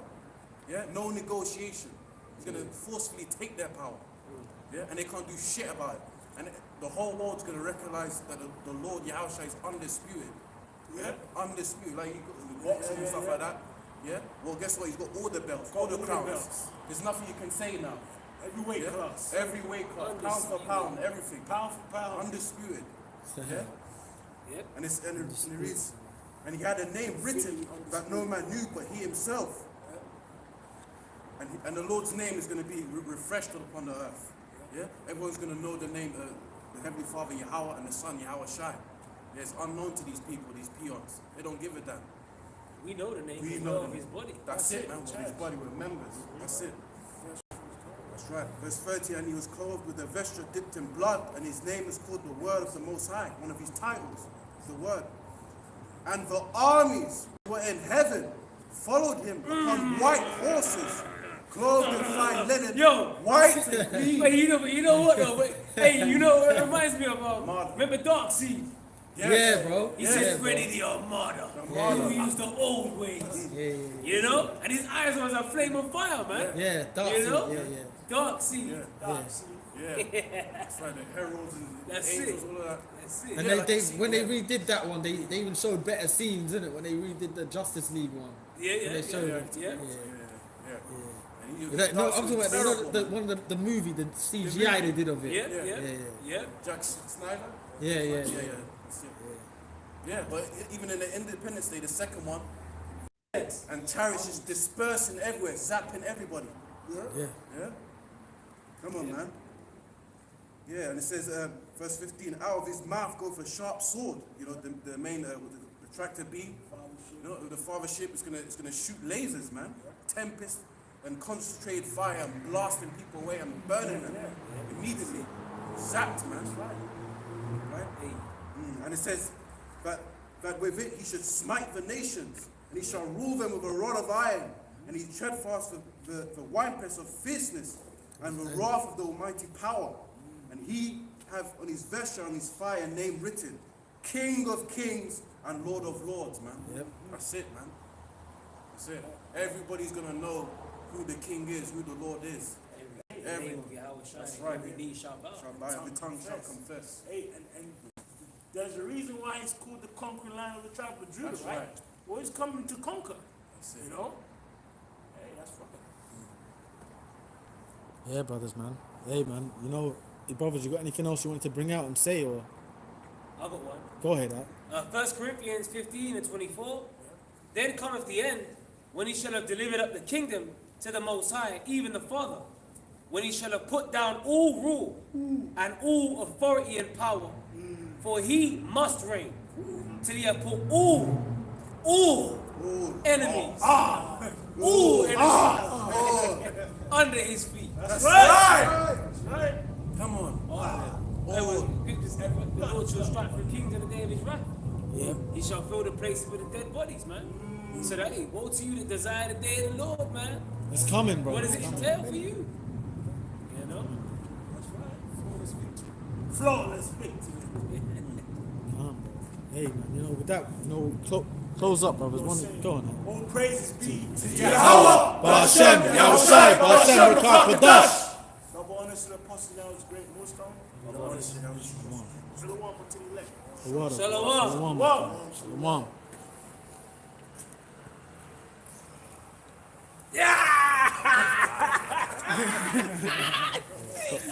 No negotiation. He's gonna forcefully take their power. And they can't do shit about it. And the whole world's gonna recognize that the Lord Yahushua is undisputed. Undisputed. Like he got boxing and stuff like that. Well, guess what? He's got all the belts, all the crowns. There's nothing you can say now. Every weight class. Every weight class. Pound for pound, everything. Pound for pound. Undisputed. And it reads, and he had a name written that no man knew but he himself. And the Lord's name is going to be refreshed upon the earth. Yeah? Everyone's going to know the name of the Heavenly Father Yahweh and the Son Yahweh Shai. Yeah, it's unknown to these people, these peons. They don't give a damn. We know the name We as know well the of his body. That's it, man. His body with members. That's it. That's right. Verse 30, and he was clothed with a vesture dipped in blood, and his name is called the Word of the Most High. One of his titles is the Word. And the armies who were in heaven followed him upon white horses, clothed in fine linen, Yo. white and clean. But you know what though? Hey, you know what it reminds me of? Armada. Remember Dark Seed? Yeah, bro. He Yeah, said, bro. ready the Armada. Armada. We use the old ways. Yeah, You know? And his eyes was a flame of fire, man. yeah, dark. You know? Yeah. Dark Seed. Yeah. Dark Seed. Yeah. That's right, the heralds and the That's angels, it. all of that. That's it. And Yeah, they like when they redid that one, they even showed better scenes, didn't it? When they redid the Justice League one. Yeah. They showed it. Yeah. Yeah. And he was No, I'm dancing talking about terrible, the man. one of the movie, the CGI they did of it. Yeah. Jack Snyder? Yeah. That's it. Yeah, but even in the Independence Day, the second one, and chariots just dispersing everywhere, zapping everybody. Yeah. Yeah? Come on, man. Yeah, and it says, verse 15, out of his mouth goes a sharp sword. You know, the main, the tractor B, you know, the fathership is gonna shoot lasers, man. Tempest and concentrated fire and blasting people away and burning them immediately. Zapped, man. Right? And it says that with it he should smite the nations, and he shall rule them with a rod of iron, and he tread fast the winepress of fierceness and the wrath of the almighty power. And he have on his vesture, on his thigh, a name written, King of Kings and Lord of Lords, man. Yep. That's it, man. That's it. Everybody's gonna know who the King is, who the Lord is. That's right. Every knee shall bow. Shall bow, every tongue shall confess. Hey, and there's a reason why he's called the conquering lion of the tribe of Judah, That's right? right. Well, he's coming to conquer. That's it. You know? Hey, that's right. Yeah, brothers, man. Hey, man. You know, brothers, you got anything else you wanted to bring out and say, or I got one. go ahead, 1 Corinthians 15 and 24. Then cometh the end, when he shall have delivered up the kingdom to the Most High, even the Father, when he shall have put down all rule and all authority and power, for he must reign till he have put all enemies, all enemies under his feet. That's right. That's right. Come on. The Lord shall strike for the kings in the day of his wrath. Yeah. He shall fill the places with the dead bodies, man. So that, hey, woe to you that desire the day of the Lord, man. It's coming, bro. What does it It's coming. entail for you? You know? That's right. Flawless victory. Come on, bro. Hey, man. You know, with that, you know, close up, brothers. Go on. Now. All praises be to Yahweh, Ba'ashem, Yahushai, Ba'ashem, Rekah, Double honors to the apostle now is great millstone. Double honors to the Shalom unto the elect. Shalom. Shalom. Yeah!